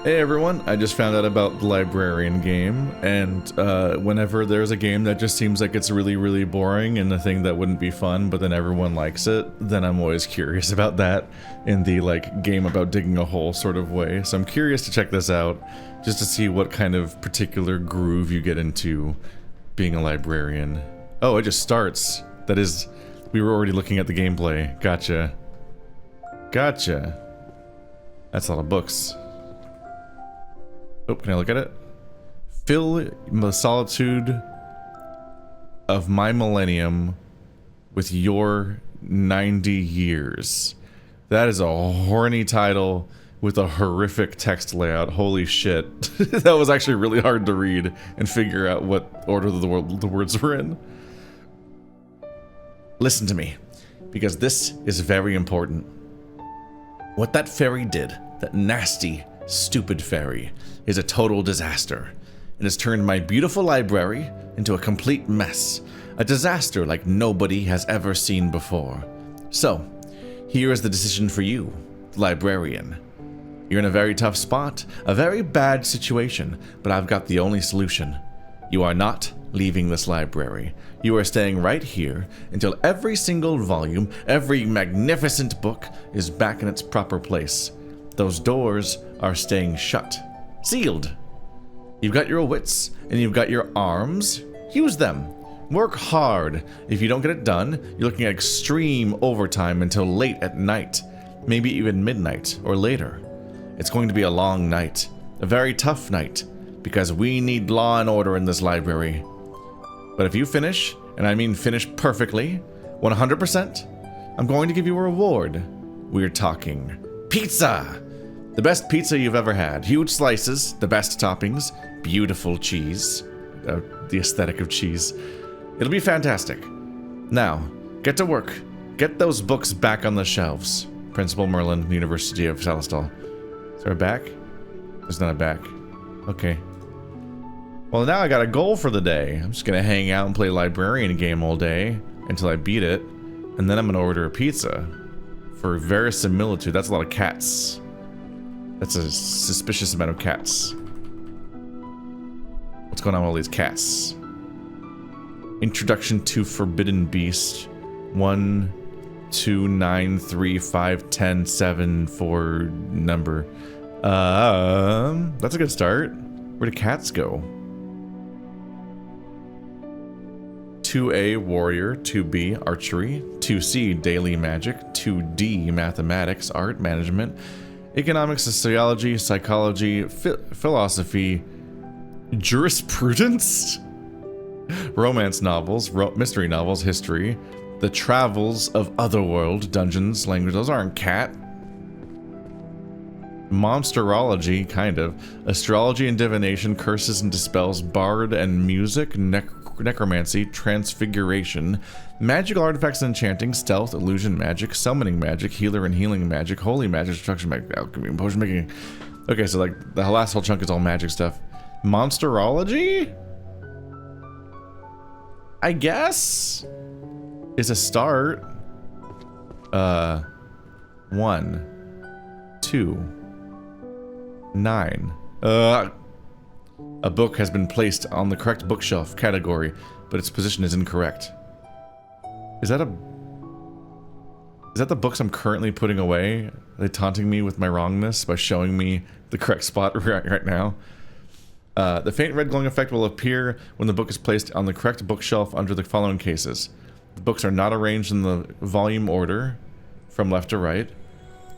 Hey everyone, I just found out about the Librarian game, and whenever there's a game that just seems like it's really boring and a thing that wouldn't be fun, but then everyone likes it, then I'm always curious about that in the like game about digging a hole sort of way. So I'm curious to check this out, just to see what kind of particular groove you get into being a librarian. Oh, it just starts. That is, we were already looking at the gameplay. Gotcha. Gotcha. That's a lot of books. Oh, can I look at it? Fill the solitude of my millennium with your 90 years. That is a horny title with a horrific text layout. Holy shit. That was actually really hard to read and figure out what order the words were in. Listen to me, because this is very important. What that fairy did, that nasty, stupid fairy, is a total disaster. It has turned my beautiful library into a complete mess. A disaster like nobody has ever seen before. So, here is the decision for you, librarian. You're in a very tough spot, a very bad situation, but I've got the only solution. You are not leaving this library. You are staying right here until every single volume, every magnificent book is back in its proper place. Those doors are staying shut. Sealed. You've got your wits and you've got your arms. Use them. Work hard. If you don't get it done, you're looking at extreme overtime until late at night. Maybe even midnight or later. It's going to be a long night. A very tough night. Because we need law and order in this library. But if you finish, and I mean finish perfectly, 100%, I'm going to give you a reward. We're talking pizza! The best pizza you've ever had. Huge slices, the best toppings, beautiful cheese. The aesthetic of cheese. It'll be fantastic. Now, get to work. Get those books back on the shelves. Principal Merlin, University of Celestal. Is there a back? There's not a back. Okay. Well, now I got a goal for the day. I'm just gonna hang out and play librarian game all day until I beat it. And then I'm gonna order a pizza. For verisimilitude, that's a lot of cats. That's a suspicious amount of cats. What's going on with all these cats? Introduction to Forbidden Beast. 1, 2, 9, 3, 5, 10, 7, 4 number. That's a good start. Where do cats go? 2A Warrior, 2B Archery, 2C Daily Magic, 2D Mathematics, Art Management, Economics, Sociology, Psychology, Philosophy, Jurisprudence, Romance Novels, Mystery Novels, History, The Travels of Otherworld, Dungeons, Language. Those aren't cat. Monsterology, kind of. Astrology and Divination, Curses and Dispels, Bard and Music, Necromancy, Transfiguration, Magical Artifacts and Enchanting, Stealth, Illusion Magic, Summoning Magic, Healer and Healing Magic, Holy Magic, Destruction Magic, Alchemy, Potion Making. Okay, so like the last whole chunk is all magic stuff. Monsterology? I guess? Is a start. 1, 2, 9. A book has been placed on the correct bookshelf category, but its position is incorrect. Is that the books I'm currently putting away? Are they taunting me with my wrongness by showing me the correct spot right now? The faint red glowing effect will appear when the book is placed on the correct bookshelf under the following cases. The books are not arranged in the volume order from left to right.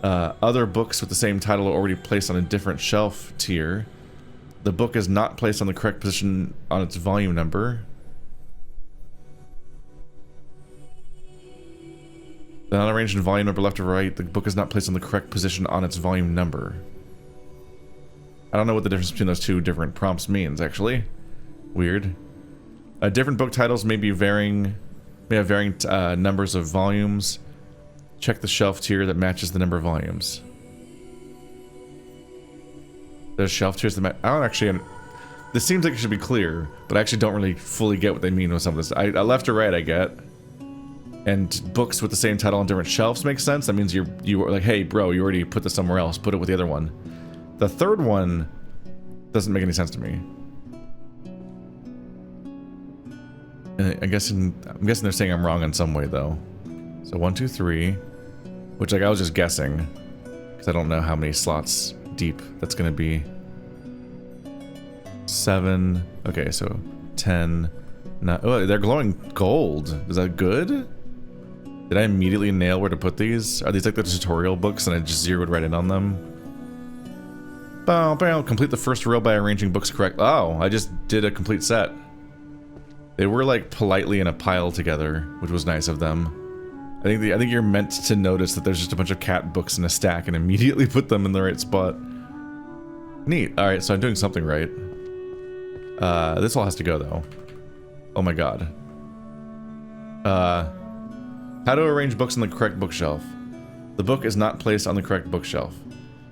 Other books with the same title are already placed on a different shelf tier. The book is not placed on the correct position on its volume number. They're not arranged in volume number left or right. The book is not placed on the correct position on its volume number. I don't know what the difference between those two different prompts means, actually. Weird. Different book titles may have varying numbers of volumes. Check the shelf tier that matches the number of volumes. There's shelf tiers that match. I don't actually. This seems like it should be clear, but I actually don't really fully get what they mean with some of this. I left or right, I get. And books with the same title on different shelves makes sense. That means you were like, hey, bro, you already put this somewhere else. Put it with the other one. The third one doesn't make any sense to me. And I'm guessing they're saying I'm wrong in some way, though. So 1, 2, 3, which like I was just guessing, because I don't know how many slots deep that's gonna be. 7. Okay, so 10. Oh, they're glowing gold. Is that good? Did I immediately nail where to put these? Are these like the tutorial books and I just zeroed right in on them? Bow, bow. Complete the first row by arranging books correct. Oh, I just did a complete set. They were like politely in a pile together, which was nice of them. I think you're meant to notice that there's just a bunch of cat books in a stack and immediately put them in the right spot. Neat. All right, so I'm doing something right. This all has to go though. Oh my god. How to arrange books on the correct bookshelf. The book is not placed on the correct bookshelf.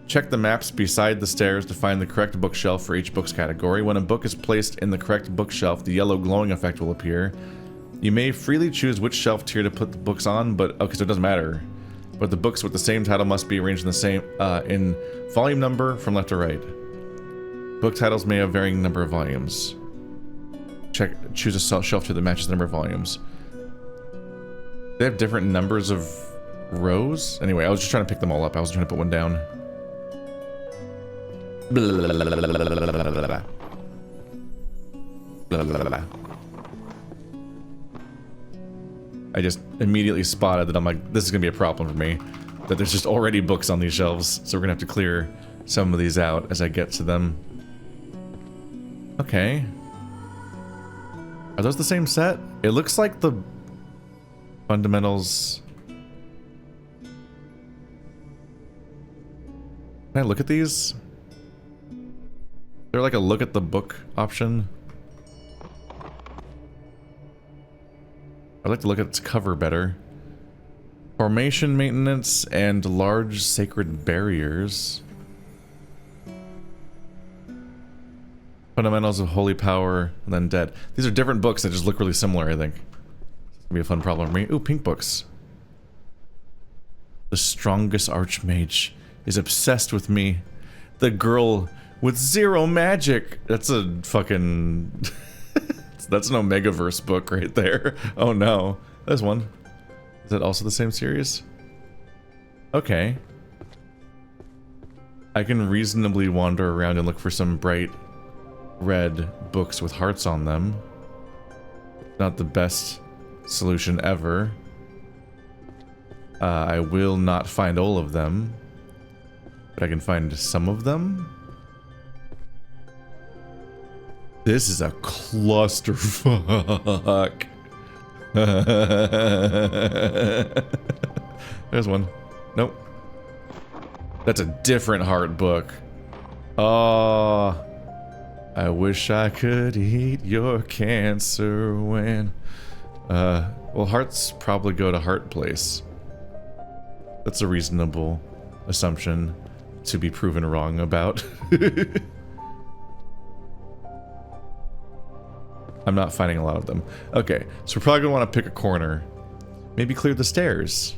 Check the maps beside the stairs to find the correct bookshelf for each book's category. When a book is placed in the correct bookshelf, the yellow glowing effect will appear. You may freely choose which shelf tier to put the books on, but okay, so it doesn't matter. But the books with the same title must be arranged in the same in volume number from left to right. Book titles may have varying number of volumes. Choose a shelf tier that matches the number of volumes. They have different numbers of rows? Anyway, I was just trying to pick them all up. I wasn't trying to put one down. I just immediately spotted that I'm like, this is gonna be a problem for me. That there's just already books on these shelves, so we're gonna have to clear some of these out as I get to them. Okay. Are those the same set? It looks like the fundamentals. Can I look at these? Is there like a look at the book option? I'd like to look at its cover better. Formation maintenance and large sacred barriers. Fundamentals of holy power and then dead. These are different books that just look really similar, I think. It's gonna be a fun problem for me. Ooh, pink books. The strongest archmage is obsessed with me. The girl with 0 magic. That's a fucking... That's an Omegaverse book right there. Oh no. There's one. Is that also the same series? Okay. I can reasonably wander around and look for some bright red books with hearts on them. Not the best solution ever. I will not find all of them, but I can find some of them. This is a clusterfuck. There's one. Nope. That's a different heart book. Oh, I wish I could eat your cancer when... well, hearts probably go to Heart Place. That's a reasonable assumption to be proven wrong about. I'm not finding a lot of them. Okay, so we're probably gonna want to pick a corner. Maybe clear the stairs.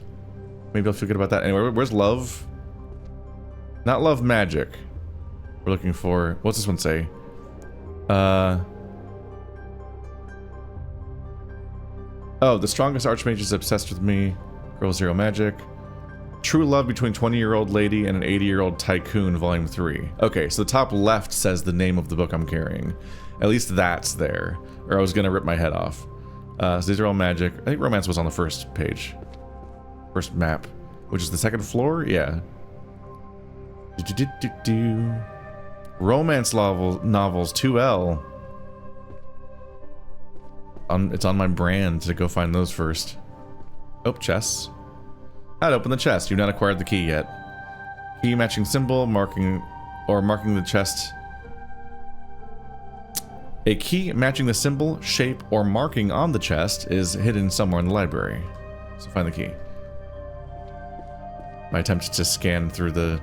Maybe I'll feel good about that. Anyway, where's love? Not love magic. We're looking for... What's this one say? Oh, the strongest archmage is obsessed with me. Girl 0 magic. True love between 20-year-old lady and an 80-year-old tycoon, volume 3. Okay, so the top left says the name of the book I'm carrying. At least that's there. Or I was gonna rip my head off. So these are all magic. I think romance was on the first page. First map. Which is the second floor? Yeah. Romance novels 2L. It's on my brand to go find those first. Oh, chests. I'd open the chest. You've not acquired the key yet. Key matching symbol, marking the chest. A key matching the symbol, shape, or marking on the chest is hidden somewhere in the library. So find the key. My attempt to scan through the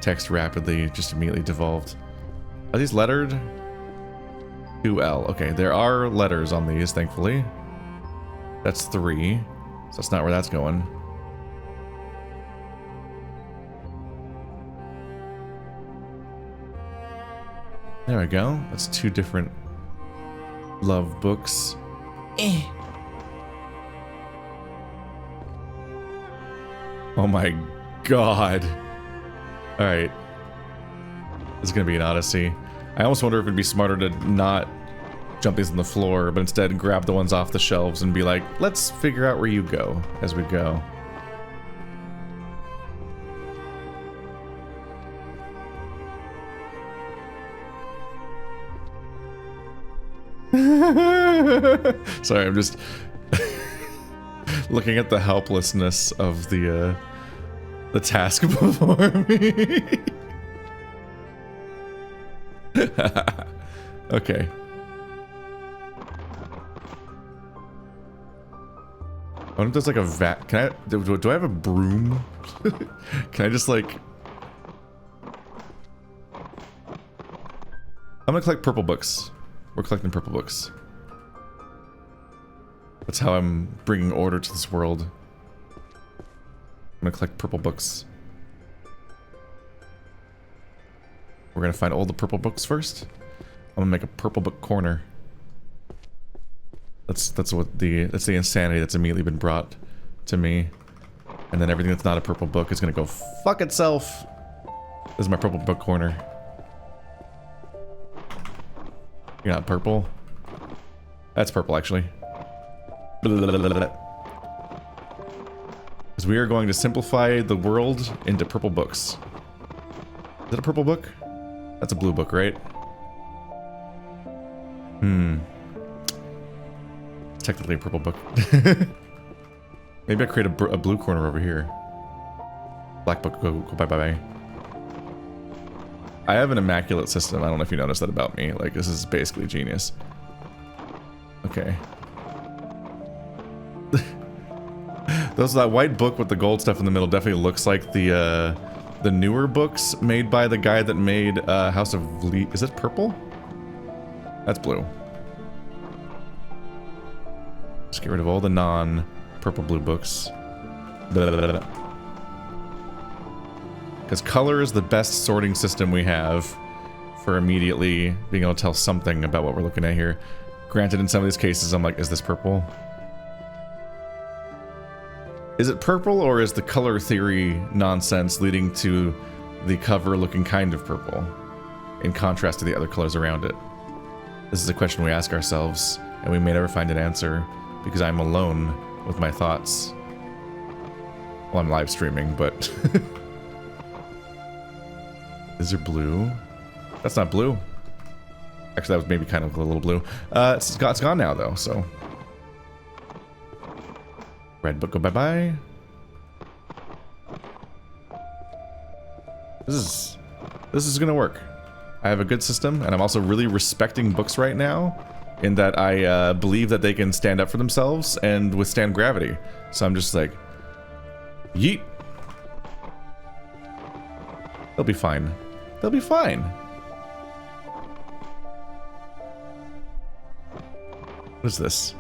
text rapidly just immediately devolved. Are these lettered? 2L. Okay, there are letters on these, thankfully. That's 3. So that's not where that's going. There we go. That's 2 different love books. Oh my god. Alright. This is gonna be an odyssey. I almost wonder if it'd be smarter to not jump these on the floor, but instead grab the ones off the shelves and be like, let's figure out where you go as we go. Sorry, I'm just looking at the helplessness of the task before me. Okay. I wonder if there's like a vat. Can I? Do I have a broom? Can I just like? I'm gonna collect purple books. We're collecting purple books. That's how I'm bringing order to this world. I'm gonna collect purple books. We're gonna find all the purple books first. I'm gonna make a purple book corner. That's the insanity that's immediately been brought to me. And then everything that's not a purple book is gonna go fuck itself. This is my purple book corner. You're not purple? That's purple, actually. Because we are going to simplify the world into purple books. Is that a purple book? That's a blue book, right? It's technically a purple book. Maybe I create a blue corner over here. Black book, go bye-bye. I have an immaculate system. I don't know if you noticed that about me. Like, this is basically genius. Okay. That white book with the gold stuff in the middle definitely looks like the newer books made by the guy that made House of Lee. Is it purple? That's blue. Just get rid of all the non-purple blue books. Because color is the best sorting system we have for immediately being able to tell something about what we're looking at here. Granted, in some of these cases, I'm like, is this purple? Is it purple, or is the color theory nonsense leading to the cover looking kind of purple, in contrast to the other colors around it? This is a question we ask ourselves, and we may never find an answer, because I'm alone with my thoughts. Well, I'm live streaming, but... Is there blue? That's not blue. Actually, that was maybe kind of a little blue. It's gone now, though, so... Red book, go bye-bye. This is gonna work. I have a good system, and I'm also really respecting books right now, in that I believe that they can stand up for themselves and withstand gravity. So I'm just like, yeet. They'll be fine. They'll be fine. What is this?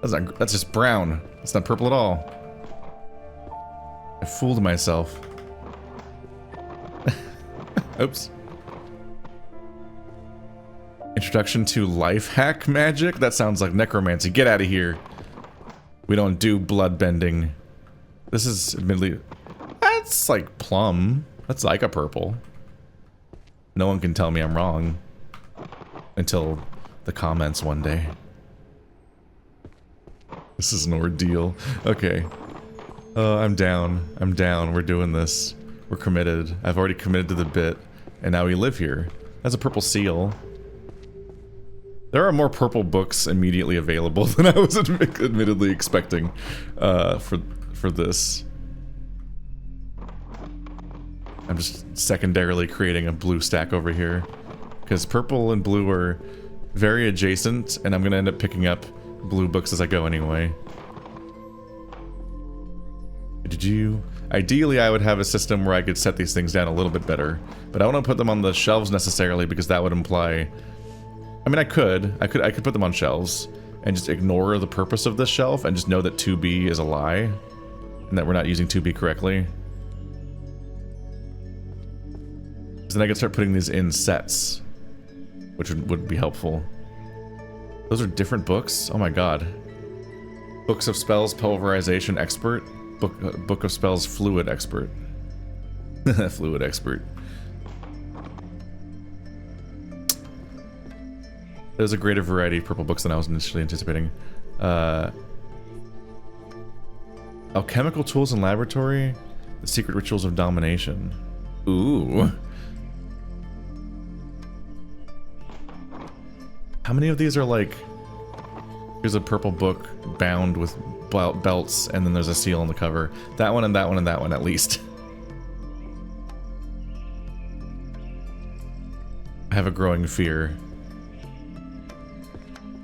That's just brown. It's not purple at all. I fooled myself. Oops. Introduction to life hack magic? That sounds like necromancy. Get out of here. We don't do blood bending. This is admittedly... That's like plum. That's like a purple. No one can tell me I'm wrong. Until the comments one day. This is an ordeal. Okay. I'm down. I'm down. We're doing this. We're committed. I've already committed to the bit. And now we live here. That's a purple seal. There are more purple books immediately available than I was admittedly expecting for this. I'm just secondarily creating a blue stack over here. Because purple and blue are very adjacent, and I'm going to end up picking up blue books as I go anyway. Ideally, I would have a system where I could set these things down a little bit better. But I don't want to put them on the shelves necessarily, because that would imply... I mean, I could put them on shelves and just ignore the purpose of this shelf and just know that 2B is a lie and that we're not using 2B correctly. Then I could start putting these in sets which would be helpful. Those are different books? Oh my god. Books of Spells Pulverization Expert. Book of Spells Fluid Expert. Fluid Expert. There's a greater variety of purple books than I was initially anticipating. Alchemical Tools in Laboratory. The Secret Rituals of Domination. Ooh. How many of these are like... Here's a purple book bound with belts, and then there's a seal on the cover. That one and that one and that one, at least. I have a growing fear.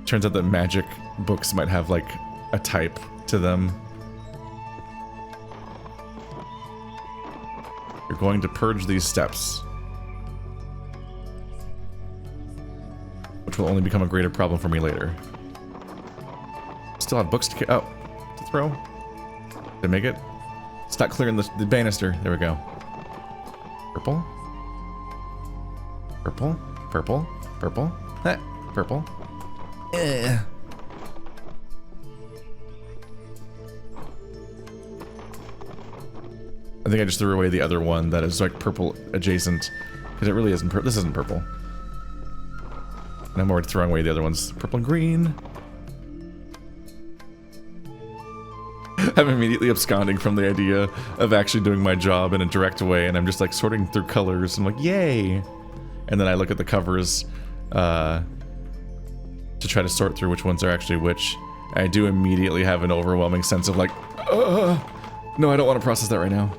Turns out that magic books might have, like, a type to them. You're going to purge these steps. Which will only become a greater problem for me later. Still have books to throw. Did I make it? It's not clearing the banister. There we go. Purple. Purple. Purple. Purple. Purple. I think I just threw away the other one that is like purple adjacent. Because it really isn't purple. This isn't purple. And I'm already throwing away the other ones. Purple and green. I'm immediately absconding from the idea of actually doing my job in a direct way, and I'm just like sorting through colors. I'm like, yay! And then I look at the covers to try to sort through which ones are actually which. I do immediately have an overwhelming sense of like, no, I don't want to process that right now.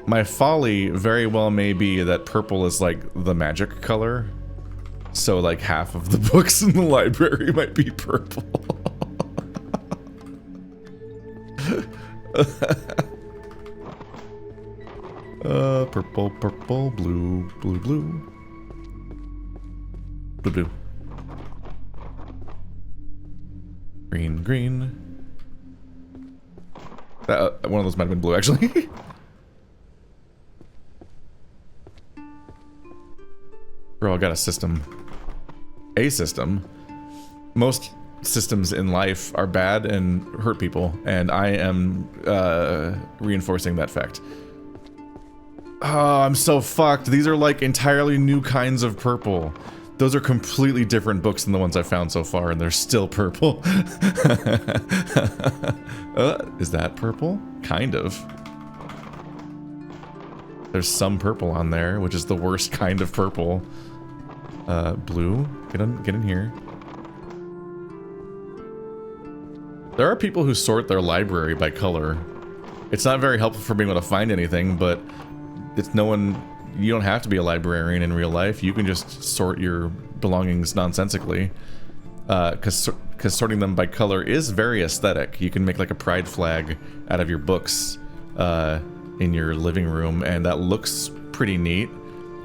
My folly very well may be that purple is like the magic color. So like half of the books in the library might be purple. Purple, purple, blue, blue, blue. Blue, blue. Green, green. One of those might have been blue, actually. Bro, I got a system. A system. Most systems in life are bad and hurt people, and I am reinforcing that fact. Oh, I'm so fucked. These are like entirely new kinds of purple. Those are completely different books than the ones I found so far, and they're still purple. Is that purple? Kind of. There's some purple on there, which is the worst kind of purple. Blue. Get in here. There are people who sort their library by color. It's not very helpful for being able to find anything, but it's no one... You don't have to be a librarian in real life. You can just sort your belongings nonsensically. Because sorting them by color is very aesthetic. You can make like a pride flag out of your books in your living room, and that looks pretty neat.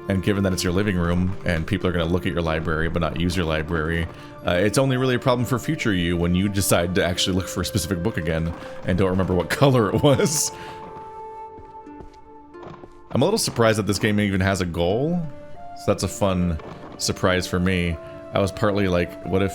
And given that it's your living room, and people are going to look at your library but not use your library, it's only really a problem for future you when you decide to actually look for a specific book again and don't remember what color it was. I'm a little surprised that this game even has a goal, so that's a fun surprise for me. I was partly like, what if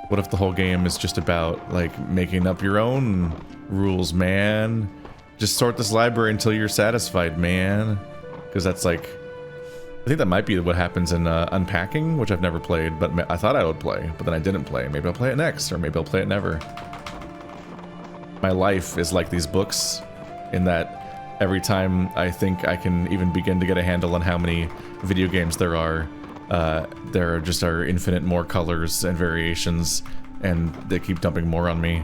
the whole game is just about like making up your own rules, man? Just sort this library until you're satisfied, man. Because that's like, I think that might be what happens in Unpacking, which I've never played, but I thought I would play, but then I didn't play. Maybe I'll play it next, or maybe I'll play it never. My life is like these books, in that every time I think I can even begin to get a handle on how many video games there are just are infinite more colors and variations, and they keep dumping more on me.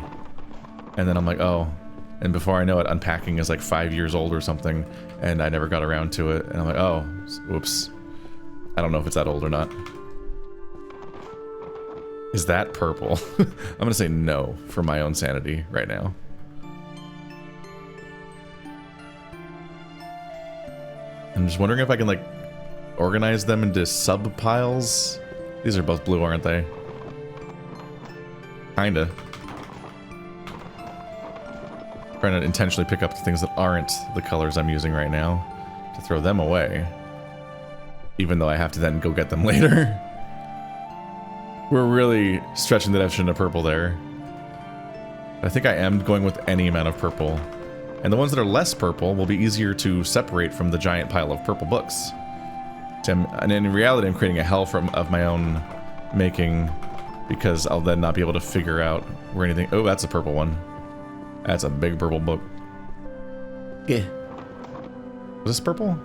And then I'm like, oh. And before I know it, Unpacking is like 5 years old or something, and I never got around to it. And I'm like, oh, oops. I don't know if it's that old or not. Is that purple? I'm gonna say no for my own sanity right now. I'm just wondering if I can like organize them into sub-piles. These are both blue, aren't they? Kinda. Trying to intentionally pick up the things that aren't the colors I'm using right now to throw them away. Even though I have to then go get them later. We're really stretching the definition of purple there. I think I am going with any amount of purple. And the ones that are less purple will be easier to separate from the giant pile of purple books. And in reality, I'm creating a hell of my own making, because I'll then not be able to figure out where anything... Oh, that's a purple one. That's a big purple book. Yeah. Was this purple?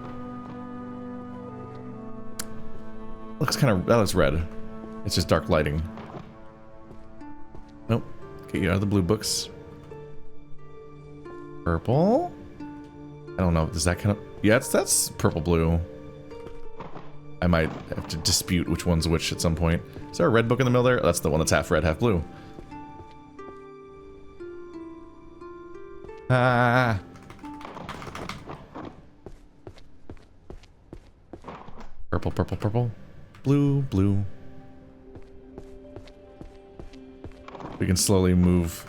Looks kind of... That looks red. It's just dark lighting. Nope. Get you out of the blue books. Purple? I don't know. Does that kind of... Yeah, that's purple blue. I might have to dispute which one's which at some point. Is there a red book in the middle there? That's the one that's half red, half blue. Ah. Purple, purple, purple. Blue, blue. We can slowly move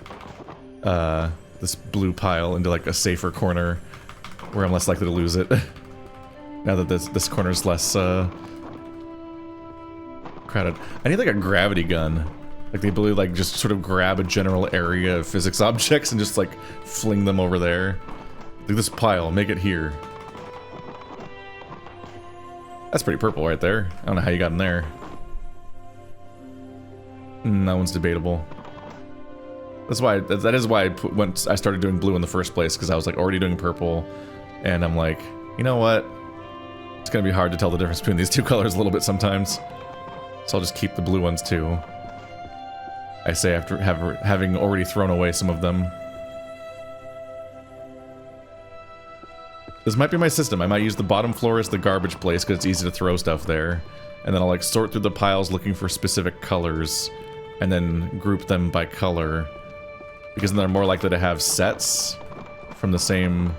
this blue pile into like a safer corner where I'm less likely to lose it. Now that this corner's less crowded. I need like a gravity gun. Like the ability to like just sort of grab a general area of physics objects and just like fling them over there. Like this pile, make it here. That's pretty purple right there. I don't know how you got in there. That one's debatable. That's why, that is why I started doing blue in the first place, because I was like already doing purple, and I'm like, you know what? It's gonna be hard to tell the difference between these two colors a little bit sometimes. So I'll just keep the blue ones too. I say after having already thrown away some of them. This might be my system. I might use the bottom floor as the garbage place because it's easy to throw stuff there. And then I'll like sort through the piles looking for specific colors and then group them by color. Because then they're more likely to have sets from the same...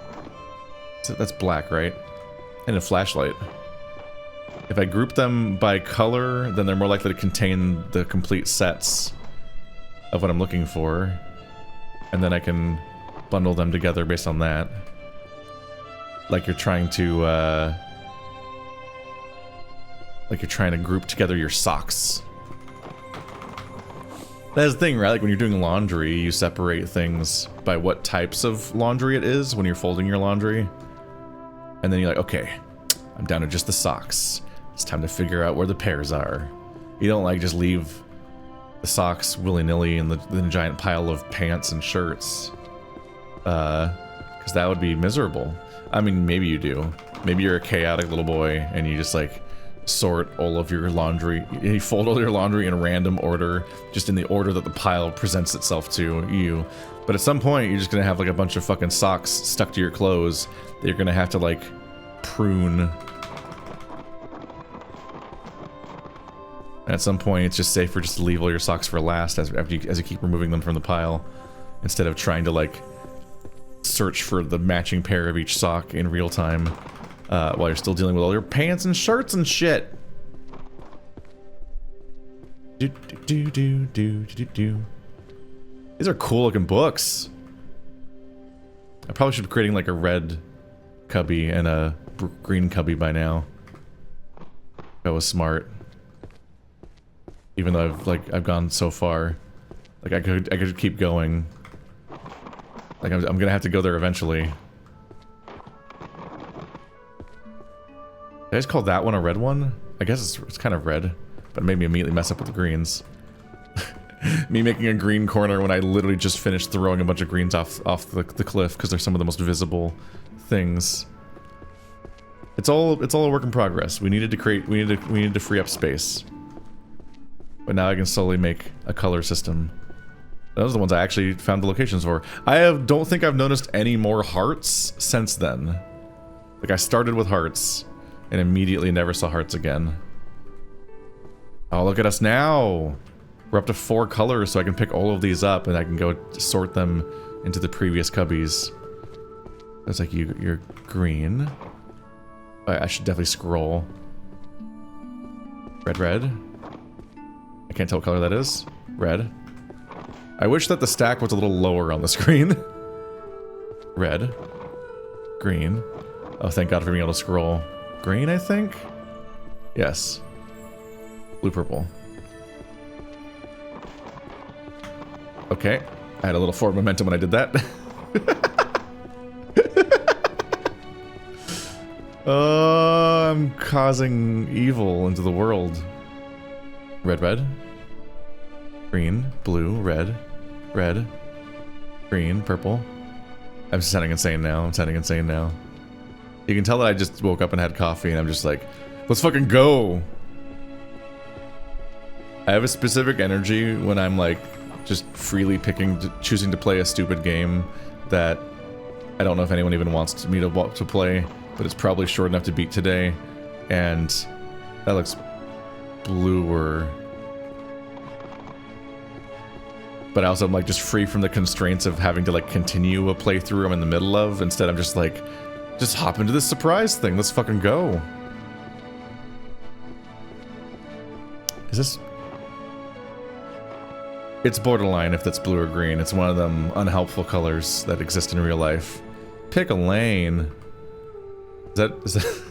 That's black, right? And a flashlight. If I group them by color, then they're more likely to contain the complete sets of what I'm looking for. And then I can bundle them together based on that. Like you're trying to, group together your socks. That's the thing, right? Like when you're doing laundry, you separate things by what types of laundry it is when you're folding your laundry. And then you're like, okay, I'm down to just the socks. It's time to figure out where the pairs are. You don't like just leave the socks willy-nilly in the giant pile of pants and shirts. Because that would be miserable. I mean, maybe you do. Maybe you're a chaotic little boy and you just like sort all of your laundry. You fold all your laundry in random order, just in the order that the pile presents itself to you. But at some point, you're just gonna have like a bunch of fucking socks stuck to your clothes that you're gonna have to like prune. At some point, it's just safer just to leave all your socks for last as you keep removing them from the pile, instead of trying to like search for the matching pair of each sock in real time while you're still dealing with all your pants and shirts and shit. These are cool looking books. I probably should be creating like a red cubby and a green cubby by now. That was smart. Even though I've gone so far, like I could keep going. Like I'm gonna have to go there eventually. Did I just call that one a red one? I guess it's kind of red, but it made me immediately mess up with the greens. Me making a green corner when I literally just finished throwing a bunch of greens off the cliff because they're some of the most visible things. It's all a work in progress. We needed to free up space. But now I can slowly make a color system. Those are the ones I actually found the locations for. Don't think I've noticed any more hearts since then. Like I started with hearts and immediately never saw hearts again. Oh, look at us now. We're up to 4 colors, so I can pick all of these up and I can go sort them into the previous cubbies. That's like you're green. I should definitely scroll. Red. I can't tell what color that is. Red. I wish that the stack was a little lower on the screen. Red. Green. Oh, thank God for being able to scroll. Green, I think? Yes. Blue, purple. Okay. I had a little forward momentum when I did that. I'm causing evil into the world. Red, red. Green, blue, red. Red. Green, purple. I'm sounding insane now. I'm sounding insane now. You can tell that I just woke up and had coffee and I'm just like, let's fucking go. I have a specific energy when I'm like just freely choosing to play a stupid game that I don't know if anyone even wants me to play, but it's probably short enough to beat today. And that looks bluer. But I also am like just free from the constraints of having to like continue a playthrough I'm in the middle of. Instead, I'm just like, just hop into this surprise thing. Let's fucking go. Is this... It's borderline if that's blue or green. It's one of them unhelpful colors that exist in real life. Pick a lane. Is that...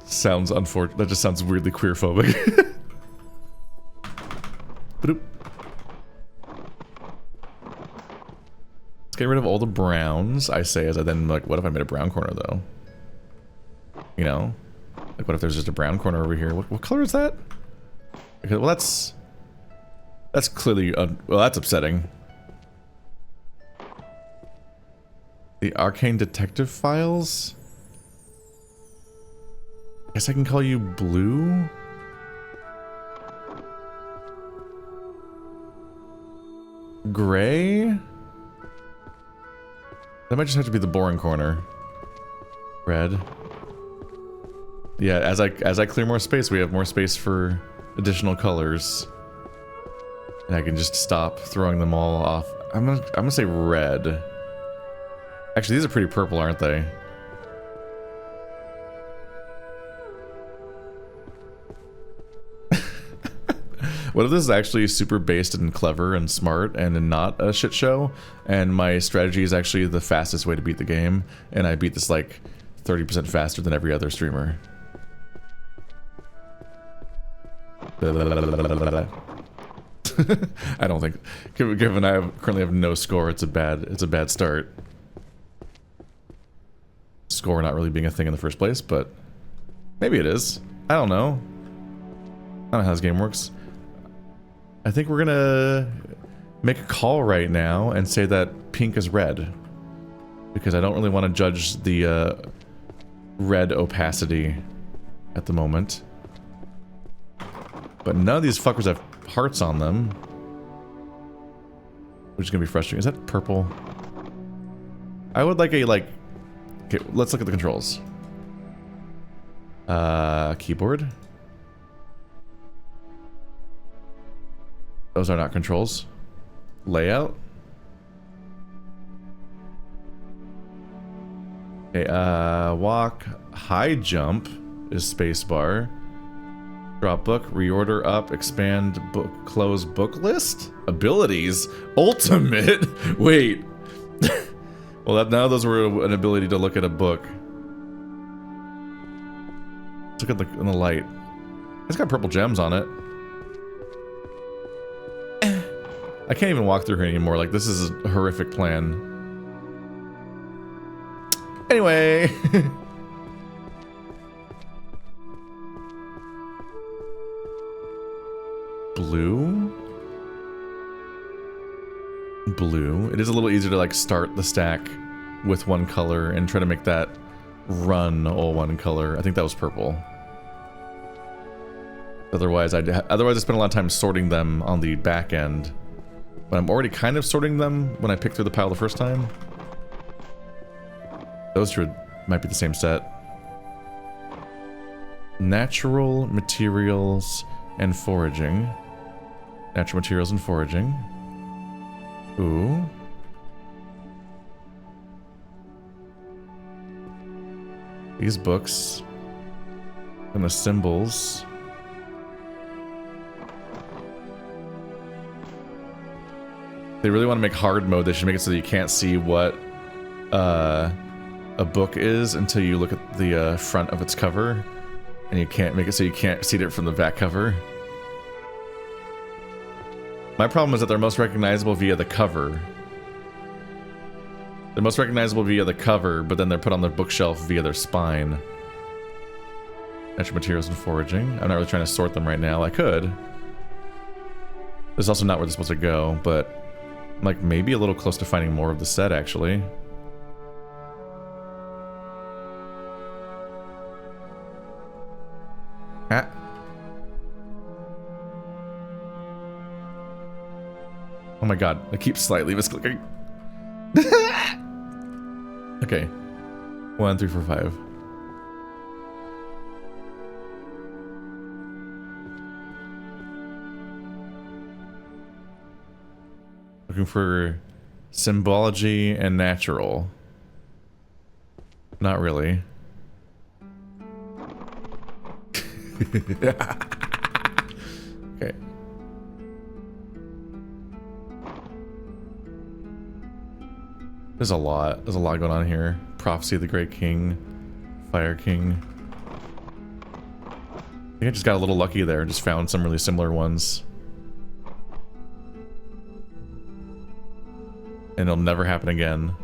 sounds unfortunate. That just sounds weirdly queerphobic. Let's get rid of all the browns, I say, as I then like, what if I made a brown corner though? You know? Like what if there's just a brown corner over here? What color is that? Okay, well that's clearly, well that's upsetting. The Arcane Detective Files? I guess I can call you blue? Gray? That might just have to be the boring corner. Red. Yeah, as I clear more space, we have more space for additional colors. And I can just stop throwing them all off. I'm gonna say red. Actually, these are pretty purple, aren't they? What if this is actually super based and clever and smart and not a shit show, and my strategy is actually the fastest way to beat the game, and I beat this like 30% faster than every other streamer? I don't think, given I currently have no score, it's a bad start. Score not really being a thing in the first place, but maybe it is. I don't know. I don't know how this game works. I think we're gonna make a call right now and say that pink is red, because I don't really want to judge the red opacity at the moment. But none of these fuckers have hearts on them, which is gonna be frustrating. Is that purple? I would like a like. Okay, let's look at the controls. Keyboard. Those are not controls. Layout. Okay, walk, high jump is spacebar. Drop book, reorder up, expand book, close book list? Abilities? Ultimate? Wait. Well, now those were an ability to look at a book. Let's look at in the light. It's got purple gems on it. I can't even walk through here anymore. Like, this is a horrific plan. Anyway. Blue? Blue. It is a little easier to, like, start the stack with one color and try to make that run all one color. I think that was purple. Otherwise, I spent a lot of time sorting them on the back end. But I'm already kind of sorting them when I picked through the pile the first time. Those two might be the same set. Natural materials and foraging. Natural materials and foraging. Ooh. These books. And the symbols. They really want to make hard mode. They should make it so that you can't see what a book is until you look at the front of its cover. And you can't make it so you can't see it from the back cover. My problem is that they're most recognizable via the cover. They're most recognizable via the cover, but then they're put on the bookshelf via their spine. Natural materials and foraging. I'm not really trying to sort them right now. I could. This is also not where they're supposed to go, but I'm like maybe a little close to finding more of the set, actually. Ah. Oh my god, I keep slightly misclicking. Okay. 1, 3, 4, 5. Looking for symbology and natural. Not really. Okay. There's a lot. There's a lot going on here. Prophecy of the Great King. Fire King. I think I just got a little lucky there. Just found some really similar ones. And it'll never happen again.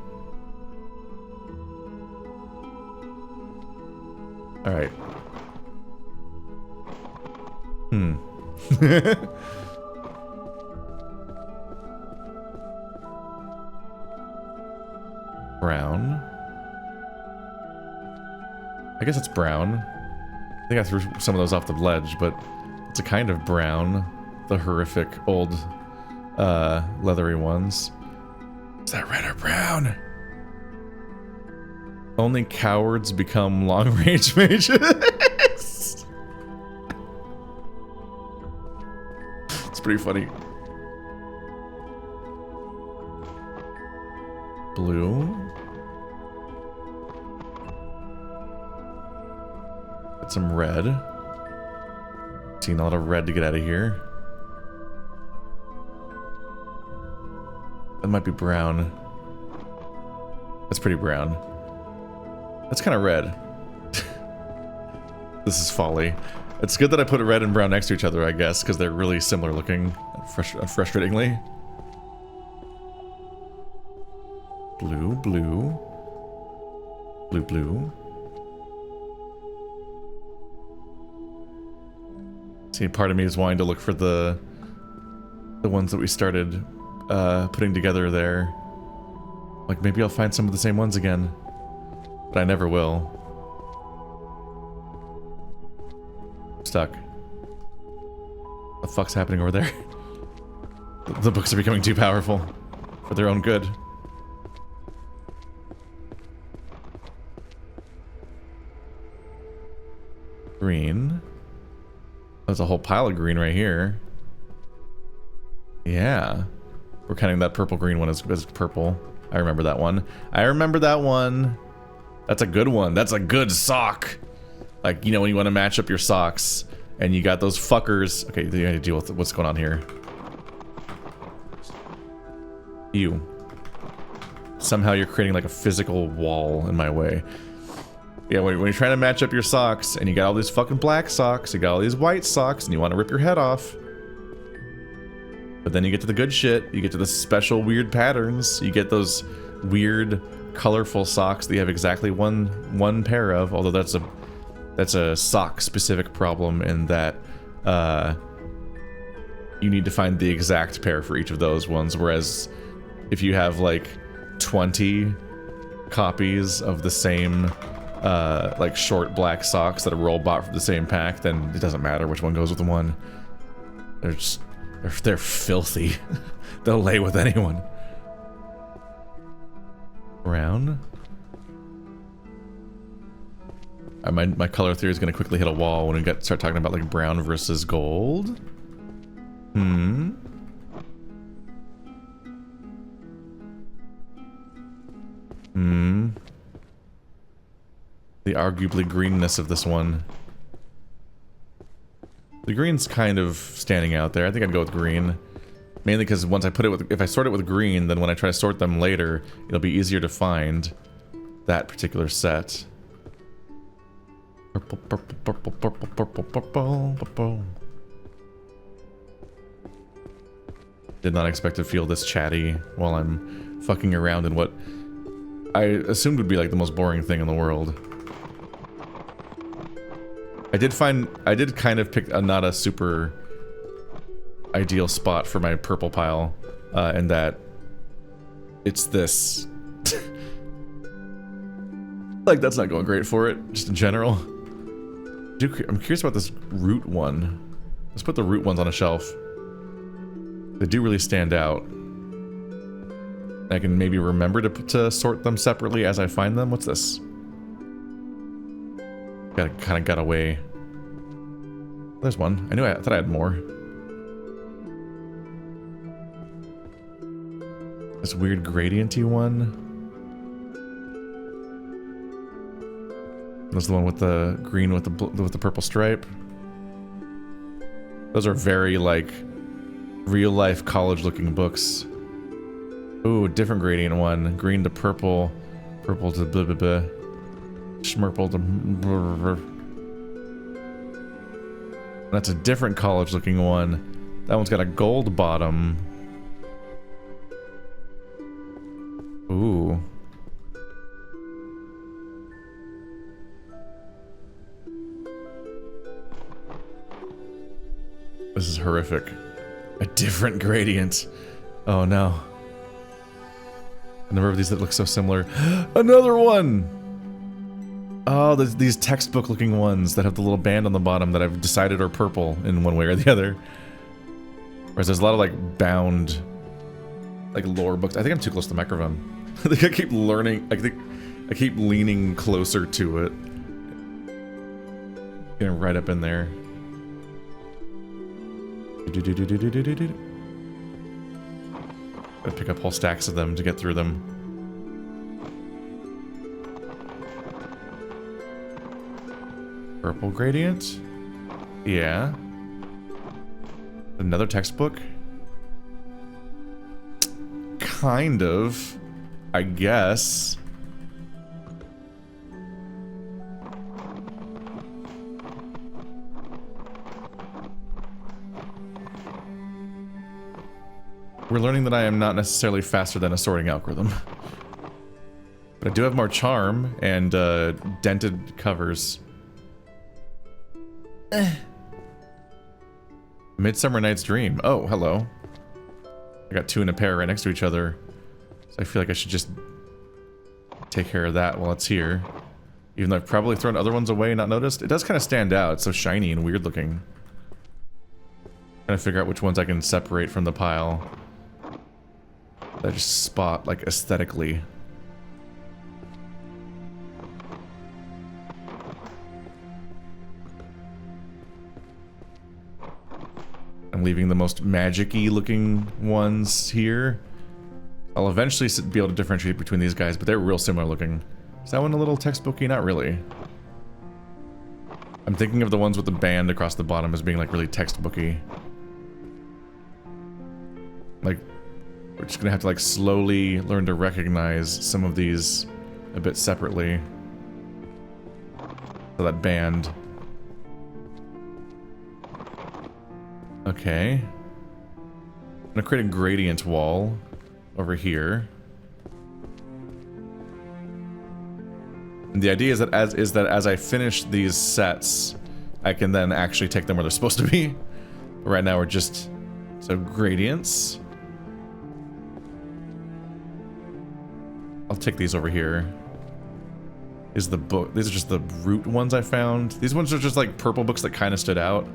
Alright. Brown. I guess it's brown. I think I threw some of those off the ledge, but it's a kind of brown. The horrific old leathery ones. Is that red or brown? Only cowards become long-range mages. It's pretty funny. Blue. Got some red. Seen a lot of red to get out of here. That might be brown. That's pretty brown. That's kind of red. This is folly. It's good that I put red and brown next to each other, I guess, because they're really similar looking, frustratingly. Blue, blue. Blue, blue. See, part of me is wanting to look for the ones that we started putting together there. Like, maybe I'll find some of the same ones again. But I never will. Stuck. What the fuck's happening over there? The books are becoming too powerful for their own good. Green. There's a whole pile of green right here. Yeah. We're counting that purple-green one as purple. I remember that one. I remember that one. That's a good one. That's a good sock. Like, you know, when you want to match up your socks and you got those fuckers. Okay, you have to deal with what's going on here. You. Somehow you're creating like a physical wall in my way. Yeah, when you're trying to match up your socks and you got all these fucking black socks, you got all these white socks, and you want to rip your head off. But then you get to the good shit, you get to the special weird patterns, you get those weird colorful socks that you have exactly one pair of, although that's a sock specific problem in that you need to find the exact pair for each of those ones, whereas if you have like 20 copies of the same like short black socks that are roll bought from the same pack, then it doesn't matter which one goes with the one. They're filthy. They'll lay with anyone. Brown. My color theory is going to quickly hit a wall when we start talking about like brown versus gold. The arguably greenness of this one. The green's kind of standing out there. I think I'd go with green. Mainly because once I put it with, if I sort it with green, then when I try to sort them later, it'll be easier to find that particular set. Purple, purple, purple, purple, purple, purple, purple. Did not expect to feel this chatty while I'm fucking around in what I assumed would be like the most boring thing in the world. I did kind of pick not a super ideal spot for my purple pile, in that it's this. Like, that's not going great for it, just in general. I'm curious about this root one. Let's put the root ones on a shelf. They do really stand out. I can maybe remember to sort them separately as I find them. What's this? Kind of got away. There's one. I thought I had more. This weird gradienty one. There's the one with the green with the purple stripe. Those are very like real life college looking books. Ooh, different gradient one. Green to purple, purple to blah blah blah, schmurple to blah, blah, blah. That's a different college looking one. That one's got a gold bottom. Ooh. This is horrific. A different gradient. Oh no. A number of these that look so similar. Another one! Oh, there's these textbook looking ones that have the little band on the bottom that I've decided are purple in one way or the other. Whereas there's a lot of like bound, like lore books. I think I'm too close to the microphone. I think I keep learning, I keep leaning closer to it. Getting right up in there. Gotta pick up whole stacks of them to get through them. Purple gradient? Yeah. Another textbook? Kind of. I guess. We're learning that I am not necessarily faster than a sorting algorithm. But I do have more charm and dented covers. Midsummer Night's Dream. Oh, hello. I got two in a pair right next to each other. So I feel like I should just take care of that while it's here. Even though I've probably thrown other ones away and not noticed. It does kind of stand out. It's so shiny and weird looking. Trying to figure out which ones I can separate from the pile. That I just spot, like, aesthetically. I'm leaving the most magic-y looking ones here. I'll eventually be able to differentiate between these guys, but they're real similar looking. Is that one a little textbooky? Not really. I'm thinking of the ones with the band across the bottom as being like really textbooky. Like, we're just gonna have to like slowly learn to recognize some of these a bit separately. So that band. Okay. I'm gonna create a gradient wall over here. And the idea is that as I finish these sets, I can then actually take them where they're supposed to be. But right now we're just so gradients. I'll take these over here. Is the book? These are just the root ones I found. These ones are just like purple books that kind of stood out.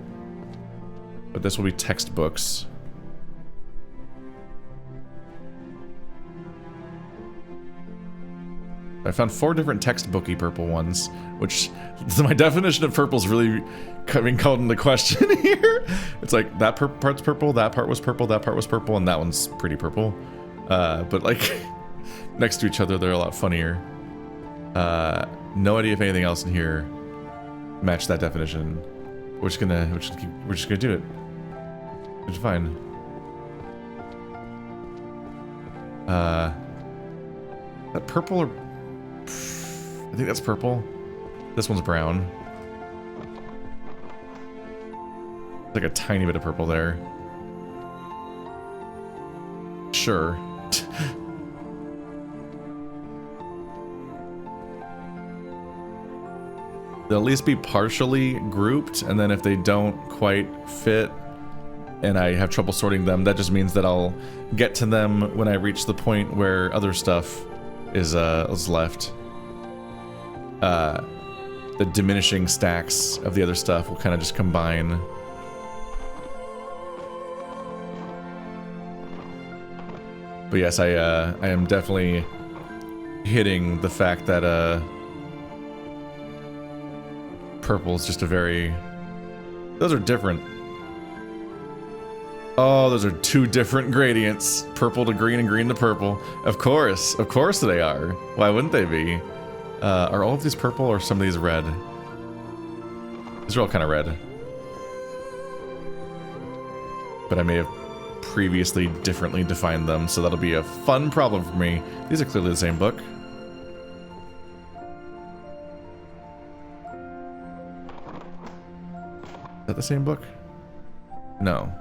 But this will be textbooks. I found 4 different textbooky purple ones, which so my definition of purple is really being called into question here. It's like that part's purple, that part was purple, that part was purple, and that one's pretty purple. But like next to each other, they're a lot funnier. No idea if anything else in here matched that definition. We're just gonna do it. It's fine. That purple or I think that's purple. This one's brown. Like a tiny bit of purple there. Sure. They'll at least be partially grouped, and then if they don't quite fit and I have trouble sorting them, that just means that I'll get to them when I reach the point where other stuff is left. The diminishing stacks of the other stuff will kind of just combine. But yes, I am definitely hitting the fact that purple is just a very... Those are different. Oh, those are two different gradients. Purple to green and green to purple. Of course they are. Why wouldn't they be? Are all of these purple or some of these red? These are all kind of red. But I may have previously differently defined them, so that'll be a fun problem for me. These are clearly the same book. Is that the same book? No.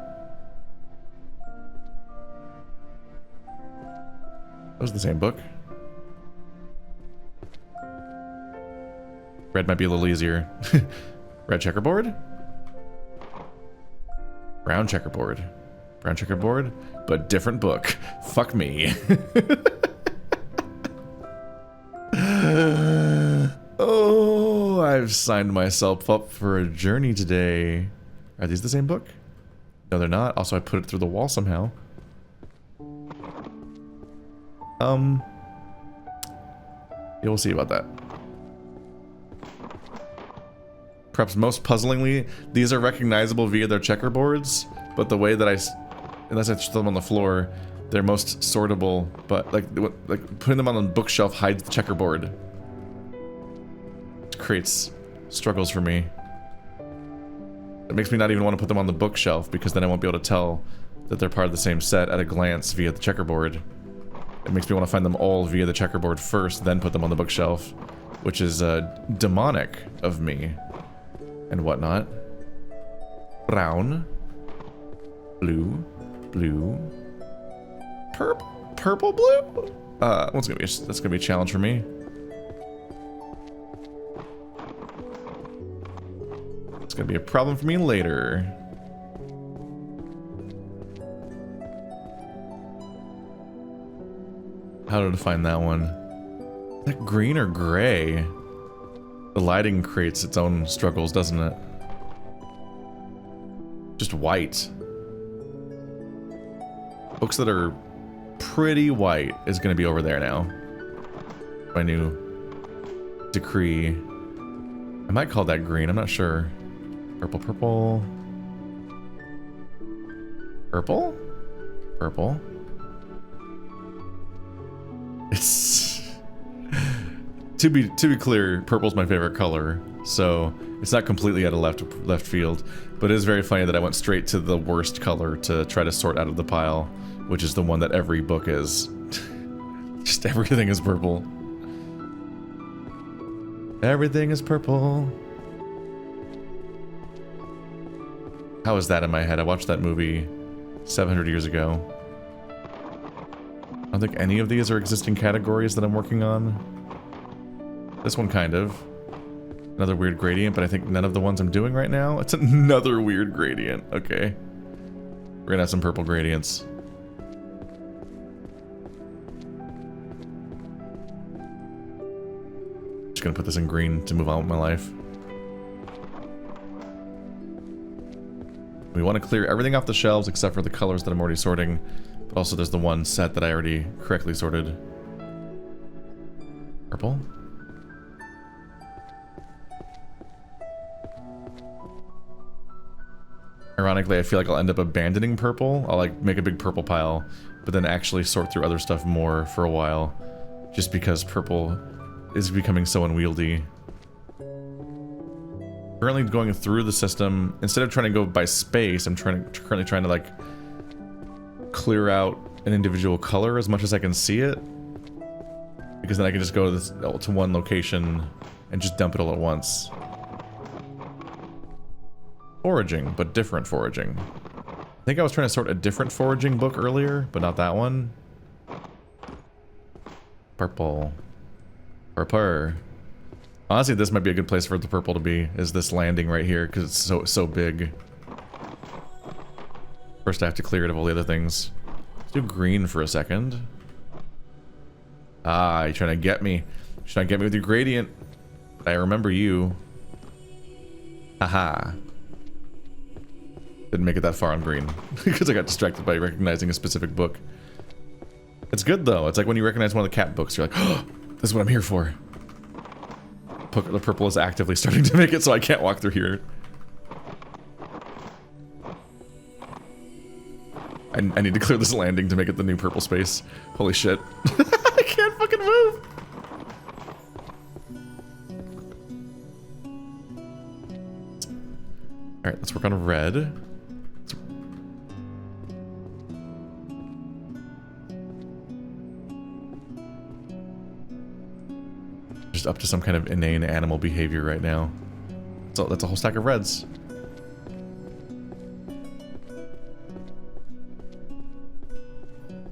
That was the same book. Red might be a little easier. Red checkerboard? Brown checkerboard. Brown checkerboard, but different book. Fuck me. Oh, I've signed myself up for a journey today. Are these the same book? No, they're not. Also, I put it through the wall somehow. Yeah, we'll see about that. Perhaps most puzzlingly, these are recognizable via their checkerboards, but the way that unless I throw them on the floor, they're most sortable, but like putting them on the bookshelf hides the checkerboard. It creates struggles for me. It makes me not even want to put them on the bookshelf, because then I won't be able to tell that they're part of the same set at a glance via the checkerboard. It makes me want to find them all via the checkerboard first, then put them on the bookshelf, which is demonic of me and whatnot. Brown, blue, blue, purple, blue. That's gonna be a challenge for me. It's gonna be a problem for me later. How to define that one? Is that green or gray? The lighting creates its own struggles, doesn't it? Just white. Books that are pretty white is going to be over there now. My new decree. I might call that green, I'm not sure. Purple, purple. Purple? Purple. It's... to be clear, purple's my favorite color, so it's not completely out of left field, but it is very funny that I went straight to the worst color to try to sort out of the pile, which is the one that every book is. Just everything is purple. Everything is purple. How is that in my head? I watched that movie 700 years ago. I don't think any of these are existing categories that I'm working on. This one kind of. Another weird gradient, but I think none of the ones I'm doing right now. It's another weird gradient. Okay. We're gonna have some purple gradients. Just gonna put this in green to move on with my life. We want to clear everything off the shelves except for the colors that I'm already sorting. But also there's the one set that I already correctly sorted. Purple? Ironically, I feel like I'll end up abandoning purple. I'll like make a big purple pile, but then actually sort through other stuff more for a while. Just because purple is becoming so unwieldy. Currently going through the system, instead of trying to go by space, I'm currently trying to like clear out an individual color as much as I can see it, because then I can just go to, one location and just dump it all at once. Foraging, but different foraging. I think I was trying to sort a different foraging book earlier, but not that one. Purple. Purple. Honestly, this might be a good place for the purple to be, is this landing right here, because it's so big. First I have to clear it of all the other things. Let's do green for a second. Ah, you're trying to get me. You're trying to get me with your gradient. I remember you. Haha. Didn't make it that far on green because I got distracted by recognizing a specific book. It's good though. It's like when you recognize one of the cat books, you're like, oh, this is what I'm here for. The purple is actively starting to make it so I can't walk through here. I need to clear this landing to make it the new purple space. Holy shit. I can't fucking move. Alright, let's work on red. Just up to some kind of inane animal behavior right now. So that's a whole stack of reds.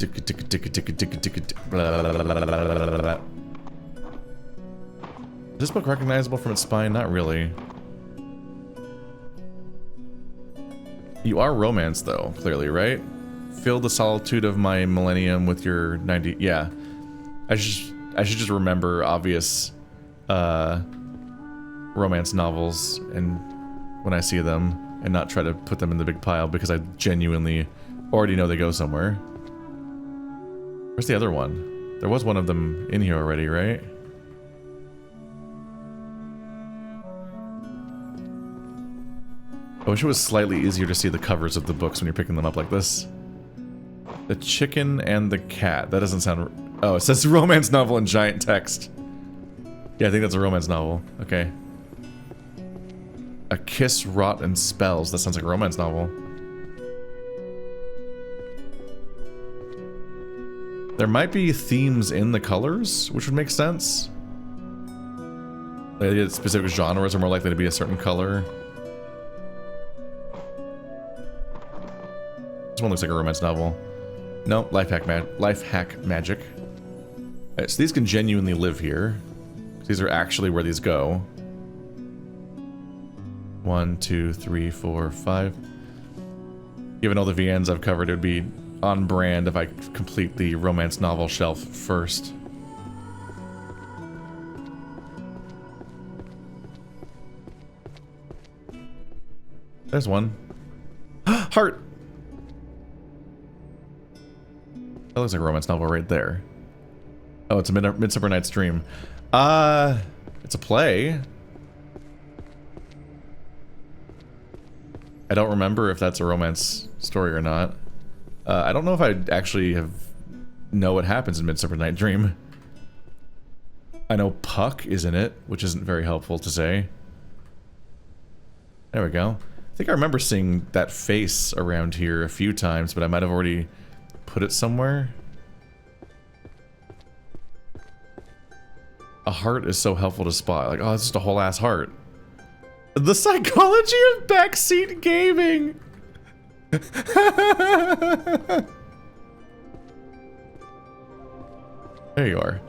Is this book recognizable from its spine? Not really. You are romance though, clearly, right? Fill the solitude of my millennium with your 90... Yeah. I should just remember obvious romance novels and when I see them and not try to put them in the big pile because I genuinely already know they go somewhere. Where's the other one? There was one of them in here already, right? I wish it was slightly easier to see the covers of the books when you're picking them up like this. The chicken and the cat. That doesn't sound... Oh, it says romance novel in giant text. Yeah, I think that's a romance novel. Okay. A kiss wrought in spells. That sounds like a romance novel. There might be themes in the colors, which would make sense. Like, specific genres are more likely to be a certain color. This one looks like a romance novel. No, life hack magic. Right, so these can genuinely live here. These are actually where these go. 1, 2, 3, 4, 5. Given all the VNs I've covered, it would be on brand if I complete the romance novel shelf first. There's one. Heart! That looks like a romance novel right there. Oh, it's a Midsummer Night's Dream. It's a play. I don't remember if that's a romance story or not. I don't know if I actually know what happens in Midsummer Night's Dream. I know Puck is in it, which isn't very helpful to say. There we go. I think I remember seeing that face around here a few times, but I might have already put it somewhere. A heart is so helpful to spot. Like, oh, it's just a whole ass heart. The psychology of backseat gaming! There you are.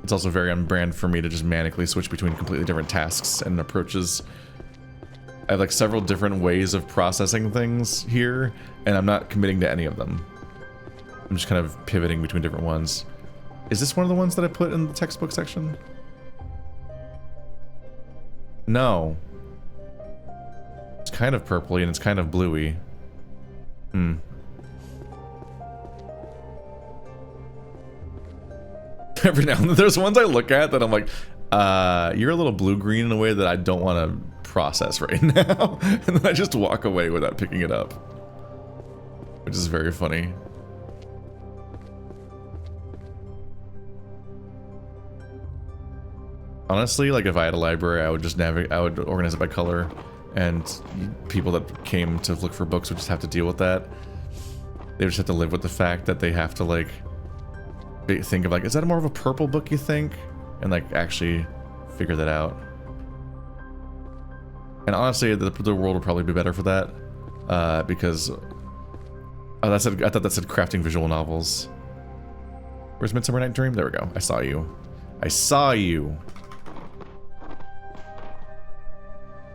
It's also very on brand for me to just manically switch between completely different tasks and approaches. I have like several different ways of processing things here, and I'm not committing to any of them. I'm just kind of pivoting between different ones. Is this one of the ones that I put in the textbook section? No. It's kind of purpley and it's kind of bluey. Every now and then there's ones I look at that I'm like, you're a little blue-green in a way that I don't want to process right now. And then I just walk away without picking it up. Which is very funny. Honestly, like if I had a library, I would just I would organize it by color, and people that came to look for books would just have to deal with that. They just have to live with the fact that they have to like think of like, is that more of a purple book, you think? And like actually figure that out. And honestly, the world would probably be better for that, because oh, I thought that said crafting visual novels. Where's Midsummer Night Dream? There we go. I saw you. I saw you. Do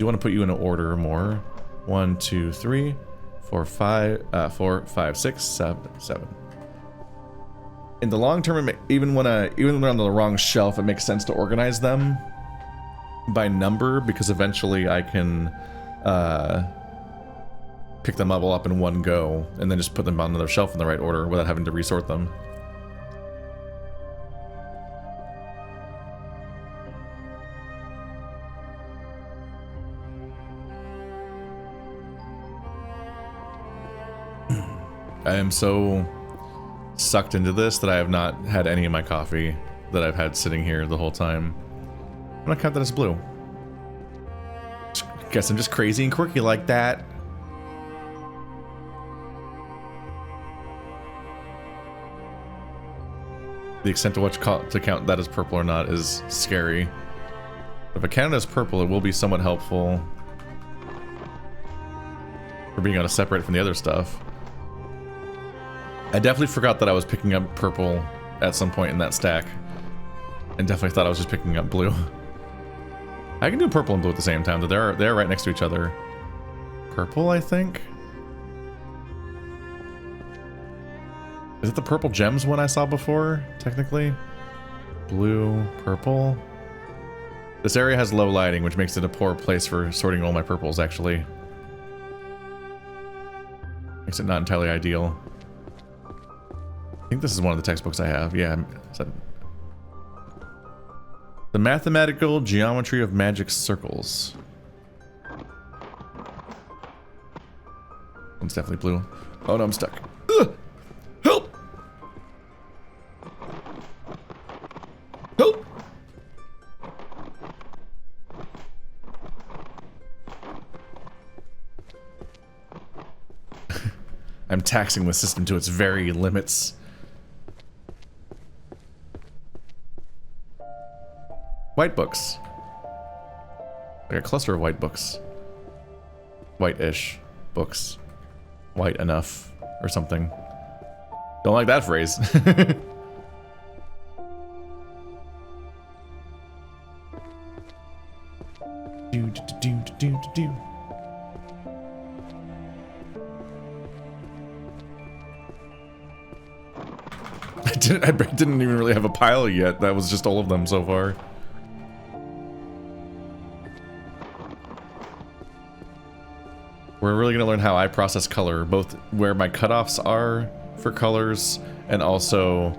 you want to put you in an order more? 1, 2, 3, 4, 5, 4, 5, 6, 7. In the long term, even when they're on the wrong shelf, it makes sense to organize them by number, because eventually I can pick them all up in one go and then just put them on another shelf in the right order without having to resort them. I am so sucked into this that I have not had any of my coffee that I've had sitting here the whole time. I'm gonna count that as blue. Guess I'm just crazy and quirky like that. The extent to which to count that as purple or not is scary. If I count it as purple, it will be somewhat helpful for being able to separate from the other stuff. I definitely forgot that I was picking up purple at some point in that stack, and definitely thought I was just picking up blue. I can do purple and blue at the same time, but they're right next to each other. Purple, I think? Is it the purple gems one I saw before, technically? Blue, purple. This area has low lighting, which makes it a poor place for sorting all my purples, actually. Makes it not entirely ideal. I think this is one of the textbooks I have. Yeah. The Mathematical Geometry of Magic Circles. One's definitely blue. Oh no, I'm stuck. Ugh! Help! Help! I'm taxing the system to its very limits. White books. Like a cluster of white books. White-ish books. White enough or something. Don't like that phrase. do. I didn't even really have a pile yet. That was just all of them so far. We're really going to learn how I process color, both where my cutoffs are for colors and also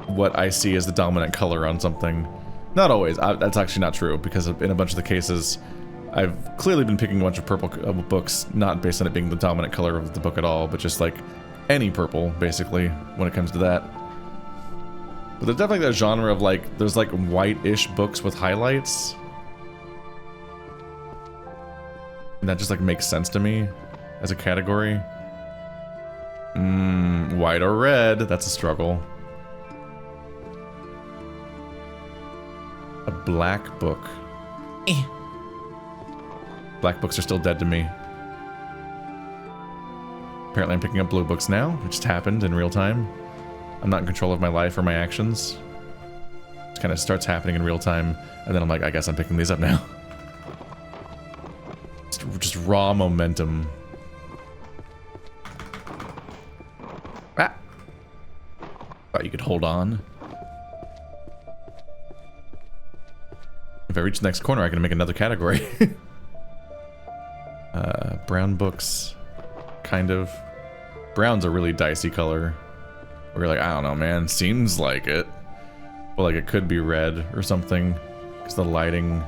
what I see as the dominant color on something. Not always. That's actually not true, because in a bunch of the cases, I've clearly been picking a bunch of purple books, not based on it being the dominant color of the book at all, but just like any purple, basically, when it comes to that. But there's definitely that genre of like, there's like white-ish books with highlights. And that just like makes sense to me as a category. White or red, that's a struggle. A black book. Black books are still dead to me. Apparently I'm picking up blue books now. It just happened in real time. I'm not in control of my life or my actions. It kind of starts happening in real time, and then I'm like, I guess I'm picking these up now. Just raw momentum. Ah! Thought you could hold on. If I reach the next corner, I can make another category. Brown books. Kind of. Brown's a really dicey color. Where you're like, I don't know, man. Seems like it. But like it could be red or something. Because the lighting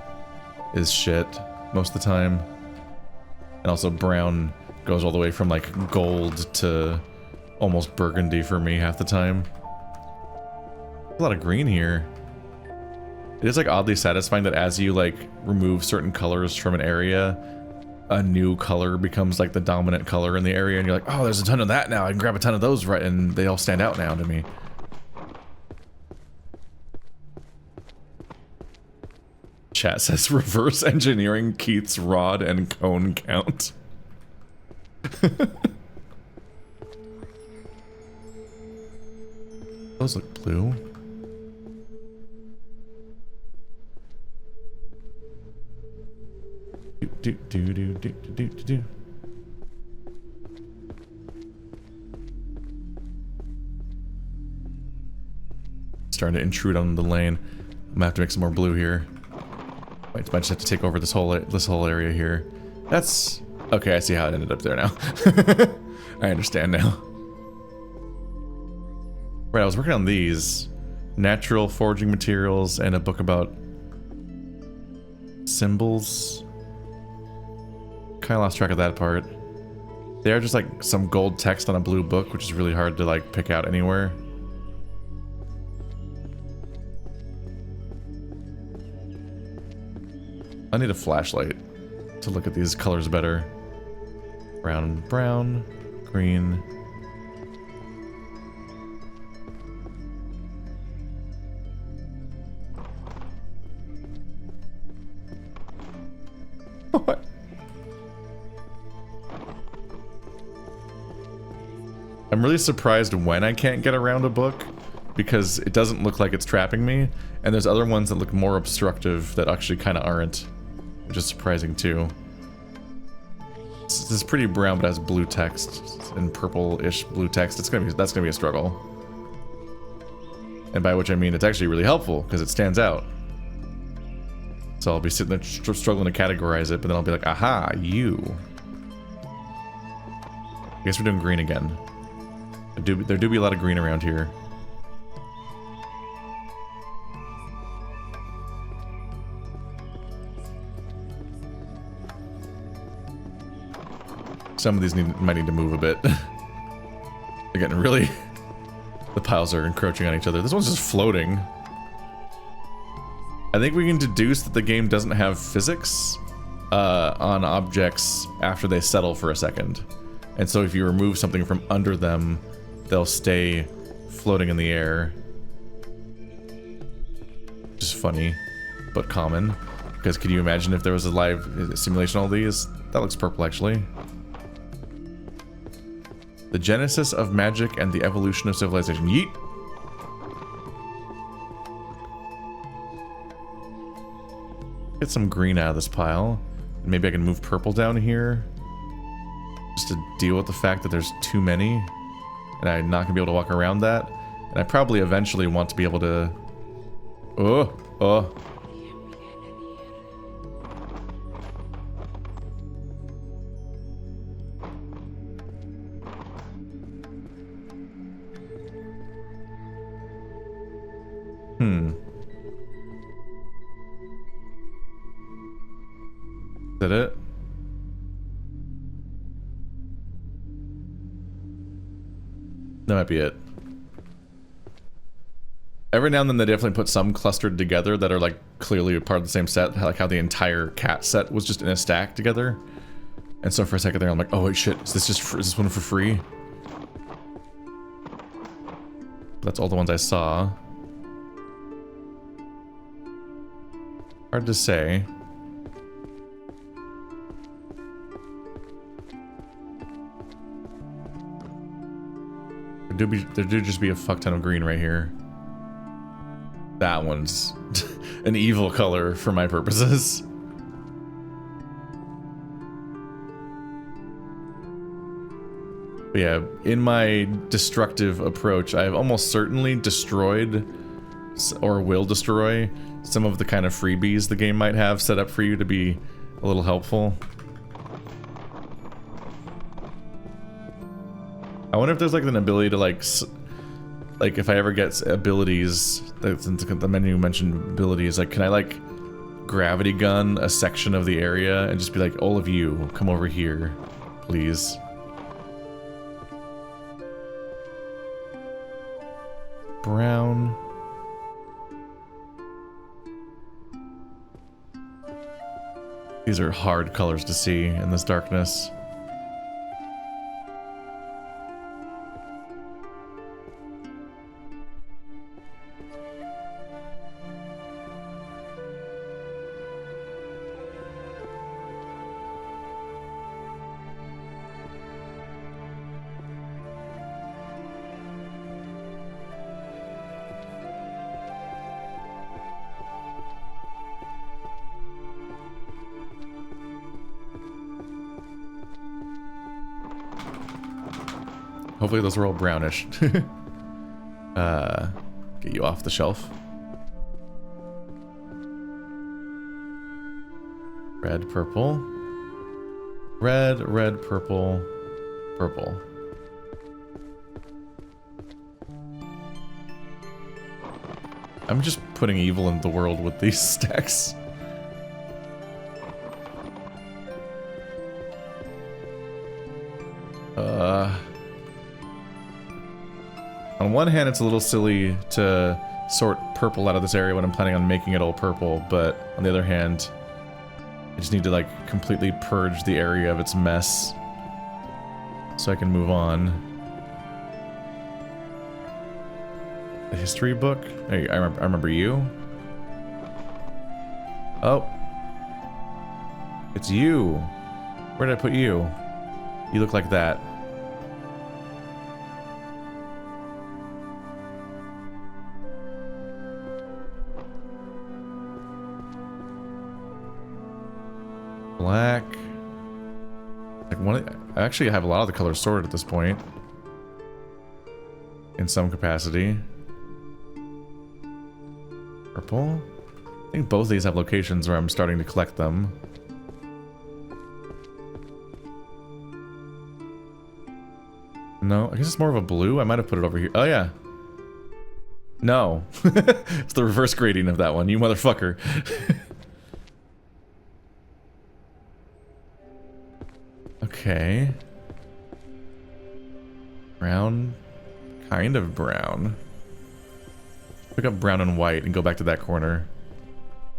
is shit most of the time. And also brown goes all the way from like gold to almost burgundy for me half the time. A lot of green here. It is like oddly satisfying that as you like remove certain colors from an area, a new color becomes like the dominant color in the area, and you're like, oh, there's a ton of that now. I can grab a ton of those, right? And they all stand out now to me. Chat says reverse engineering Keith's rod and cone count. Those look blue. Do. Starting to intrude on the lane. I'm gonna have to make some more blue here. Might just have to take over this whole area here. That's okay. I see how it ended up there now. I understand now. Right, I was working on these natural forging materials and a book about symbols. Kind of lost track of that part. They are just like some gold text on a blue book, which is really hard to like pick out anywhere. I need a flashlight to look at these colors better. Brown, brown, green. What? I'm really surprised when I can't get around a book, because it doesn't look like it's trapping me, and there's other ones that look more obstructive that actually kind of aren't, which is surprising too. This is pretty brown, but has blue text and purple-ish blue text. That's gonna be a struggle, and by which I mean it's actually really helpful because it stands out. So I'll be sitting there struggling to categorize it, but then I'll be like, aha, you. I guess we're doing green again. There do be a lot of green around here. Some of these might need to move a bit. They're getting really... The piles are encroaching on each other. This one's just floating. I think we can deduce that the game doesn't have physics on objects after they settle for a second. And so if you remove something from under them, they'll stay floating in the air. Which is funny, but common. Because can you imagine if there was a live simulation of all these? That looks purple, actually. The genesis of magic and the evolution of civilization. Yeet! Get some green out of this pile. Maybe I can move purple down here. Just to deal with the fact that there's too many. And I'm not gonna be able to walk around that. And I probably eventually want to be able to... Oh. Is that it? That might be it. Every now and then they definitely put some clustered together that are like clearly a part of the same set, like how the entire cat set was just in a stack together. And so for a second there I'm like, oh wait, shit, is this one for free? That's all the ones I saw. Hard to say. There do just be a fuck ton of green right here. That one's an evil color for my purposes. But yeah, in my destructive approach, I've almost certainly destroyed or will destroy some of the kind of freebies the game might have set up for you to be a little helpful. I wonder if there's like an ability to like if I ever get abilities, since the menu mentioned abilities, like can I like gravity gun a section of the area and just be like, all of you, come over here, please. Brown. These are hard colors to see in this darkness. Hopefully those are all brownish. Get you off the shelf. Red, purple. Red, red, purple, purple. I'm just putting evil in the world with these stacks. On one hand, it's a little silly to sort purple out of this area when I'm planning on making it all purple, but on the other hand, I just need to like completely purge the area of its mess so I can move on. A history book? Hey, I remember you. Oh. It's you. Where did I put you? You look like that. Black. Like I actually have a lot of the colors sorted at this point. In some capacity. Purple. I think both of these have locations where I'm starting to collect them. No, I guess it's more of a blue. I might have put it over here. Oh, yeah. No. It's the reverse grading of that one, you motherfucker. Okay. Brown. Kind of brown. Pick up brown and white and go back to that corner.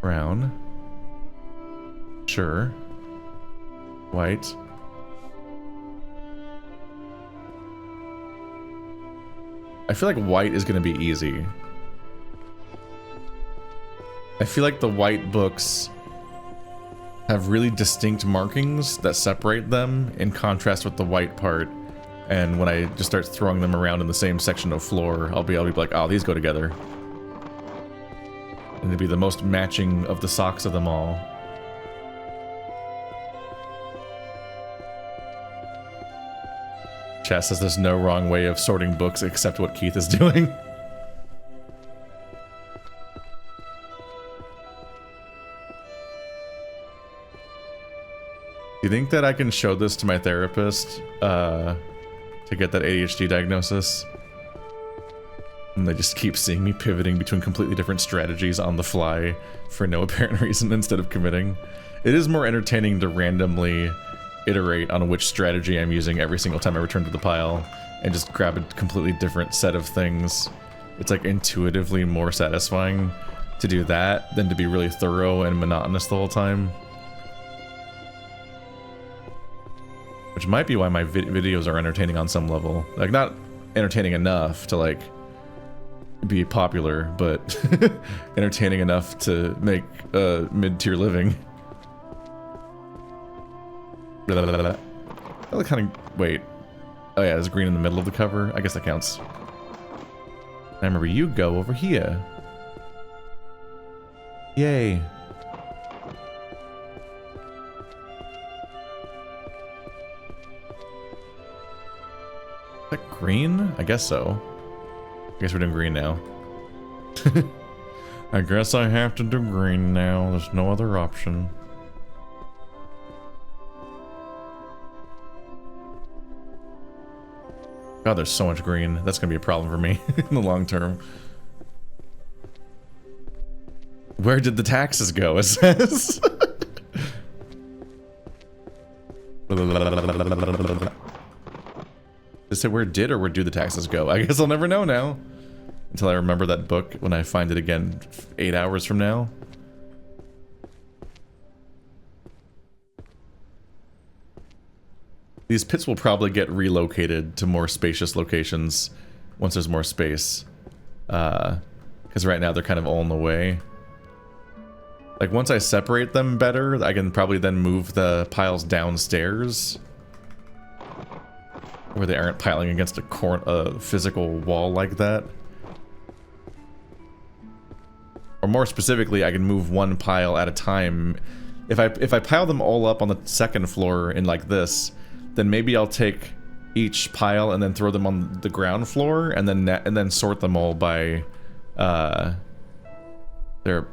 Brown. Sure. White. I feel like white is going to be easy. I feel like the white books have really distinct markings that separate them in contrast with the white part. And when I just start throwing them around in the same section of floor, I'll be able to be like, oh, these go together. And it'll be the most matching of the socks of them all. Chess says there's no wrong way of sorting books except what Keith is doing. Do you think that I can show this to my therapist to get that ADHD diagnosis? And they just keep seeing me pivoting between completely different strategies on the fly for no apparent reason instead of committing. It is more entertaining to randomly iterate on which strategy I'm using every single time I return to the pile and just grab a completely different set of things. It's like intuitively more satisfying to do that than to be really thorough and monotonous the whole time. Which might be why my videos are entertaining on some level. Like, not entertaining enough to, like, be popular, but entertaining enough to make mid-tier living. That kind of... Wait. Oh yeah, there's green in the middle of the cover. I guess that counts. I remember you go over here. Yay. Is that green? I guess so. I guess we're doing green now. I guess I have to do green now. There's no other option. God, there's so much green. That's gonna be a problem for me in the long term. Where did the taxes go? It says. Does it say where did or where do the taxes go? I guess I'll never know now. Until I remember that book when I find it again 8 hours from now. These pits will probably get relocated to more spacious locations once there's more space. Because right now they're kind of all in the way. Like, once I separate them better, I can probably then move the piles downstairs, where they aren't piling against a physical wall like that. Or more specifically, I can move one pile at a time. If I pile them all up on the second floor in like this, then maybe I'll take each pile and then throw them on the ground floor, and then sort them all by their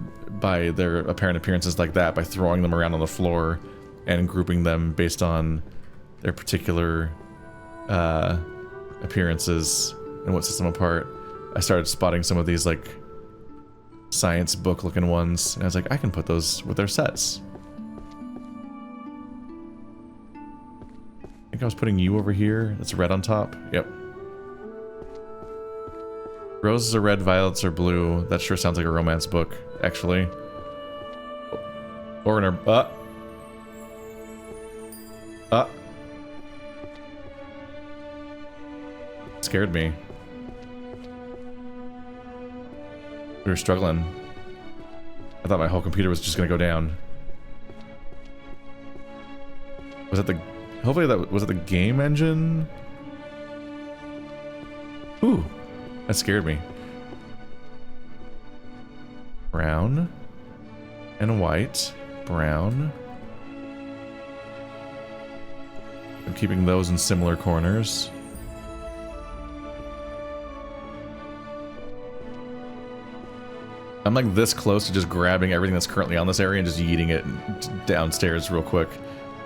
apparent appearances like that, by throwing them around on the floor and grouping them based on their particular appearances and what sets them apart. I started spotting some of these like science book looking ones, and I was like, I can put those with their sets. I think I was putting you over here. That's red on top. Yep. Roses are red, violets are blue. That sure sounds like a romance book, actually. Or in our... Scared me. We were struggling. I thought my whole computer was just gonna go down. Was that the... Hopefully that... Was it the game engine? Ooh. That scared me. Brown. And white. Brown. I'm keeping those in similar corners. I'm like this close to just grabbing everything that's currently on this area and just yeeting it downstairs real quick.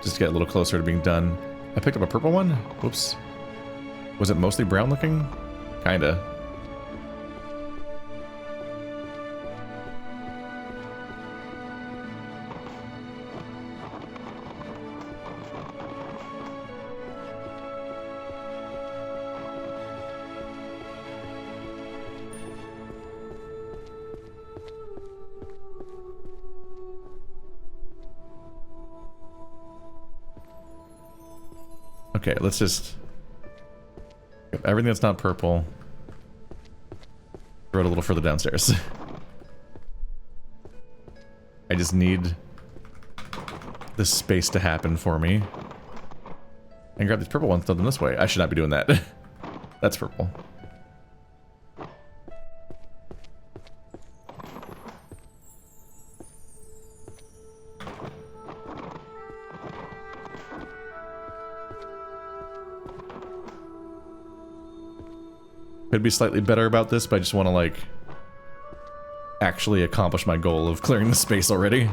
Just to get a little closer to being done. I picked up a purple one? Whoops. Was it mostly brown looking? Kinda. Okay, let's just... Everything that's not purple. Throw it a little further downstairs. I just need this space to happen for me. And grab these purple ones, throw them this way. I should not be doing that. That's purple. Could be slightly better about this, but I just want to, like, actually accomplish my goal of clearing the space already.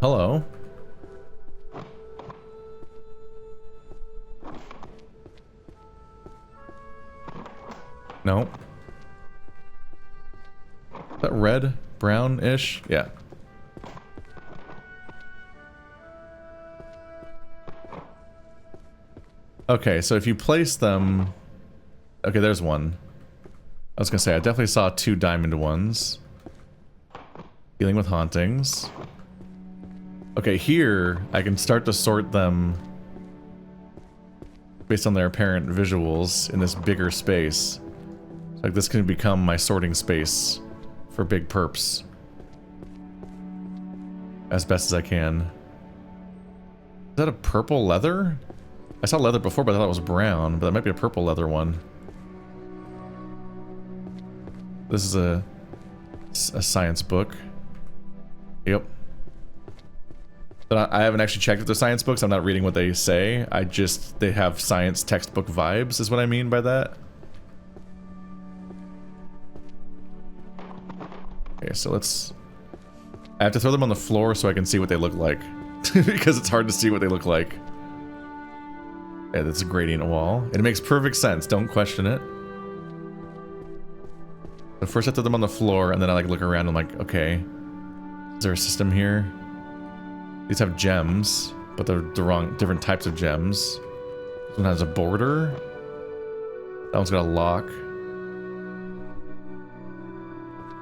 Hello. No. Is that red? Brown-ish? Yeah. Okay, so if you place them... Okay, there's one. I was gonna say, I definitely saw 2 diamond ones. Dealing with hauntings. Okay, here, I can start to sort them based on their apparent visuals in this bigger space. Like, this can become my sorting space for big perps. As best as I can. Is that a purple leather? I saw leather before, but I thought it was brown, but that might be a purple leather one. This is a science book. Yep. But I haven't actually checked if they're science books. I'm not reading what they say. They have science textbook vibes, is what I mean by that. Okay, so let's... I have to throw them on the floor so I can see what they look like. Because it's hard to see what they look like. Yeah, that's a gradient wall. And it makes perfect sense, don't question it. So first I throw them on the floor, and then I like look around and I'm like, okay. Is there a system here? These have gems. but they're the wrong, different types of gems. This one has a border. That one's got a lock.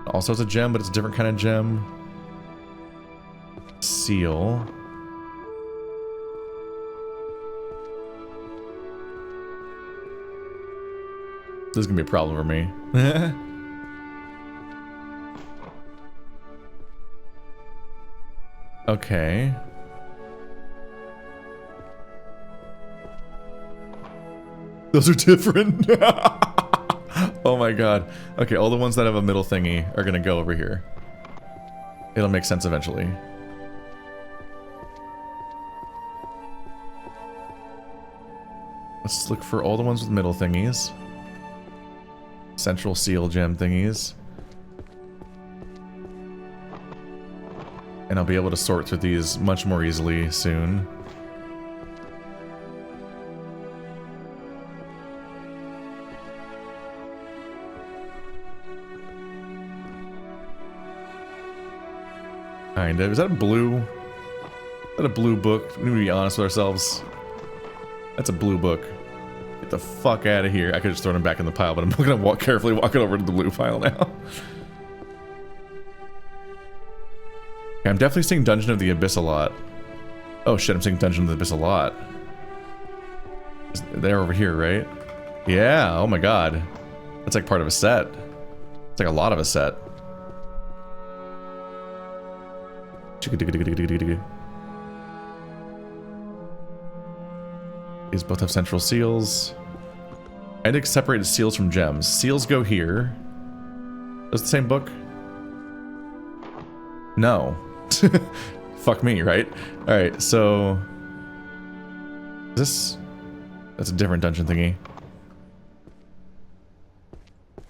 Also, it's a gem, but it's a different kind of gem. Seal. This is gonna be a problem for me. Okay. Those are different. Oh my god. Okay, all the ones that have a middle thingy are gonna go over here. It'll make sense eventually. Let's look for all the ones with middle thingies. Central seal gem thingies. And I'll be able to sort through these much more easily soon. Kind of. Is that a blue? Is that a blue book? We need to be honest with ourselves. That's a blue book. Get the fuck out of here. I could just throw them back in the pile, but I'm gonna carefully walk it over to the blue pile now. Okay, I'm definitely seeing Dungeon of the Abyss a lot. Oh shit, I'm seeing Dungeon of the Abyss a lot. They're over here, right? Yeah, oh my god. That's like part of a set. It's like a lot of a set. These both have central seals. I had to separate seals from gems. Seals go here. Is it the same book? No. Fuck me, right? Alright, so... That's a different dungeon thingy.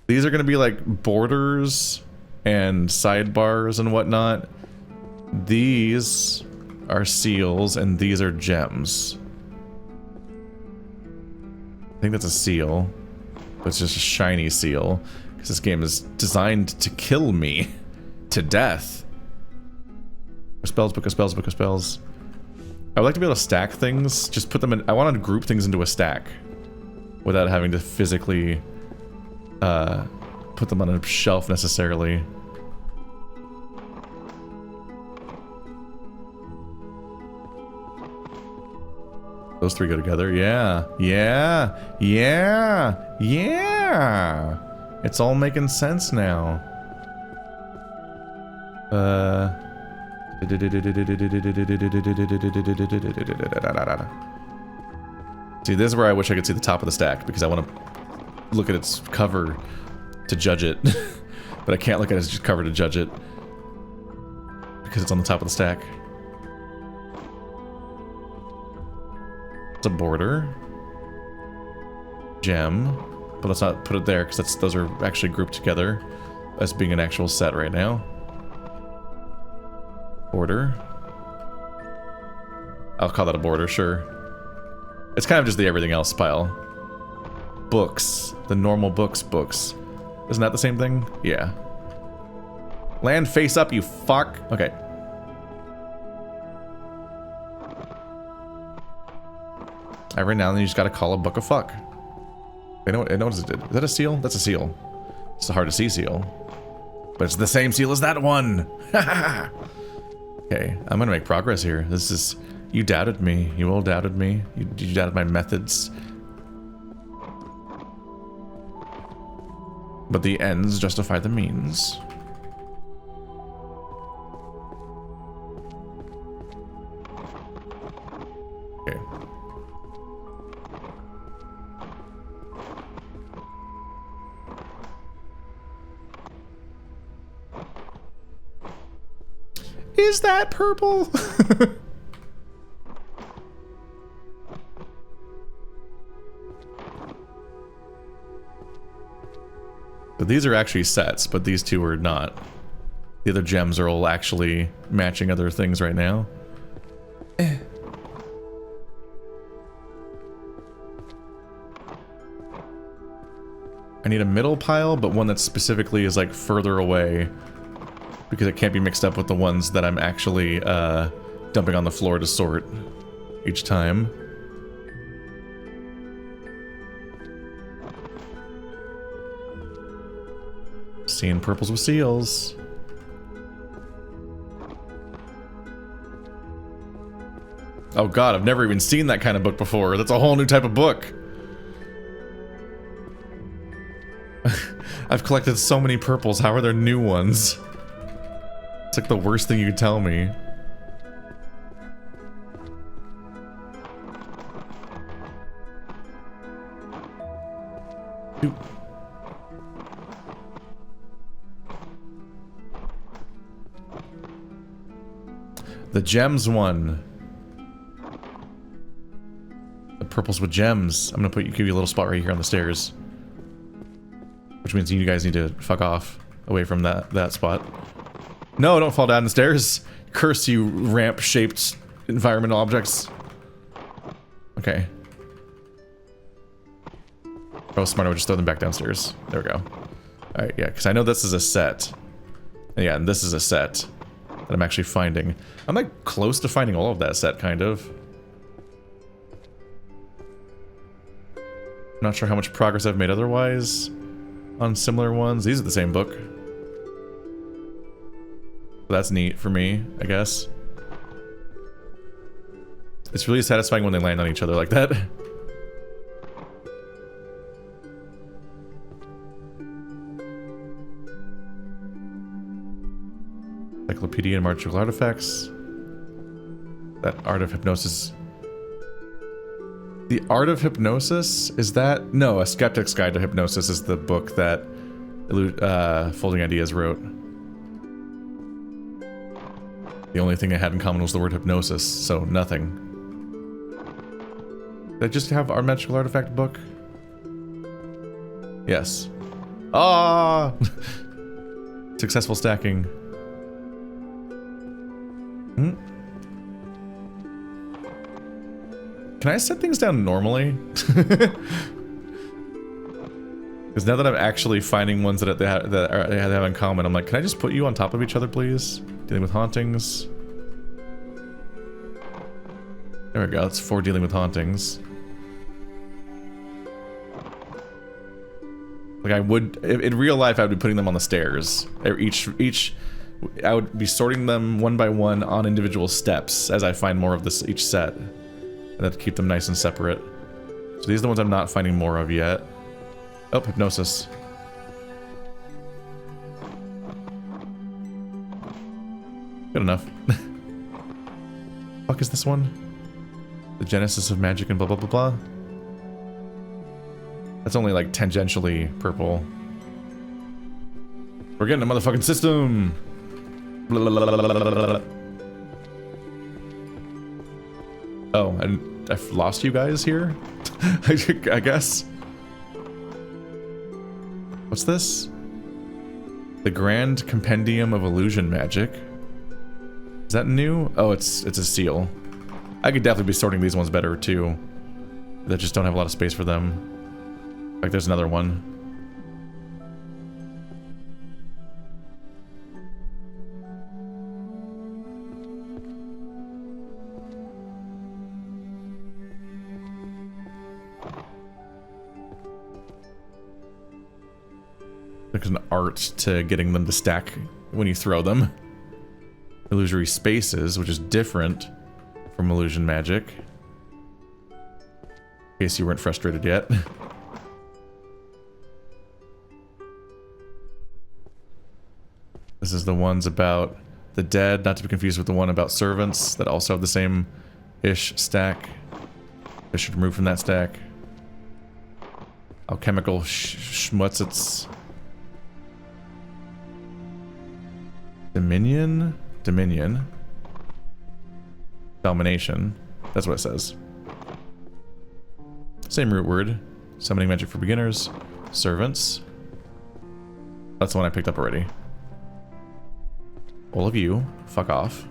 These are gonna be like borders and sidebars and whatnot. These are seals and these are gems. I think that's a seal, but it's just a shiny seal, because this game is designed to kill me to death. Spells, book of spells, book of spells. I would like to be able to stack things, just put them in. I want to group things into a stack without having to physically put them on a shelf necessarily. Those three go together. Yeah. Yeah. Yeah. Yeah. It's all making sense now. See, this is where I wish I could see the top of the stack, because I want to look at its cover to judge it. But I can't look at its cover to judge it, because it's on the top of the stack. It's a border. Gem. But let's not put it there, because those are actually grouped together as being an actual set right now. Border. I'll call that a border, sure. It's kind of just the everything else pile. Books. The normal books. Isn't that the same thing? Yeah. Land face up, you fuck. Okay. Every now and then you just gotta call a book a fuck. I know what it did. Is that a seal? That's a seal. It's a hard to see seal. But it's the same seal as that one! Okay, I'm gonna make progress here. This is... You doubted me. You all doubted me. You doubted my methods. But the ends justify the means. Okay. Is that purple? But these are actually sets, but these two are not. The other gems are all actually matching other things right now. I need a middle pile, but one that specifically is like further away, because it can't be mixed up with the ones that I'm actually dumping on the floor to sort. each time. Seeing purples with seals. Oh god, I've never even seen that kind of book before. That's a whole new type of book. I've collected so many purples. How are there new ones? It's like the worst thing you could tell me. Ooh. The gems one. The purples with gems. I'm gonna give you a little spot right here on the stairs. Which means you guys need to fuck off away from that spot. No, don't fall down the stairs. Curse you, ramp-shaped environmental objects. Okay. Oh, smart, I would just throw them back downstairs. There we go. Alright, yeah, because I know this is a set. Yeah, and this is a set that I'm actually finding. I'm like close to finding all of that set, kind of. I'm not sure how much progress I've made otherwise on similar ones. These are the same book. That's neat for me, I guess. It's really satisfying when they land on each other like that. Encyclopedia and Magical Artifacts. That Art of Hypnosis. The Art of Hypnosis? Is that... No, A Skeptic's Guide to Hypnosis is the book that Folding Ideas wrote. The only thing I had in common was the word hypnosis, so nothing. Did I just have our Magical Artifact book? Yes. Ah! Successful stacking. Hmm? Can I set things down normally? Because now that I'm actually finding ones that they have in common, I'm like, can I just put you on top of each other, please? Dealing with hauntings. There we go, that's 4 dealing with hauntings. Like I would, in real life, I would be putting them on the stairs. I would be sorting them one by one on individual steps as I find more of this each set. And have to keep them nice and separate. So these are the ones I'm not finding more of yet. Oh, hypnosis. Good enough. Fuck is this one? The Genesis of Magic and blah blah blah blah. That's only like tangentially purple. We're getting a motherfucking system! Blah, blah, blah, blah, blah, blah. Oh, and I've lost you guys here? I guess. What's this? The Grand Compendium of Illusion Magic. Is that new? Oh, it's a seal. I could definitely be sorting these ones better too. That just don't have a lot of space for them. Like there's another one. There's an art to getting them to stack when you throw them. Illusory spaces, which is different from illusion magic. In case you weren't frustrated yet. This is the ones about the dead, not to be confused with the one about servants that also have the same-ish stack. I should remove from that stack. Alchemical schmutzits. Dominion? Dominion. Domination. That's what it says. Same root word. Summoning magic for beginners. Servants. That's the one I picked up already. All of you, fuck off.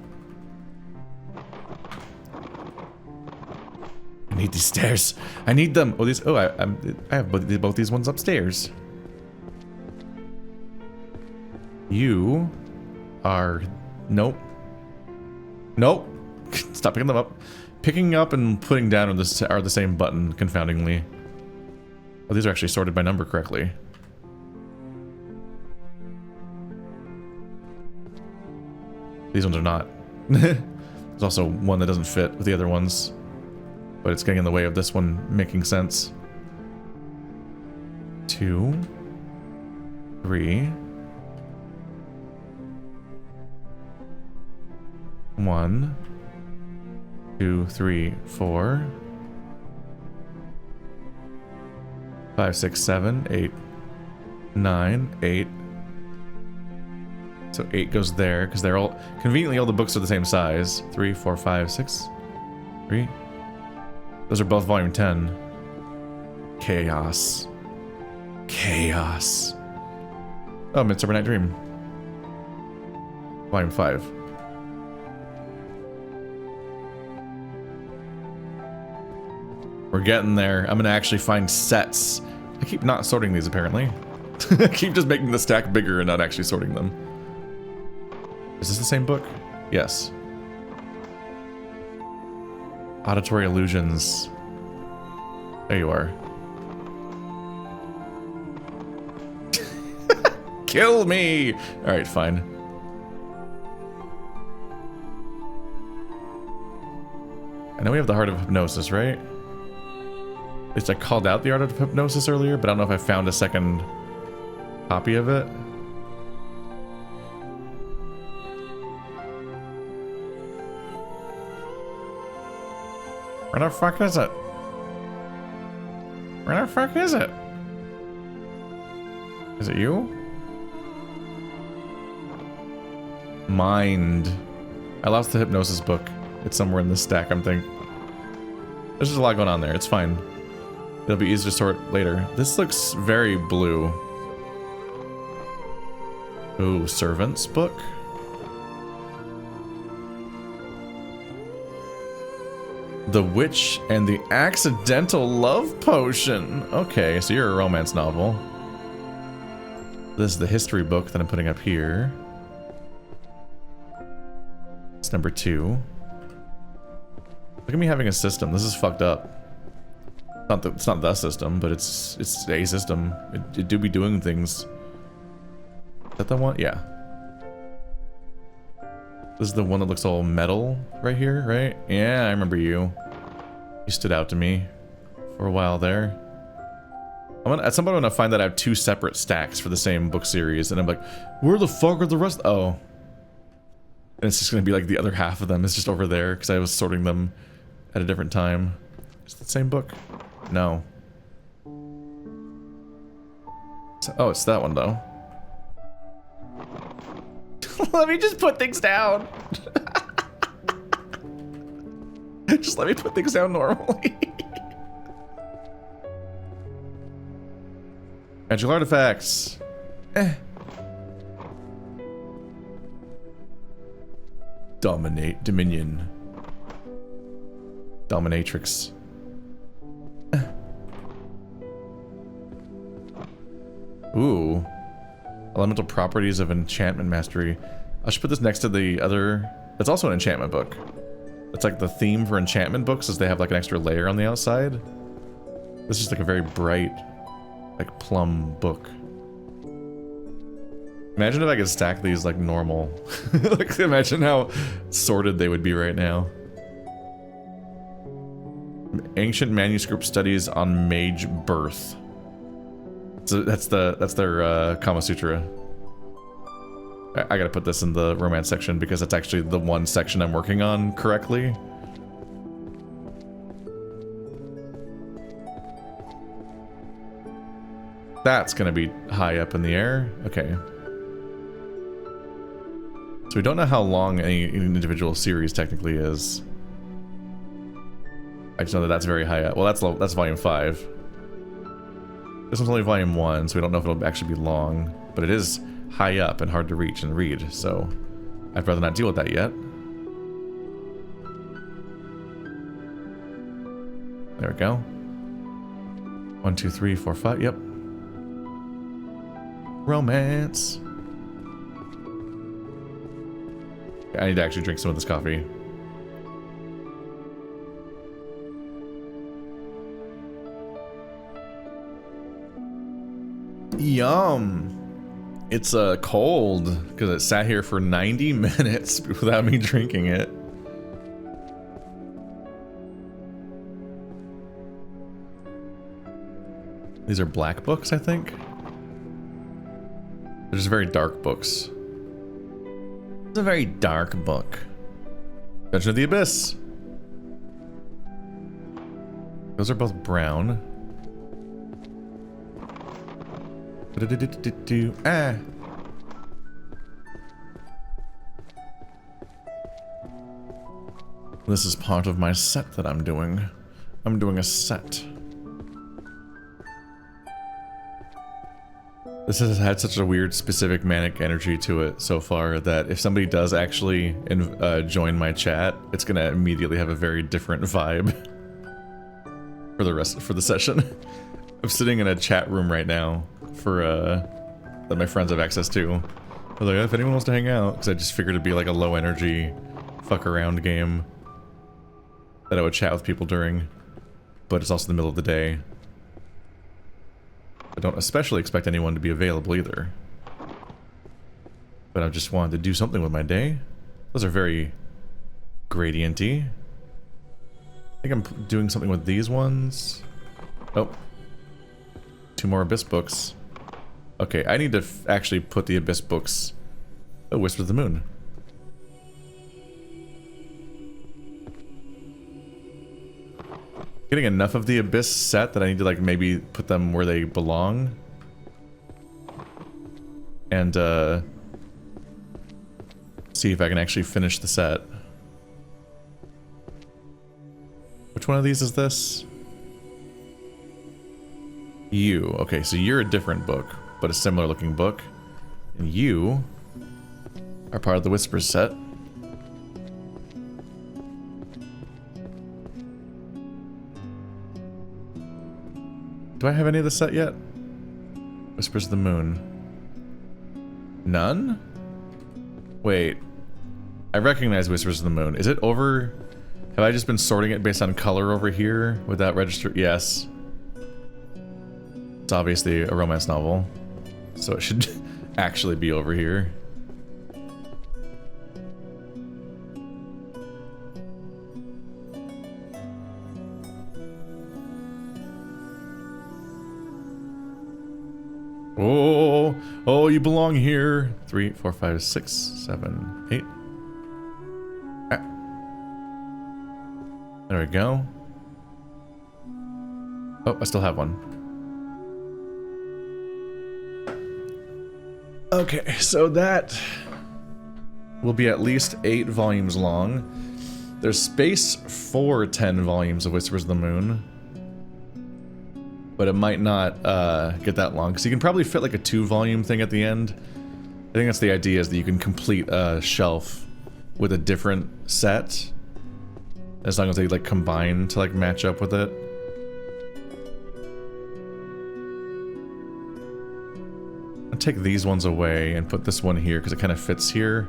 I need these stairs. I need them. Oh, these. Oh, I have both these ones upstairs. You are. Nope. Nope. Stop picking them up. Picking up and putting down are the same button, confoundingly. Oh, these are actually sorted by number correctly. These ones are not. There's also one that doesn't fit with the other ones, but it's getting in the way of this one making sense. 2, 3, 1, 2, 3, 4, 5, 6, 7, 8, 9, 8. So 8 goes there, because they're all... Conveniently, all the books are the same size. 3, 4, 5, 6, 3. Those are both volume 10. Chaos. Chaos. Oh, Midsummer Night Dream. Volume 5. We're getting there. I'm gonna actually find sets. I keep not sorting these, apparently. I keep just making the stack bigger and not actually sorting them. Is this the same book? Yes. Auditory Illusions. There you are. Kill me! Alright, fine. I know we have the Heart of Hypnosis, right? At least I called out the Art of Hypnosis earlier, but I don't know if I found a second copy of it. Where the fuck is it? Where the fuck is it? Is it you? Mind. I lost the Hypnosis book. It's somewhere in this stack, I'm thinking. There's just a lot going on there. It's fine. It'll be easy to sort later. This looks very blue. Ooh, Servant's book. The Witch and the Accidental Love Potion. Okay, so you're a romance novel. This is the history book that I'm putting up here. It's number 2. Look at me having a system. This is fucked up. It's not the system, but it's a system. It do be doing things. Is that the one? Yeah. This is the one that looks all metal right here, right? Yeah, I remember you. You stood out to me for a while there. At some point I'm gonna find that I have 2 separate stacks for the same book series, and I'm like, where the fuck are the rest? Oh. And it's just gonna be like the other half of them is just over there, because I was sorting them at a different time. Is it the same book? No. Oh, it's that one though. Let me just put things down. Just let me put things down normally. Magical artifacts. Dominate. Dominion. Dominatrix. Ooh. Elemental properties of enchantment mastery. I should put this next to the other... It's also an enchantment book. It's like the theme for enchantment books is they have like an extra layer on the outside. This is like a very bright, like plum book. Imagine if I could stack these like normal. Like imagine how sorted they would be right now. Ancient manuscript studies on mage birth. So that's their Kama Sutra. I gotta put this in the romance section because that's actually the one section I'm working on correctly. That's gonna be high up in the air. Okay. So we don't know how long any individual series technically is. I just know that that's very high up. Well, that's volume 5. This one's only volume 1, so we don't know if it'll actually be long. But it is high up and hard to reach and read, so I'd rather not deal with that yet. There we go. 1, 2, 3, 4, 5. Yep. Romance. I need to actually drink some of this coffee. Yum. It's cold because it sat here for 90 minutes without me drinking it. These are black books, I think. They're just very dark books. It's a very dark book. Dungeon of the Abyss. Those are both brown. Ah. This is part of my set that I'm doing. I'm doing a set. This has had such a weird, specific manic energy to it so far that if somebody does actually join my chat, it's gonna immediately have a very different vibe for the session. I'm sitting in a chat room right now for that my friends have access to. I was like, if anyone wants to hang out, because I just figured it'd be like a low energy, fuck around game that I would chat with people during, but it's also the middle of the day. I don't especially expect anyone to be available either. But I just wanted to do something with my day. Those are very gradienty. I think I'm doing something with these ones. Oh. 2 more Abyss books. Okay, I need to actually put the Abyss books... Oh, Whisper of the Moon. Getting enough of the Abyss set that I need to, like, maybe put them where they belong. And, see if I can actually finish the set. Which one of these is this? You. Okay, so you're a different book, but a similar looking book. And you are part of the Whispers set. Do I have any of the set yet? Whispers of the Moon. None? Wait. I recognize Whispers of the Moon. Is it over... Have I just been sorting it based on color over here? Would that register? Yes. It's obviously a romance novel. So it should actually be over here. Oh, oh, you belong here. 3, 4, 5, 6, 7, 8. Ah. There we go. Oh, I still have one. Okay, so that will be at least 8 volumes long. There's space for 10 volumes of Whispers of the Moon. But it might not get that long, because you can probably fit like a 2-volume thing at the end. I think that's the idea, is that you can complete a shelf with a different set, as long as they like combine to like match up with it. I'll take these ones away and put this one here, because it kind of fits here.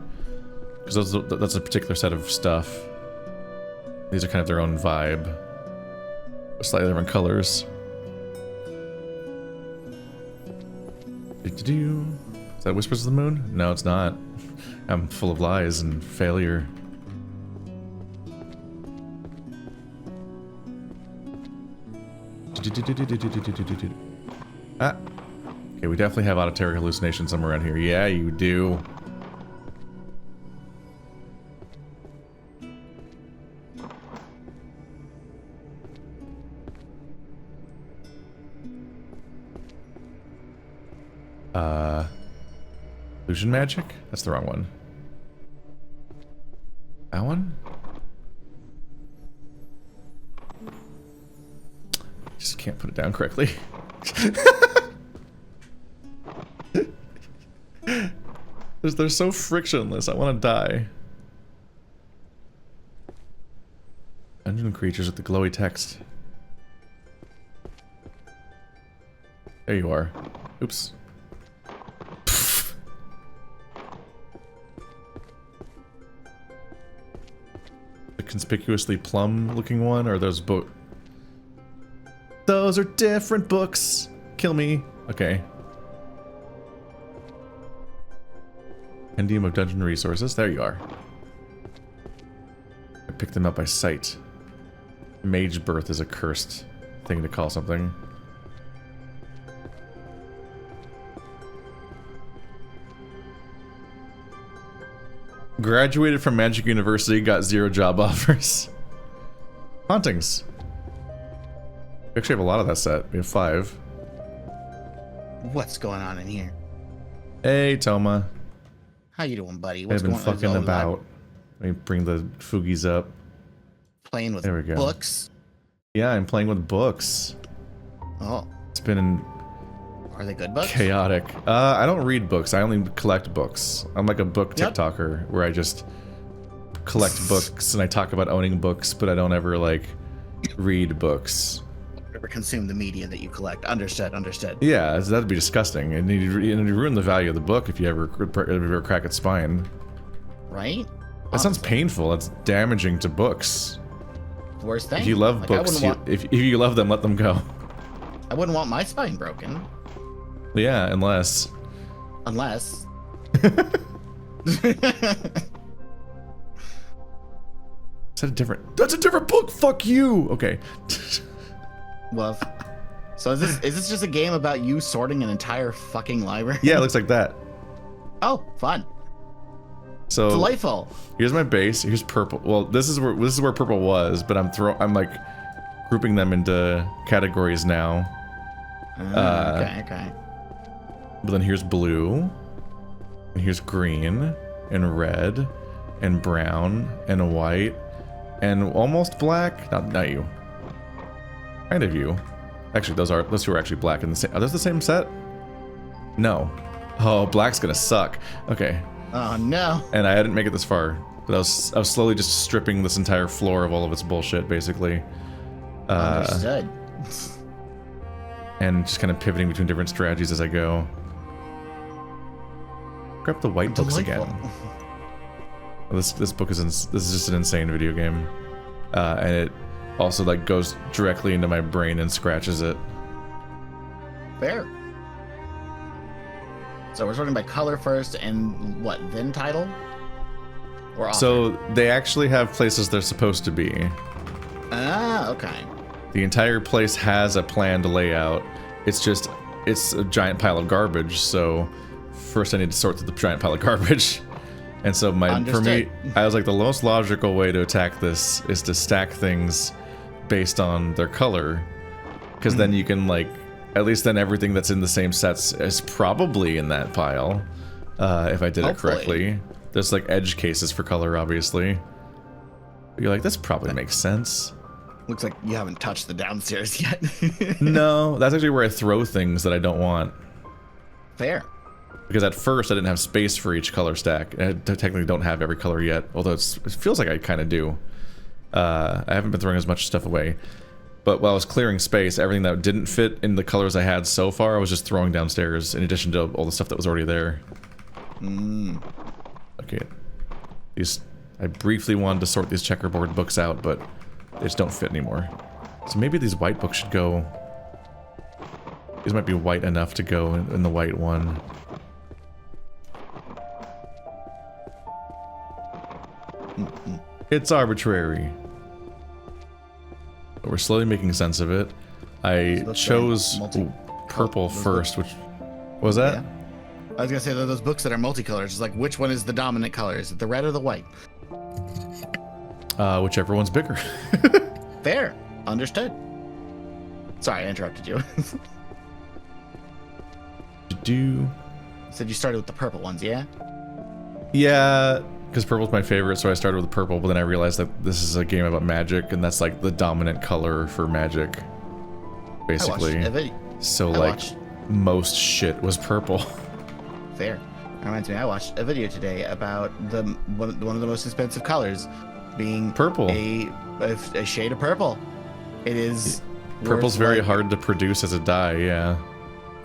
Because that's a particular set of stuff. These are kind of their own vibe. Slightly different colors. Is that Whispers of the Moon? No, it's not. I'm full of lies and failure. Ah. Okay, we definitely have auditory hallucination somewhere around here. Yeah, you do. Illusion magic? That's the wrong one. That one? Just can't put it down correctly. They're so frictionless, I want to die. Dungeon creatures with the glowy text. There you are. Oops. The conspicuously plum looking one, or those Those are different books. Kill me. Okay. Endium of dungeon resources. There you are. I picked them up by sight. Mage birth is a cursed thing to call something. Graduated from Magic University, got 0 job offers. Hauntings. We actually have a lot of that set. We have 5. What's going on in here? Hey, Toma. How you doing, buddy? I've been fucking about. Let me bring the foogies up. Playing with there we go. books? Yeah, I'm playing with books. Oh. It's been Are they good books? chaotic. I don't read books. I only collect books. I'm like a book TikToker where I just collect books and I talk about owning books, but I don't ever like read books. Never consume the media that you collect. Understood. Yeah, that'd be disgusting. And you'd ruin the value of the book if you ever crack its spine. Right? That sounds painful. That's damaging to books. Worst thing. If you love books, if you love them, let them go. I wouldn't want my spine broken. Yeah, unless. Unless. Is that a different? That's a different book. Fuck you. Okay. Well, so is this just a game about you sorting an entire fucking library? Yeah, it looks like that. Oh, fun. So delightful. Here's my base. Here's purple. Well, this is where purple was, but I'm like grouping them into categories now. Okay. But then here's blue, and here's green, and red, and brown, and white, and almost black. Not you. Kind of you. Actually, those two are actually black in the same. Are those the same set? No. Oh, black's gonna suck. Okay. Oh no. And I didn't make it this far, but I was slowly just stripping this entire floor of all of its bullshit, basically. Understood. And just kind of pivoting between different strategies as I go. Grab the white books again. Well, this book is this is just an insane video game, and it also like goes directly into my brain and scratches it. Fair. So we're sorting by color first, and what, then title? Or author? So they actually have places they're supposed to be. Ah, okay. The entire place has a planned layout. It's a giant pile of garbage, so first I need to sort through the giant pile of garbage. And so for me, I was like, the most logical way to attack this is to stack things based on their color. Because then you can like, at least then everything that's in the same sets is probably in that pile. If I did it correctly. There's like edge cases for color, obviously. But you're like, this probably makes sense. Looks like you haven't touched the downstairs yet. No, that's actually where I throw things that I don't want. Fair. Because at first I didn't have space for each color stack. I technically don't have every color yet, although it feels like I kind of do. I haven't been throwing as much stuff away. But while I was clearing space, everything that didn't fit in the colors I had so far, I was just throwing downstairs in addition to all the stuff that was already there. Okay. I briefly wanted to sort these checkerboard books out, but they just don't fit anymore. So maybe these white books should go. These might be white enough to go in the white one. It's arbitrary. But we're slowly making sense of it. I chose purple first, which... What was that? Yeah. I was gonna say that those books that are multicolors, it's like, which one is the dominant color? Is it the red or the white? Whichever one's bigger. Fair. Understood. Sorry, I interrupted you. You said you started with the purple ones, yeah? Yeah, because purple's my favorite, so I started with purple, but then I realized that this is a game about magic, and that's like the dominant color for magic, basically. So like, most shit was purple. Fair. That reminds me, I watched a video today about one of the most expensive colors being purple. A shade of purple. It is. Purple's very hard to produce as a dye, yeah.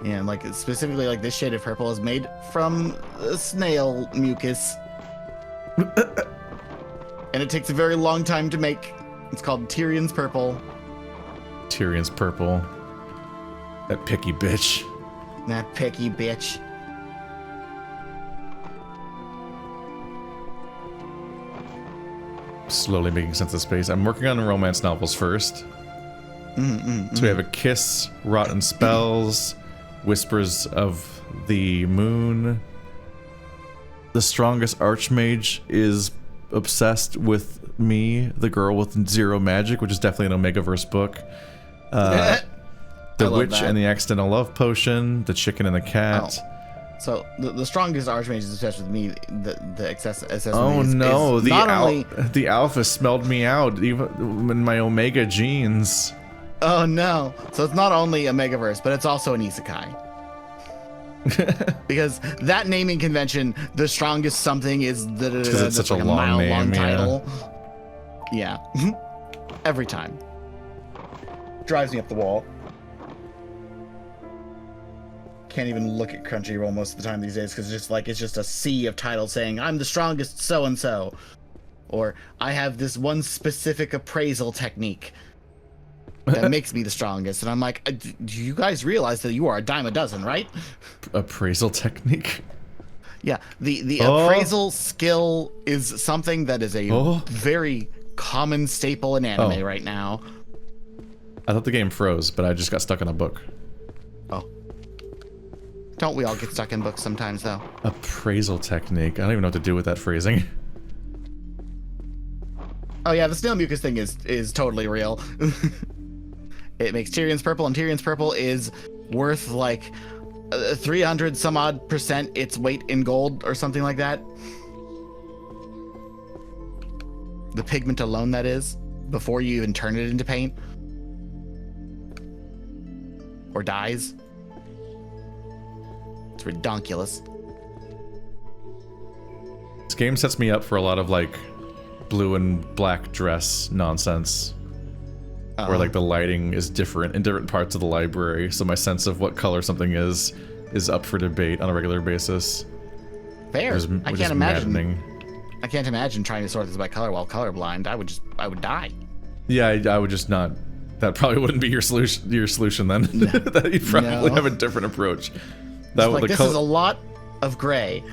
Yeah, and like specifically, like this shade of purple is made from snail mucus, and it takes a very long time to make. It's called Tyrion's purple. Tyrion's purple. That picky bitch. That picky bitch. slowly making sense of space. I'm working on romance novels first. So we have A Kiss, Rotten Spells, Whispers of the Moon. The Strongest Archmage is obsessed with me, the girl with zero magic, which is definitely an Omegaverse book. The Witch and the Accidental Love Potion, The Chicken and the Cat. Oh. So the Strongest Archmage is obsessed with me. The excess Oh with me no, is not only the alpha smelled me out, even in my Omega genes. Oh no! So it's not only a Megaverse, but it's also an isekai. Because that naming convention, the strongest something is because it's such like a long name, title. Yeah. Every time. Drives me up the wall. Can't even look at Crunchyroll most of the time these days because it's just a sea of titles saying I'm the strongest so and so, or I have this one specific appraisal technique that makes me the strongest, and I'm like, do you guys realize that you are a dime a dozen, right? Appraisal technique. Yeah, the appraisal skill is something that is a very common staple in anime right now. I thought the game froze, but I just got stuck in a book. Oh. Don't we all get stuck in books sometimes, though? Appraisal technique. I don't even know what to do with that phrasing. Oh yeah, the snail mucus thing is totally real. It makes Tyrion's purple, and Tyrion's purple is worth like 300 some odd percent its weight in gold or something like that. The pigment alone, that is, before you even turn it into paint or dyes. It's redonkulous. This game sets me up for a lot of like blue and black dress nonsense. Where like the lighting is different in different parts of the library, so my sense of what color something is up for debate on a regular basis. Fair. I can't imagine. Maddening. I can't imagine trying to sort this by color while colorblind. I would die. Yeah, I would just not. That probably wouldn't be your solution then. No. That you'd probably have a different approach. That like, this is a lot of gray.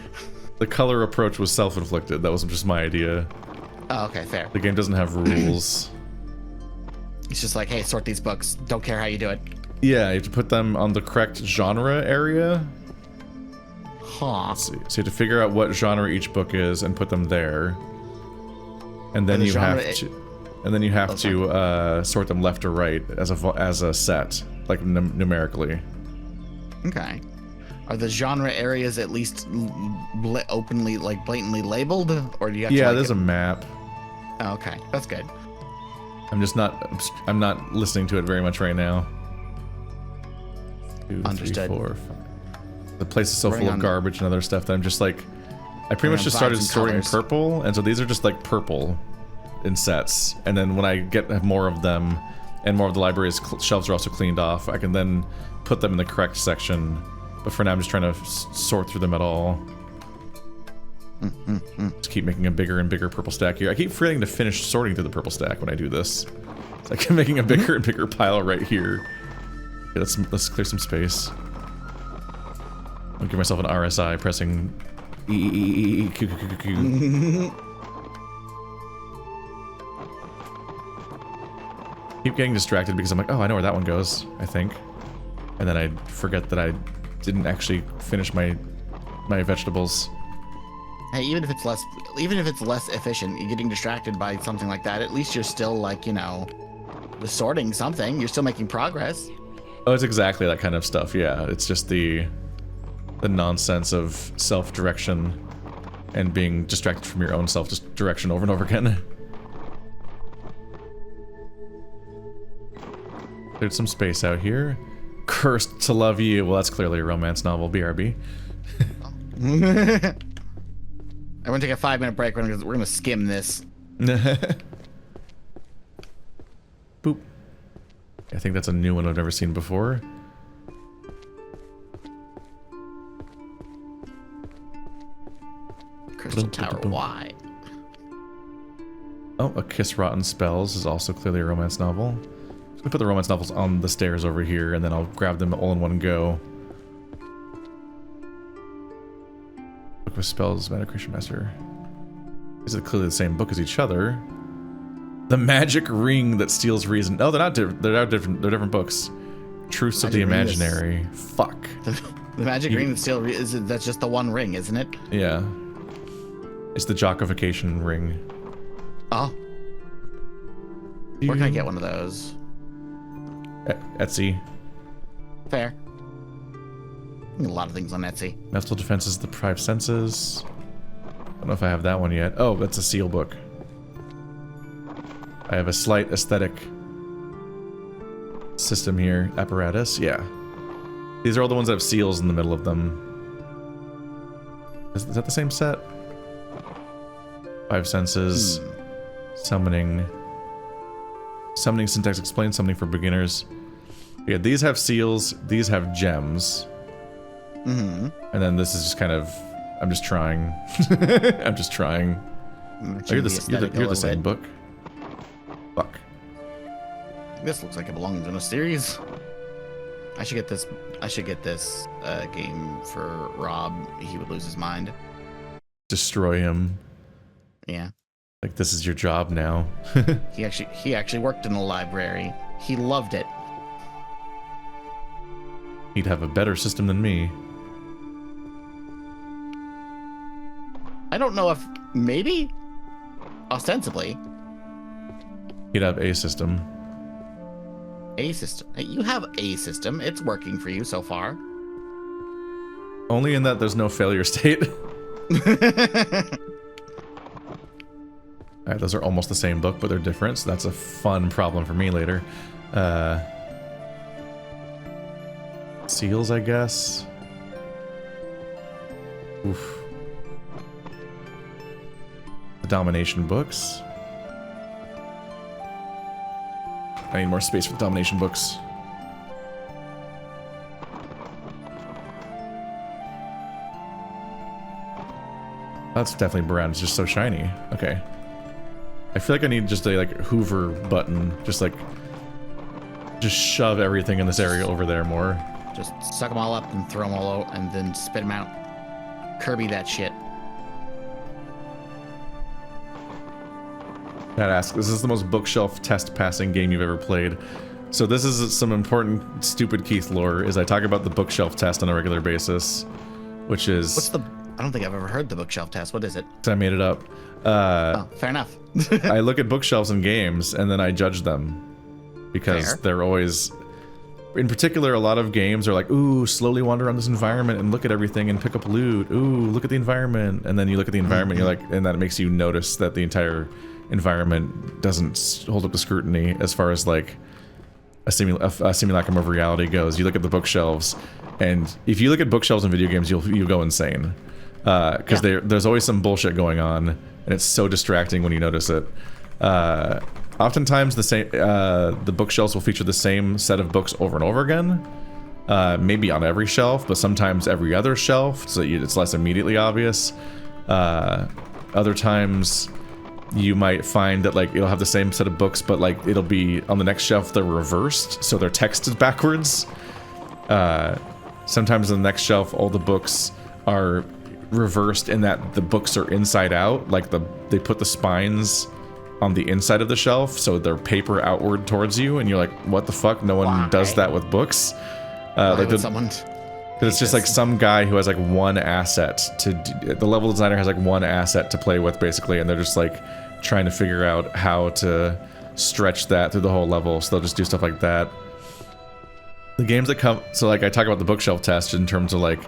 The color approach was self-inflicted. That was just my idea. Oh, okay, fair. The game doesn't have rules. It's just like, hey, sort these books. Don't care how you do it. Yeah, you have to put them on the correct genre area. Huh. Let's see. So you have to figure out what genre each book is and put them there. And then you have to sort them left or right as a set, like numerically. Okay. Are the genre areas at least openly, like blatantly labeled, or do you have to? Yeah, there's a map. Oh, okay, that's good. I'm not listening to it very much right now. 2, Understood. 3, 4, 5. The place is so full of garbage and other stuff that I'm just like, I pretty much just started sorting purple, and so these are just like purple in sets. And then when I have more of them, and more of the library's shelves are also cleaned off, I can then put them in the correct section. But for now, I'm just trying to sort through them at all. Just keep making a bigger and bigger purple stack here. I keep forgetting to finish sorting through the purple stack when I do this. It's like I'm making a bigger and bigger pile right here. Okay, let's clear some space. I'll give myself an RSI pressing E, Q, Q, Q, Q. Keep getting distracted because I'm like, oh, I know where that one goes, I think. And then I forget that I didn't actually finish my vegetables. Hey, even if it's less efficient, you're getting distracted by something like that, at least you're still like, you know, sorting something. You're still making progress. Oh, it's exactly that kind of stuff, yeah. It's just the nonsense of self-direction and being distracted from your own self-direction over and over again. There's some space out here. Cursed to Love You. Well, that's clearly a romance novel, BRB. I'm gonna take a 5-minute break. We're gonna skim this. Boop. I think that's a new one I've never seen before. Crystal Tower Y. Oh, A Kiss, Rotten Spells is also clearly a romance novel. I'm just gonna put the romance novels on the stairs over here, and then I'll grab them all in one go. Book of Spells, Mana Creation Master. These are clearly the same book as each other. The magic ring that steals reason. Oh, they're not different. They're not different. They're different books. Truths of the Imaginary. Fuck. The magic ring that steals that's just the one ring, isn't it? Yeah. It's the jockification ring. Oh. Where can I get one of those? Etsy. Fair. A lot of things on Etsy. Mental defenses, the five senses. I don't know if I have that one yet. Oh, that's a seal book. I have a slight aesthetic system here. Apparatus, yeah. These are all the ones that have seals in the middle of them. Is that the same set? Five senses. Summoning. Summoning syntax explains something for beginners. Yeah, these have seals. These have gems. And then this is just kind of... I'm just trying. I'm just trying. Oh, you're the same book. Fuck. This looks like it belongs in a series. I should get this. I should get this game for Rob. He would lose his mind. Destroy him. Yeah. Like this is your job now. He actually worked in the library. He loved it. He'd have a better system than me. I don't know if maybe. Ostensibly. He'd have a system. A system. You have a system. It's working for you so far. Only in that there's no failure state. Alright, those are almost the same book, but they're different, so that's a fun problem for me later. Seals, I guess. Oof. The domination books. I need more space for the domination books. That's definitely brown. It's just so shiny. Okay. I feel like I need just a like Hoover button. Just shove everything in this area over there more. Just suck them all up and throw them all out and then spit them out. Kirby that shit. Gotta ask, this is the most bookshelf test passing game you've ever played. So this is some important stupid Keith lore, is I talk about the bookshelf test on a regular basis, which is... What's the... I don't think I've ever heard the bookshelf test. What is it? I made it up. Oh, fair enough. I look at bookshelves in games, and then I judge them. Because they're always... In particular, a lot of games are like, ooh, slowly wander around this environment and look at everything and pick up loot. Ooh, look at the environment. And then you look at the environment, you're like... And that makes you notice that the entire... environment doesn't hold up to scrutiny as far as like a simulacrum of reality goes. You look at the bookshelves, and if you look at bookshelves in video games, you'll go insane because there's always some bullshit going on, and it's so distracting when you notice it. Oftentimes the bookshelves will feature the same set of books over and over again. Maybe on every shelf, but sometimes every other shelf, so it's less immediately obvious. Other times you might find that like it'll have the same set of books, but like it'll be on the next shelf they're reversed, so they're texted backwards. Sometimes on the next shelf all the books are reversed in that the books are inside out, like they put the spines on the inside of the shelf, so they're paper outward towards you, and you're like, what the fuck? No one does that with books. Like someone... Because it's just like some guy who has like one asset to... The level designer has like one asset to play with, basically, and they're just like trying to figure out how to stretch that through the whole level, so they'll just do stuff like that. The games that come... So like I talk about the bookshelf test in terms of like,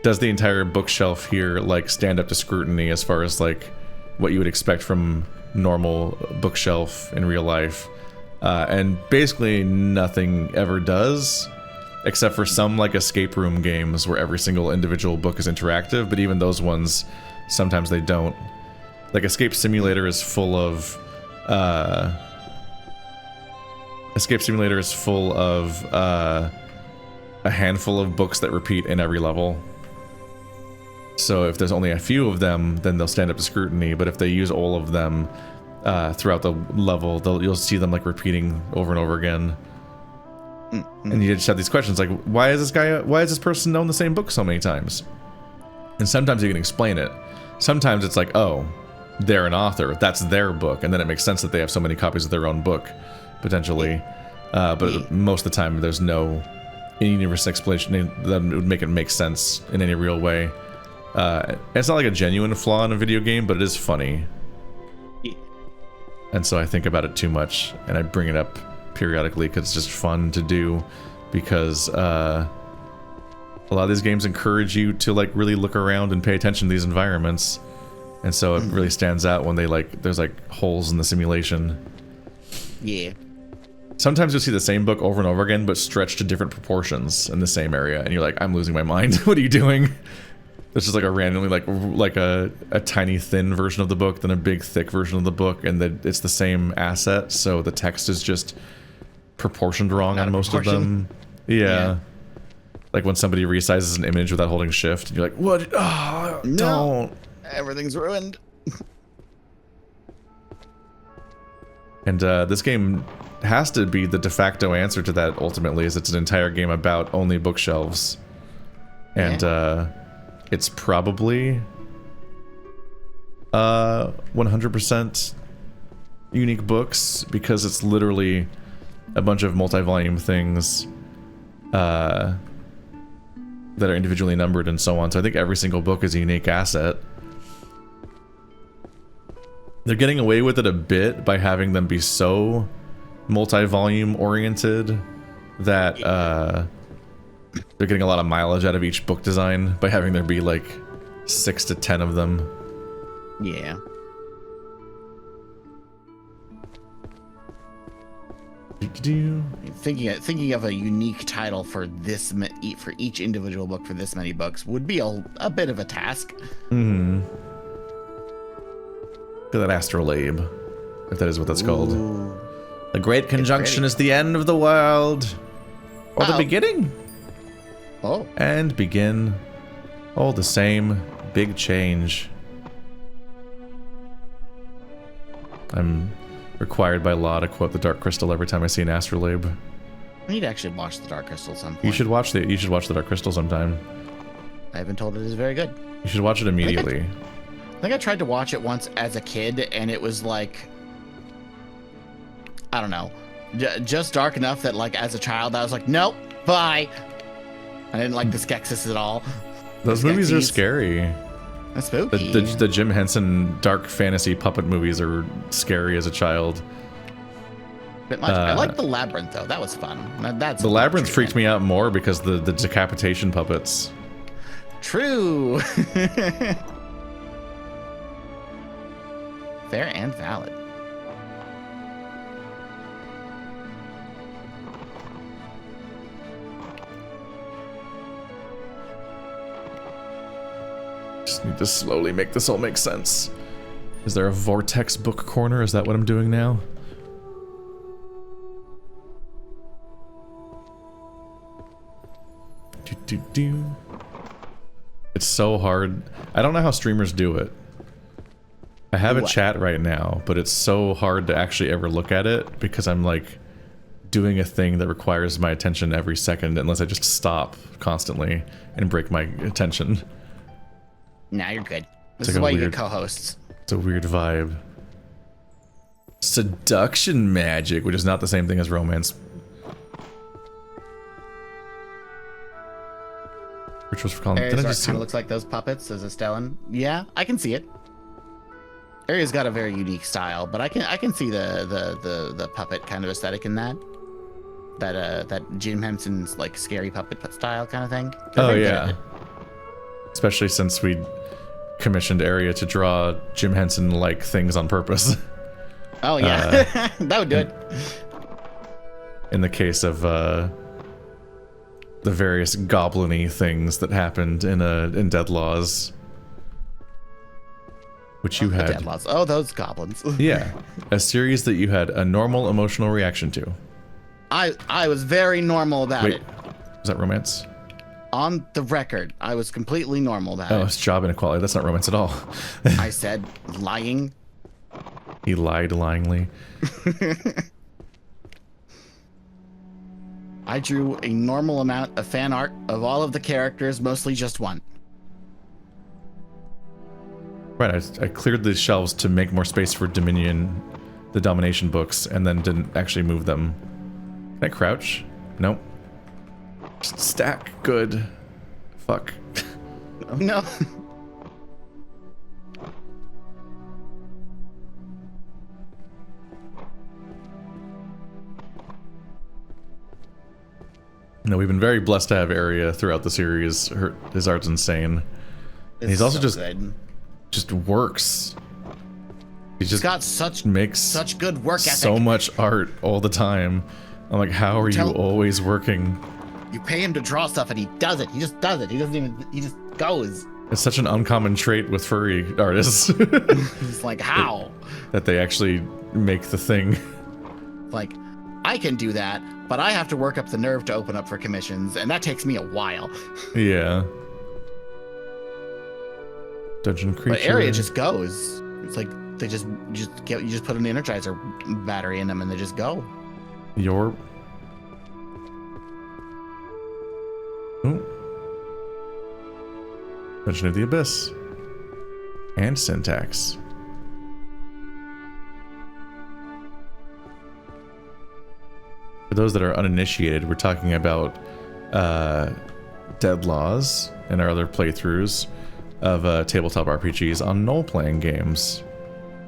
does the entire bookshelf here like stand up to scrutiny as far as like what you would expect from normal bookshelf in real life? And basically nothing ever does, except for some like escape room games where every single individual book is interactive, but even those ones, sometimes they don't. Like Escape Simulator is full of a handful of books that repeat in every level. So if there's only a few of them, then they'll stand up to scrutiny, but if they use all of them throughout the level, you'll see them like repeating over and over again. And you just have these questions like, why has this person known the same book so many times? And sometimes you can explain it. Sometimes it's like, oh, they're an author. That's their book, and then it makes sense that they have so many copies of their own book, potentially. But most of the time, there's no in-universe explanation that would make it make sense in any real way. It's not like a genuine flaw in a video game, but it is funny. And so I think about it too much, and I bring it up periodically because it's just fun to do, because a lot of these games encourage you to like really look around and pay attention to these environments, and so it really stands out when they there's like holes in the simulation. Yeah. Sometimes you'll see the same book over and over again, but stretched to different proportions in the same area, and you're like, I'm losing my mind. What are you doing? There's just like a randomly like a tiny thin version of the book, then a big thick version of the book, and it's the same asset, so the text is just proportioned wrong on most of them. Yeah. Like when somebody resizes an image without holding shift, and you're like, what? Oh, no. Don't. Everything's ruined. And this game has to be the de facto answer to that ultimately, is it's an entire game about only bookshelves. And it's probably 100% unique books, because it's literally a bunch of multi-volume things that are individually numbered and so on. So I think every single book is a unique asset. They're getting away with it a bit by having them be so multi-volume oriented that they're getting a lot of mileage out of each book design by having there be like 6 to 10 of them. Yeah. Thinking of a unique title for for each individual book for this many books would be a bit of a task. Mm-hmm. That astrolabe, if that is what that's called. The Great Conjunction is the end of the world, or the beginning. Oh. And begin. All the same, big change. I'm required by law to quote the Dark Crystal every time I see an astrolabe. I need to actually watch the Dark Crystal sometime. You should watch the Dark Crystal sometime. I've been told it is very good. You should watch it immediately. I think I tried to watch it once as a kid, and it was like, I don't know, just dark enough that like as a child I was like, nope, bye. I didn't like the Skeksis at all. Those movies are scary. That's spooky. The Jim Henson dark fantasy puppet movies are scary as a child. Bit much. I like the Labyrinth though. That was fun. The Labyrinth freaked me out more because the decapitation puppets. True. Fair and valid. Just need to slowly make this all make sense. Is there a vortex book corner? Is that what I'm doing now? It's so hard. I don't know how streamers do it. I have a chat right now, but it's so hard to actually ever look at it because I'm like doing a thing that requires my attention every second unless I just stop constantly and break my attention. Nah, you're good. This is why you get co-hosts. It's a weird vibe. Seduction magic, which is not the same thing as romance. Rituals for calling. Kind of looks like those puppets as a Stellan. Yeah, I can see it. Aria's got a very unique style, but I can see the puppet kind of aesthetic in that Jim Henson's like scary puppet style kind of thing. Oh yeah. Especially since we commissioned Aria to draw Jim Henson like things on purpose. Oh yeah, that would do it. In the case of the various goblin-y things that happened in Dead Laws. Which you had. Dead Laws. Oh, those goblins. Yeah. A series that you had a normal emotional reaction to. I was very normal about it. Was that romance? On the record, I was completely normal about it. Oh, it's job inequality. That's not romance at all. I said lying. He lied lyingly. I drew a normal amount of fan art of all of the characters, mostly just one. Right, I cleared the shelves to make more space for Dominion, the Domination books, and then didn't actually move them. Can I crouch? Nope. Just stack. Good. Fuck. Oh, no. No, we've been very blessed to have Area throughout the series. His art's insane. And he's also just works. He's got such good work ethic. So much art all the time. I'm like, how are you always working? You pay him to draw stuff and he does it. He just does it. He just goes. It's such an uncommon trait with furry artists. It's like, how? That they actually make the thing. Like, I can do that, but I have to work up the nerve to open up for commissions, and that takes me a while. Yeah. Dungeon creature. But Area just goes. It's like you just put an Energizer battery in them and they just go. Ooh. Dungeon of the Abyss. And Syntax. For those that are uninitiated, we're talking about Dead Laws and our other playthroughs of tabletop RPGs on Null Playing Games.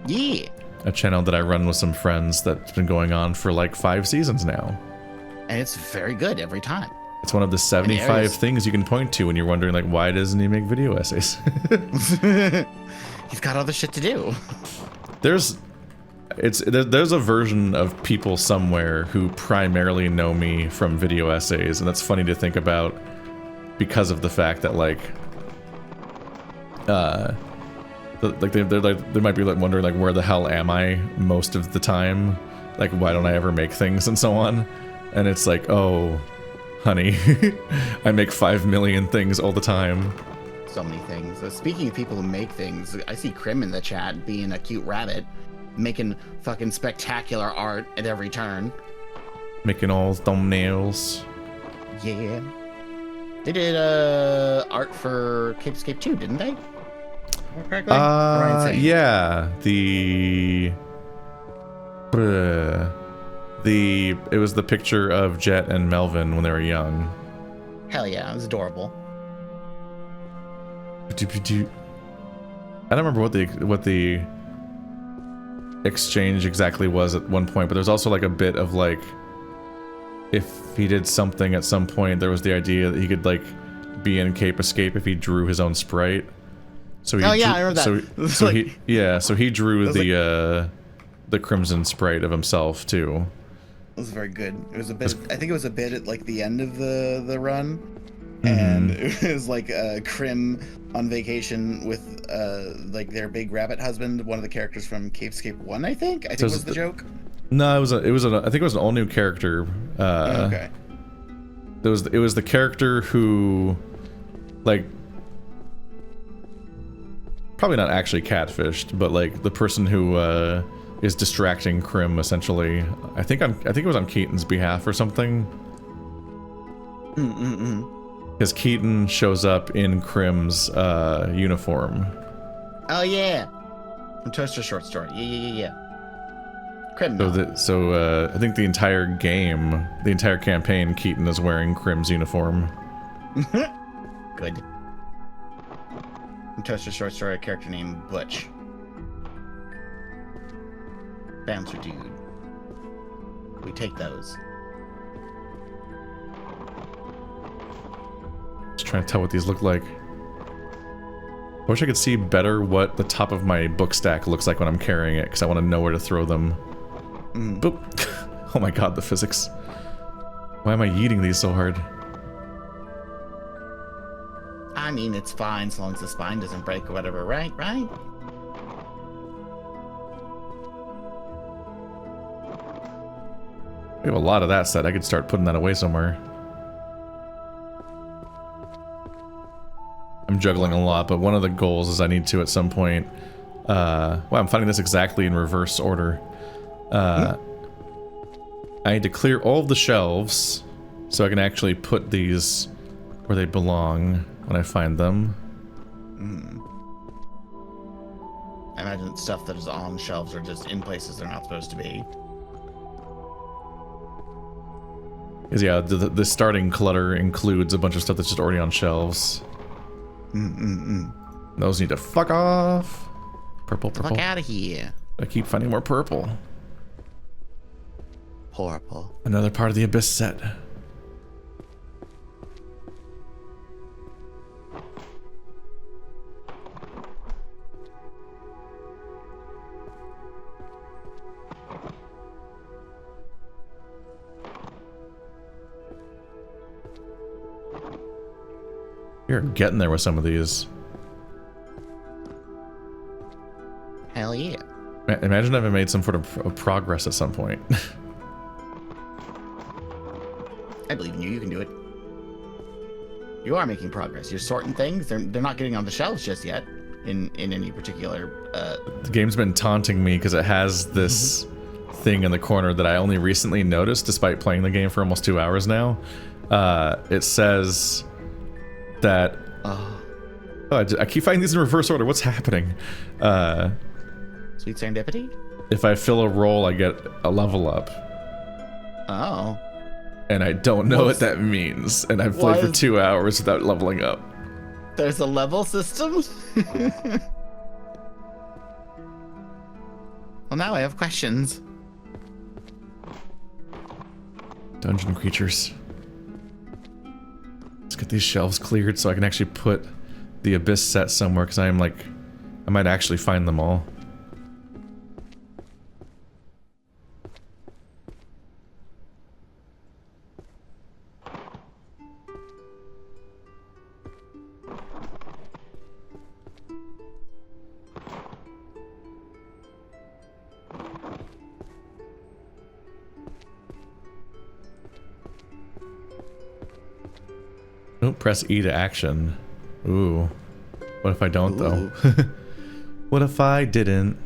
Yeah. A channel that I run with some friends that's been going on for like 5 seasons now. And it's very good every time. It's one of the 75 things you can point to when you're wondering, like, why doesn't he make video essays? He's got other shit to do. There's a version of people somewhere who primarily know me from video essays, and that's funny to think about because of the fact that, like, they might be like wondering, like, where the hell am I most of the time? Like, why don't I ever make things and so on? And it's like, oh, honey, I make 5 million things all the time. So many things. Speaking of people who make things, I see Crim in the chat being a cute rabbit, making fucking spectacular art at every turn. Making all thumbnails. Yeah. They did art for Capescape 2, didn't they? Correctly? Yeah. It was the picture of Jet and Melvin when they were young. Hell yeah, it was adorable. I don't remember what the exchange exactly was at one point, but there's also like a bit of like, if he did something at some point, there was the idea that he could like be in Cape Escape if he drew his own sprite. So I remember that. So he drew the Crimson sprite of himself too. It was very good. It was a bit. I think it was a bit at like the end of the run, and it was like Crim on vacation with like their big rabbit husband, one of the characters from Capescape 1. I think was the joke. No, I think it was an all new character. Okay. It was the character who, like, probably not actually catfished, but like the person who is distracting Crim essentially. I think it was on Keaton's behalf or something. Because Keaton shows up in Crim's uniform. Oh yeah, from Toaster Short Story. Yeah. Crim. So I think the entire game, the entire campaign, Keaton is wearing Crim's uniform. Good. From Toaster Short Story, a character named Butch. Bouncer dude. We take those. Just trying to tell what these look like. I wish I could see better what the top of my book stack looks like when I'm carrying it, because I want to know where to throw them. Boop. Oh my god, the physics. Why am I yeeting these so hard? I mean, it's fine as long as the spine doesn't break or whatever, right? We have a lot of that set. I could start putting that away somewhere. I'm juggling a lot, but one of the goals is I need to at some point... well, I'm finding this exactly in reverse order. I need to clear all of the shelves so I can actually put these where they belong when I find them. I imagine stuff that is on shelves are just in places they're not supposed to be. Because yeah, the starting clutter includes a bunch of stuff that's just already on shelves. Those need to fuck off. Purple, purple. Fuck out of here. I keep finding more purple. Purple. Another part of the Abyss set. You're getting there with some of these. Hell yeah. Imagine if I made some sort of progress at some point. I believe in you. You can do it. You are making progress. You're sorting things. They're not getting on the shelves just yet. In any particular. The game's been taunting me because it has this thing in the corner that I only recently noticed, despite playing the game for almost 2 hours now. It says that. Oh, I keep finding these in reverse order. What's happening? Sweet serendipity? If I fill a roll, I get a level up. Oh. And I don't know what that means. And I've played for 2 hours without leveling up. There's a level system? Well, now I have questions. Dungeon creatures. Let's get these shelves cleared so I can actually put the Abyss set somewhere, because I might actually find them all. Oh, press E to action. Ooh. What if I don't, though? What if I didn't?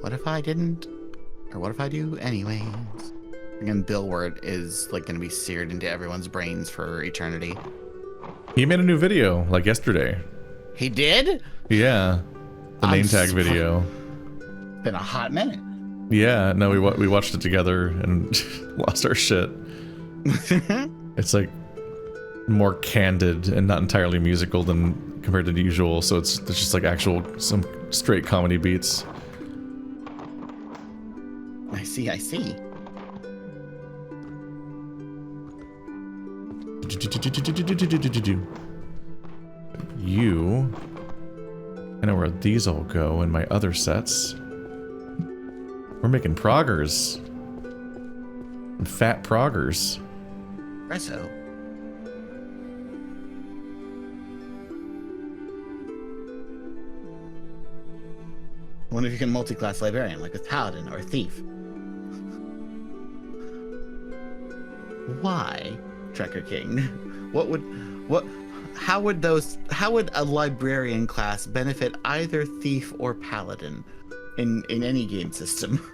What if I didn't? Or what if I do anyways? Again, Bill Word is like going to be seared into everyone's brains for eternity. He made a new video, like yesterday. He did? Yeah. The name tag video. Been a hot minute. Yeah, no, we watched it together and lost our shit. It's like more candid and not entirely musical than compared to the usual, so it's just like some straight comedy beats. I see. You, I know where these all go in my other sets. We're making proggers. And fat proggers. Presso. I wonder if you can multi-class librarian, like a paladin or a thief. Why, Trekker King? How would a librarian class benefit either thief or paladin in any game system?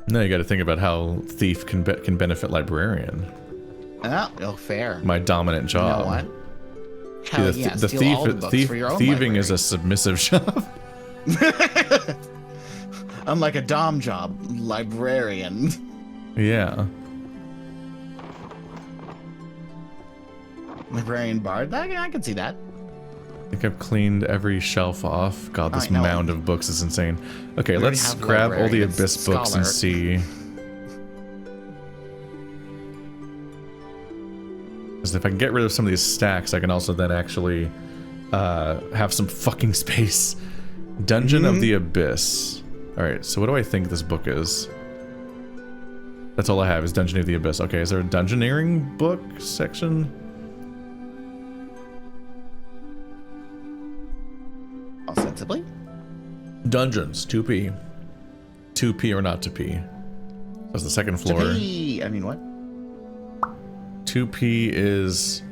No, you got to think about how thief can benefit librarian. Oh, fair. My dominant job. You know what? Hell yeah, steal all the books for your own thieving library. is a submissive job. Unlike a dom job, librarian. Yeah. Librarian bard? I can see that. I think I've cleaned every shelf off. God, this mound of books is insane. Okay, let's grab all the Abyss books and see. Because if I can get rid of some of these stacks, I can also then actually have some fucking space. Dungeon of the Abyss. Alright, so what do I think this book is? That's all I have is Dungeon of the Abyss. Okay, is there a dungeoneering book section? Ostensibly. Dungeons, 2P. 2P or not to P. That's the second floor. 2P, I mean what? 2P is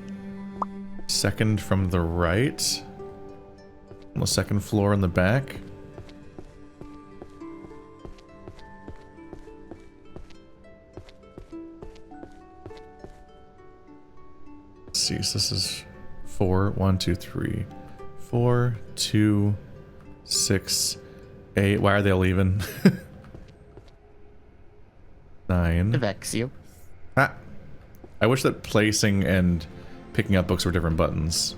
second from the right. On the second floor in the back. Let's see, so this is 4, 1, 2, 3. 4, 2, 6, 8. Why are they all even? 9. To vex you. Ah. I wish that placing and picking up books were different buttons.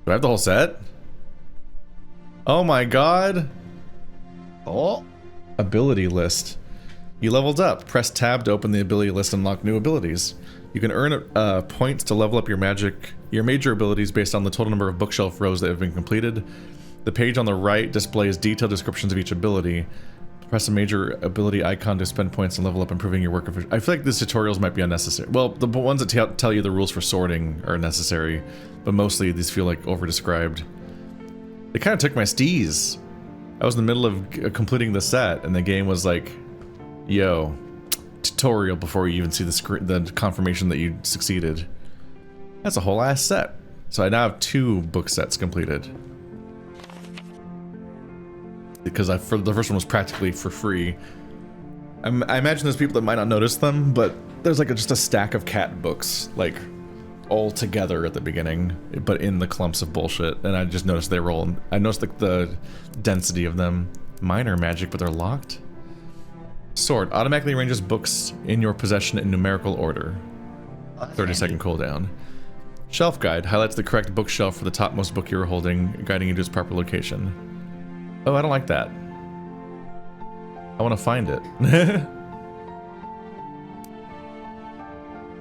Do I have the whole set? Oh my god. Oh. Ability list. You leveled up. Press tab to open the ability list and unlock new abilities. You can earn points to level up your major abilities based on the total number of bookshelf rows that have been completed. The page on the right displays detailed descriptions of each ability. Press a major ability icon to spend points and level up, improving your work. I feel like these tutorials might be unnecessary. Well, the ones that tell you the rules for sorting are necessary, but mostly these feel like over-described. They kind of took my steez. I was in the middle of completing the set, and the game was like, yo, tutorial before you even see the confirmation that you succeeded. That's a whole ass set. So I now have 2 book sets completed. Because the first one was practically for free. I imagine there's people that might not notice them, but there's like just a stack of cat books, like all together at the beginning, but in the clumps of bullshit. And I just noticed they roll. I noticed like the density of them. Mine are magic, but they're locked. Sword automatically arranges books in your possession in numerical order. 30-second cooldown. Shelf guide highlights the correct bookshelf for the topmost book you're holding, guiding you to its proper location. Oh, I don't like that. I want to find it.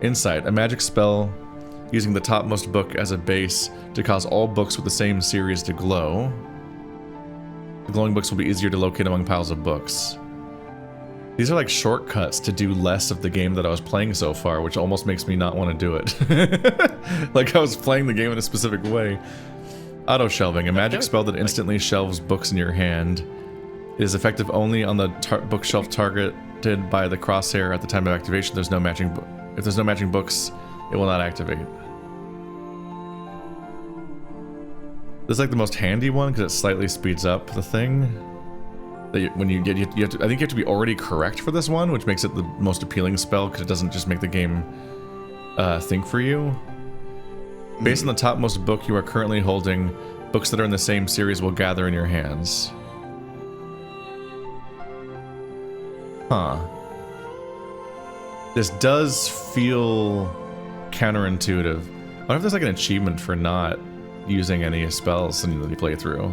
Insight, a magic spell using the topmost book as a base to cause all books with the same series to glow. The glowing books will be easier to locate among piles of books. These are like shortcuts to do less of the game that I was playing so far, which almost makes me not want to do it. Like I was playing the game in a specific way. Auto-shelving, a magic spell that instantly shelves books in your hand. It is effective only on the bookshelf targeted by the crosshair at the time of activation. If there's no matching books, it will not activate. This is like the most handy one because it slightly speeds up the thing. When you get, I think you have to be already correct for this one, which makes it the most appealing spell because it doesn't just make the game think for you. Based on the topmost book you are currently holding, books that are in the same series will gather in your hands. Huh. This does feel counterintuitive. I wonder if there's like an achievement for not using any spells in the playthrough.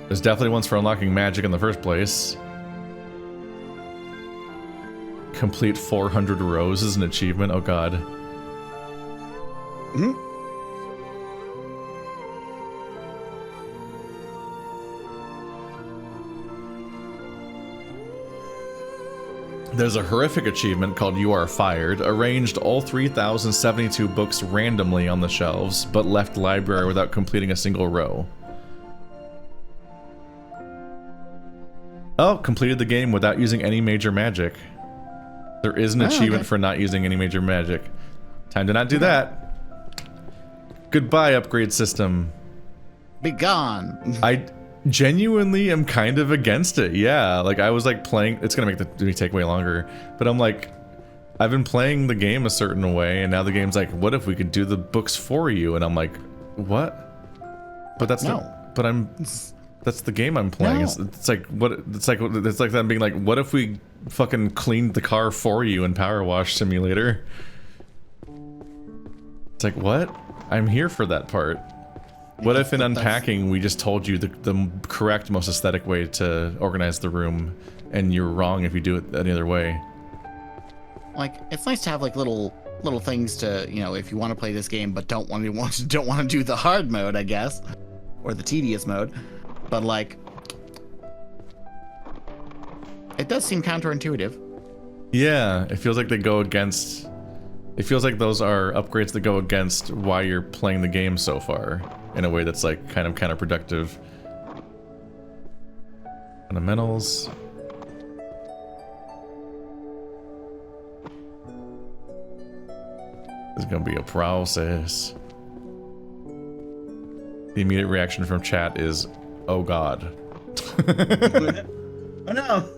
There's definitely ones for unlocking magic in the first place. Complete 400 rows is an achievement, oh god. Hmm? There's a horrific achievement called You Are Fired. Arranged all 3,072 books randomly on the shelves, but left library without completing a single row. Oh, completed the game without using any major magic. There is an achievement for not using any major magic. Time to not do that. Goodbye, upgrade system. Be gone. I genuinely am kind of against it. Yeah, like I was like playing. It's gonna make the take way longer, but I'm like, I've been playing the game a certain way, and now the game's like, what if we could do the books for you? And I'm like, what? But that's that's the game I'm playing. No. It's like what? It's like them being like, what if we fucking cleaned the car for you in Power Wash Simulator? It's like what? I'm here for that part. What if in unpacking we just told you the correct, most aesthetic way to organize the room, and you're wrong if you do it any other way? Like, it's nice to have like little things to, you know, if you want to play this game but don't want to do the hard mode, I guess, or the tedious mode. But like, it does seem counterintuitive. Yeah, it feels like they go against. It feels like those are upgrades that go against why you're playing the game so far, in a way that's like kind of counterproductive. Fundamentals. This is gonna be a process. The immediate reaction from chat is, oh god. Oh no!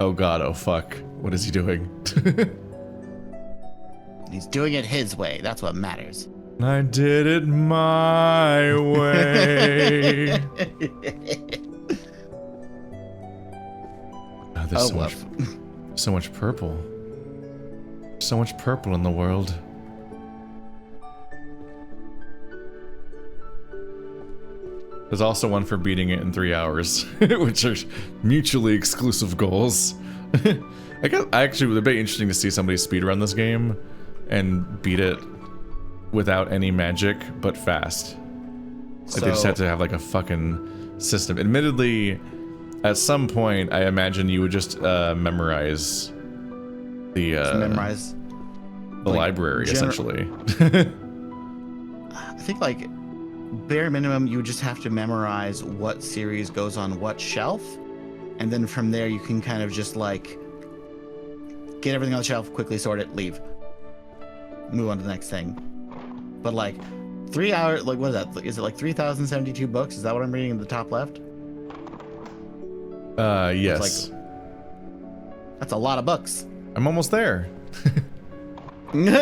Oh god, oh fuck. What is he doing? He's doing it his way. That's what matters. I did it my way. Oh, there's so much purple. So much purple in the world. There's also one for beating it in 3 hours, which are mutually exclusive goals. I actually would be interesting to see somebody speedrun this game and beat it without any magic, but fast. Like they just have to have like a fucking system. Admittedly, at some point, I imagine you would just memorize the library, essentially. I think like bare minimum, you would just have to memorize what series goes on what shelf, and then from there you can kind of just like get everything on the shelf, quickly sort it, leave, move on to the next thing. But like 3 hours, like what is that? Is it like 3,072 books? Is that what I'm reading at the top left? Yes. Like, that's a lot of books. I'm almost there. Me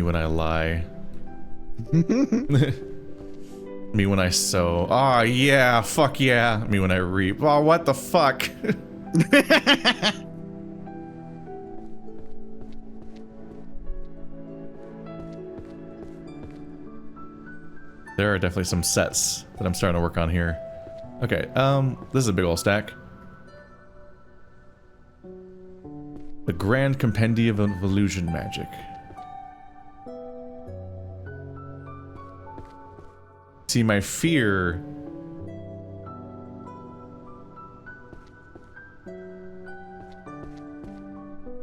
when I lie. Me when I sow. Oh yeah, fuck yeah. Me when I reap. Oh, what the fuck? There are definitely some sets that I'm starting to work on here. Okay, this is a big old stack. The Grand Compendium of Illusion Magic. See, my fear...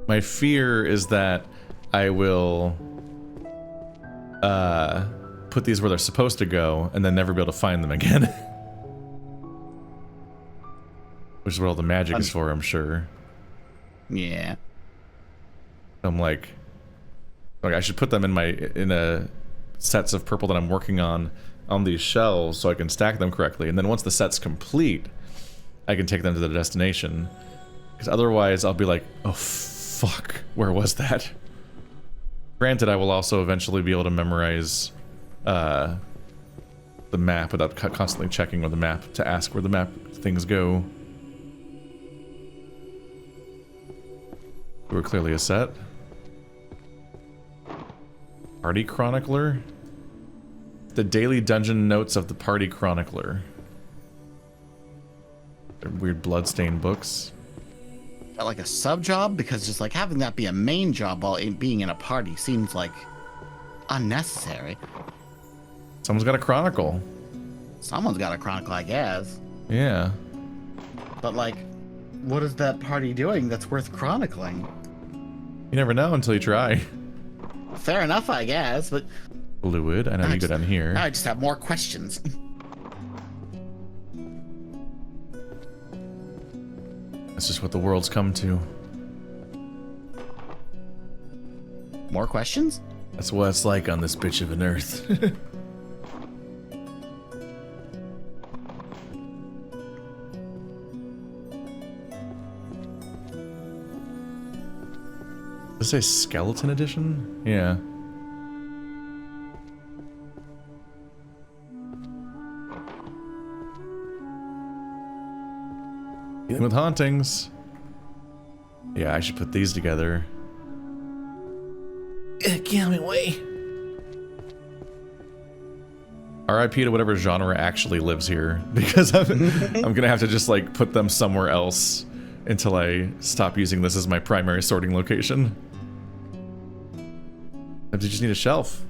My fear is that I will put these where they're supposed to go and then never be able to find them again. Which is what all the magic is for, I'm sure. Yeah. I'm like I should put them in a sets of purple that I'm working on these shelves so I can stack them correctly, and then once the set's complete, I can take them to the destination. Because otherwise, I'll be like, oh fuck, where was that? Granted, I will also eventually be able to memorize the map without constantly checking with the map to ask where the map things go. We're clearly a set. Party Chronicler? The daily dungeon notes of the Party Chronicler. They're weird bloodstained books. Like a sub job, because just like having that be a main job while being in a party seems like unnecessary. Someone's got a chronicle. Someone's got a chronicle, I guess. Yeah. But like, what is that party doing that's worth chronicling? You never know until you try. Fair enough, I guess, but... Fluid, I know you go down here. Now I just have more questions. That's just what the world's come to. More questions? That's what it's like on this bitch of an earth. Does it say skeleton edition? Yeah. Dealing with hauntings. Yeah, I should put these together. Get out of my way. R.I.P. to whatever genre actually lives here, because I'm gonna have to just like put them somewhere else until I stop using this as my primary sorting location. Sometimes you just need a shelf.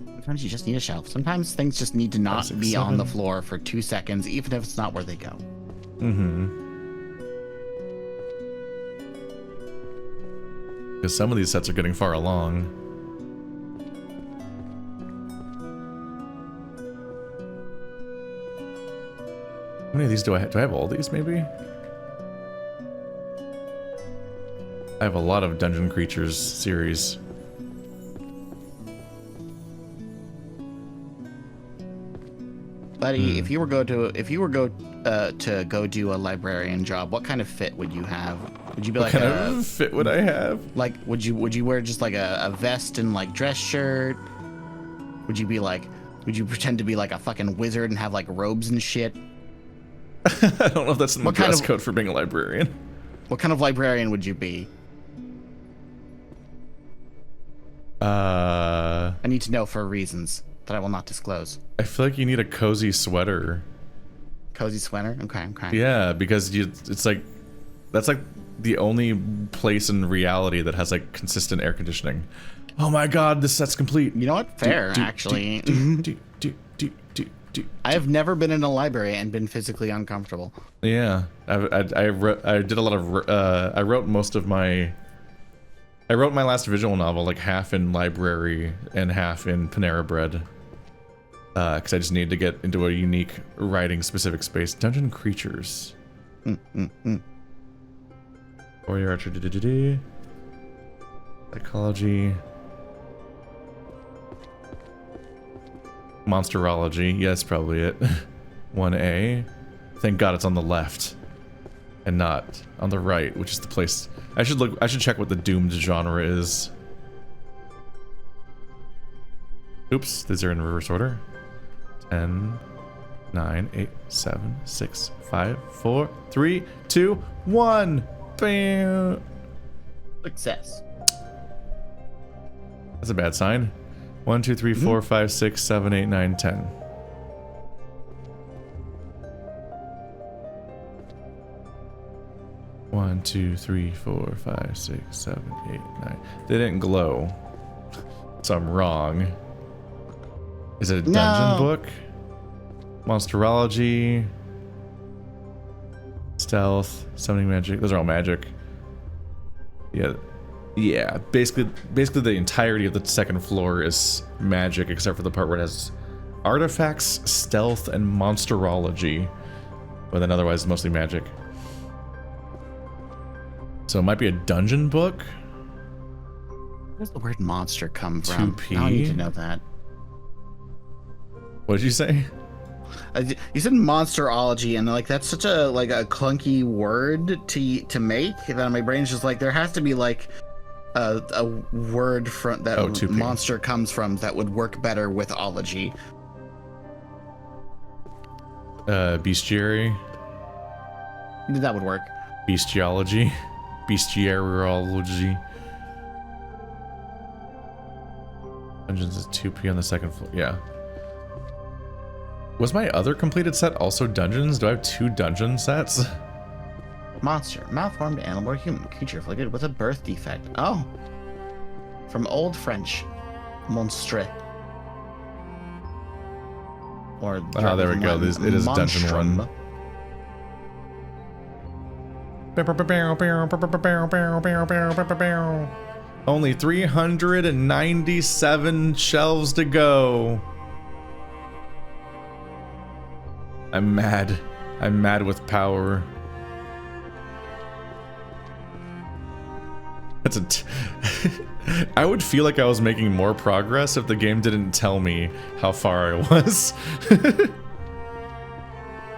Sometimes you just need a shelf. Sometimes things just need to not be on the floor for 2 seconds, even if it's not where they go. Because some of these sets are getting far along. How many of these do I have? Do I have all these, maybe? I have a lot of Dungeon Creatures series. Buddy, if you were to go do a librarian job, what kind of fit would you have? Would you be What like kind of fit would I have? like would you wear just like a vest and like dress shirt? Would you pretend to be like a fucking wizard and have like robes and shit? I don't know if that's in the What kind dress of- code for being a librarian. What kind of librarian would you be? I need to know for reasons that I will not disclose. I feel like you need a cozy sweater. Cozy sweater? Okay. Yeah, because it's like, that's like the only place in reality that has like consistent air conditioning. Oh my god, this set's complete. You know what? Fair, actually. I have never been in a library and been physically uncomfortable. Yeah, I did a lot of, I wrote my last visual novel like half in library and half in Panera Bread. Because I just needed to get into a unique writing specific space. Dungeon creatures. Warrior archer. Psychology. Monsterology. Yeah, that's probably it. 1A. Thank God it's on the left and not on the right, which is the place. I should check what the doomed genre is. Oops, these are in reverse order. 10, 9, 8, 7, 6, 5, 4, 3, 2, 1. Bam. Success. That's a bad sign. 1, 2, 3, 4, 5, 6, 7, 8, 9, 10. 1, 2, 3, 4, 5, 6, 7, 8, 9. They didn't glow. So I'm wrong. Is it a dungeon book? Monsterology. Stealth. Summoning magic. Those are all magic. Yeah. Yeah. Basically the entirety of the second floor is magic, except for the part where it has artifacts, stealth, and monsterology. But then otherwise, mostly magic. So it might be a dungeon book. Where does the word monster come from? 2P? Now I need to know that. What did you say? You said monsterology, and like that's such a a clunky word to make that my brain's just like there has to be like a word from that 2P. monster comes from that would work better with ology. Bestiary. That would work. Bestiology. Bestiarology. Dungeons is 2P on the second floor. Yeah. Was my other completed set also dungeons? Do I have 2 dungeon sets? Monster, malformed animal or human creature afflicted with a birth defect. Oh. From Old French. Monstre. Or Ah, there we go. It is a dungeon one. Only 397 shelves to go. I'm mad. I'm mad with power. That's I would feel like I was making more progress if the game didn't tell me how far I was.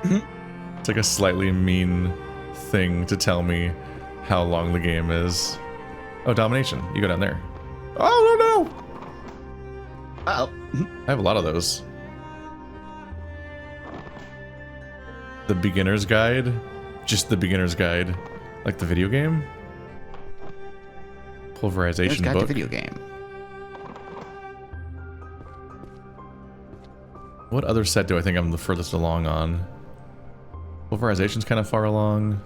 It's like a slightly mean thing to tell me how long the game is. Oh, domination. You go down there. Oh, no! Uh-oh. I have a lot of those. The beginner's guide? Just the beginner's guide. Like the video game? Pulverization Got book. the video game. What other set do I think I'm the furthest along on? Pulverization's kind of far along.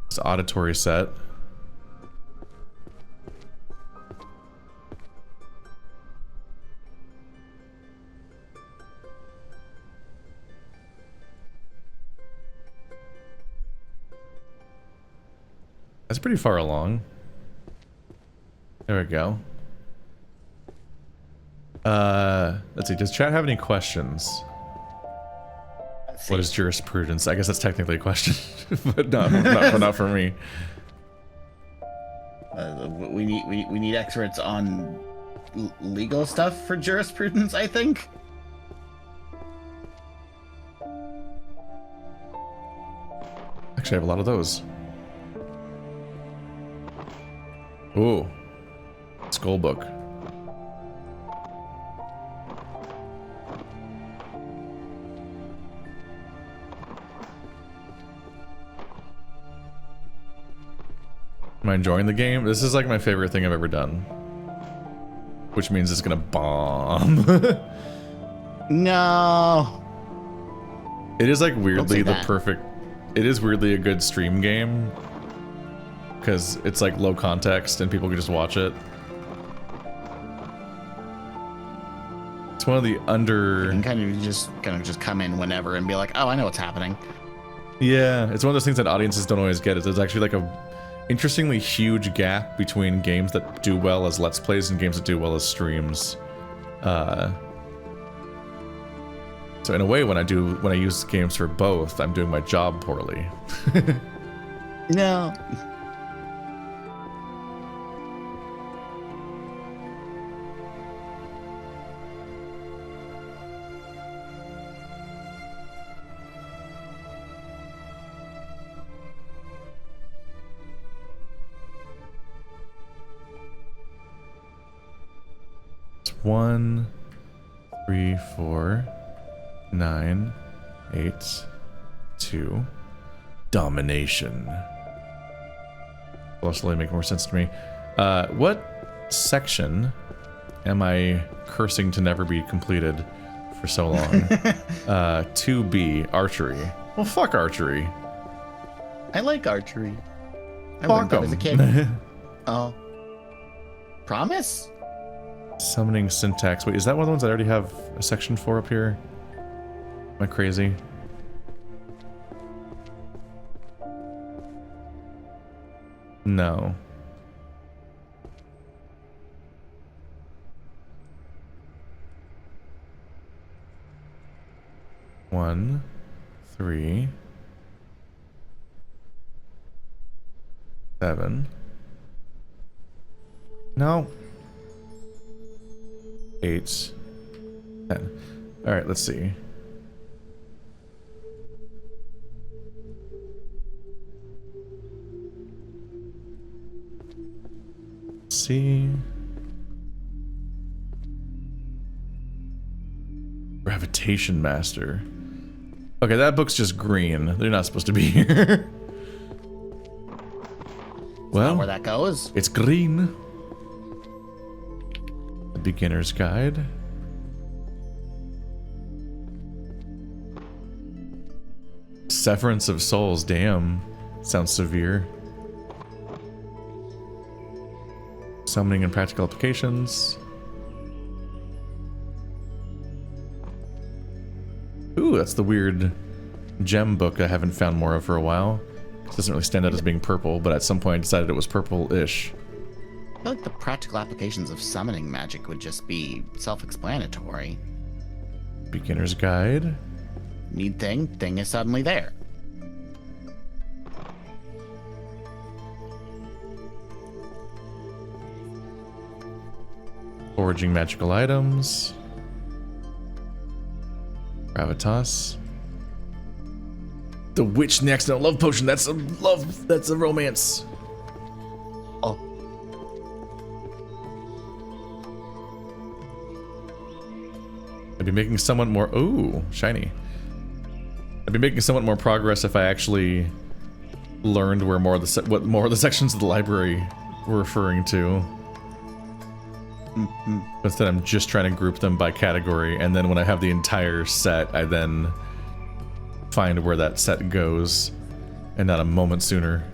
This auditory set. That's pretty far along. There we go. Let's see. Does chat have any questions? What is jurisprudence? I guess that's technically a question, but not for me. We need experts on legal stuff for jurisprudence, I think. Actually, I have a lot of those. Ooh. Skull book. Am I enjoying the game? This is like my favorite thing I've ever done. Which means it's gonna bomb. No. It is like weirdly the that. perfect... It is weirdly a good stream game. Because it's like low context and people can just watch it. It's one of the under... You can kind of just come in whenever and be like, oh, I know what's happening. Yeah, it's one of those things that audiences don't always get. There's actually like a interestingly huge gap between games that do well as Let's Plays and games that do well as streams. So in a way, when I use games for both, I'm doing my job poorly. No. It's 1, 3, 4, 9, 8, 2. Domination. Will slowly make more sense to me. What section am I cursing to never be completed for so long? 2B, archery. Well, fuck archery. I like archery. I Fuck learned that as a 'em. kid. Oh. Promise? Summoning syntax. Wait, is that one of the ones I already have a section for up here? Am I crazy? No. One, 3, 7. No. 8, 10. All right, let's see. Gravitation Master. Okay, that book's just green. They're not supposed to be here. Not where Well, that goes. it's green. The Beginner's Guide. Severance of Souls, damn. Sounds severe. Summoning and Practical Applications. Ooh, that's the weird gem book I haven't found more of for a while. It doesn't really stand out as being purple, but at some point I decided it was purple-ish. I feel like the practical applications of summoning magic would just be self-explanatory. Beginner's Guide. Need thing, thing is suddenly there. Foraging magical items. Gravitas. The Witch Next No Love Potion. That's a love. That's a romance. Oh. I'd be making somewhat more. Ooh, shiny. I'd be making somewhat more progress if I actually learned where more of the what more of the sections of the library were referring to. Instead, I'm just trying to group them by category, and then when I have the entire set, I then find where that set goes, and not a moment sooner.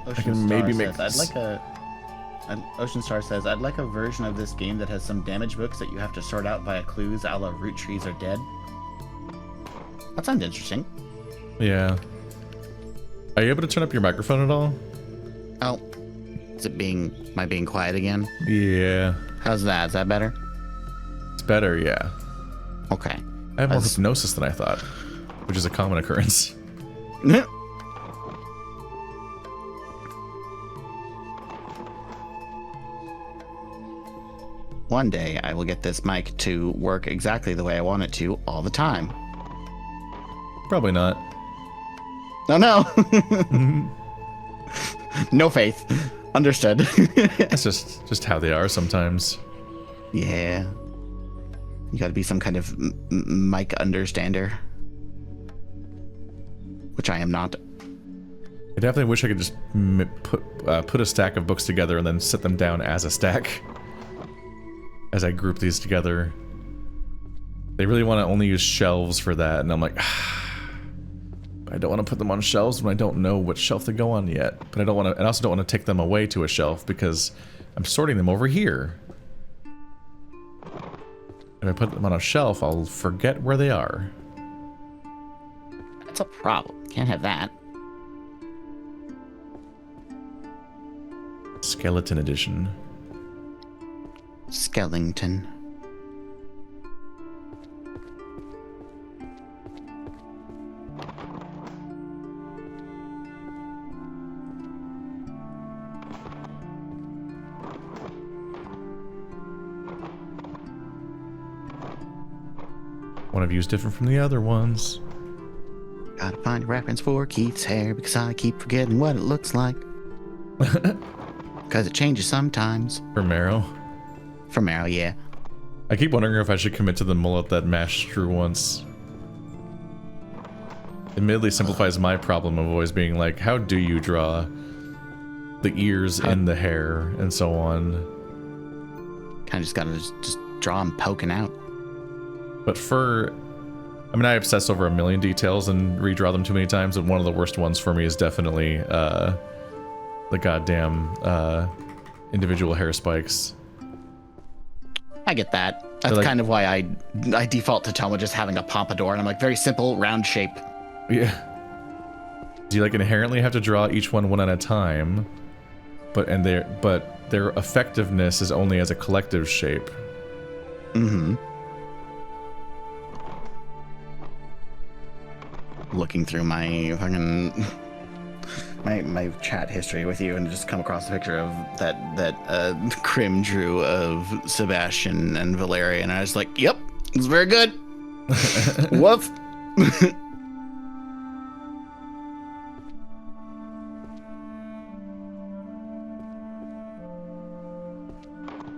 Ocean maybe Star make says, Ocean Star says, I'd like a version of this game that has some damage books that you have to sort out via clues a la root trees are dead. That sounds interesting. Yeah. Are you able to turn up your microphone at all? Oh. Is it am I being quiet again? Yeah. How's that? Is that better? It's better, yeah. Okay. I have more hypnosis than I thought, which is a common occurrence. one day I will get this mic to work exactly the way I want it to all the time. Probably not. Oh no. No faith. Understood. That's just how they are sometimes. Yeah. You gotta be some kind of mic understander. Which I am not. I definitely wish I could just put a stack of books together and then set them down as a stack. As I group these together. They really want to only use shelves for that, and I'm like, I don't want to put them on shelves when I don't know what shelf to go on yet. But I don't want to, and I also don't want to take them away to a shelf because I'm sorting them over here. If I put them on a shelf, I'll forget where they are. That's a problem. Can't have that. Skeleton edition. Skellington. One of you is different from the other ones. Gotta find a reference for Keith's hair because I keep forgetting what it looks like. Because it changes sometimes. For Marrow. For Marrow, yeah. I keep wondering if I should commit to the mullet that Mash drew once. Admittedly simplifies my problem of always being like, how do you draw the ears and the hair and so on? Kind of just gotta just draw them poking out. But for... I mean, I obsess over a million details and redraw them too many times, and one of the worst ones for me is definitely the goddamn individual hair spikes. I get that. That's like, kind of why I default to Toma just having a pompadour, and I'm like, very simple, round shape. Yeah. You like inherently have to draw each one at a time, but their effectiveness is only as a collective shape. Mm-hmm. Looking through my fucking my chat history with you and just come across a picture of that Crim drew of Sebastian and Valerian, and I was like, yep, it's very good. Woof.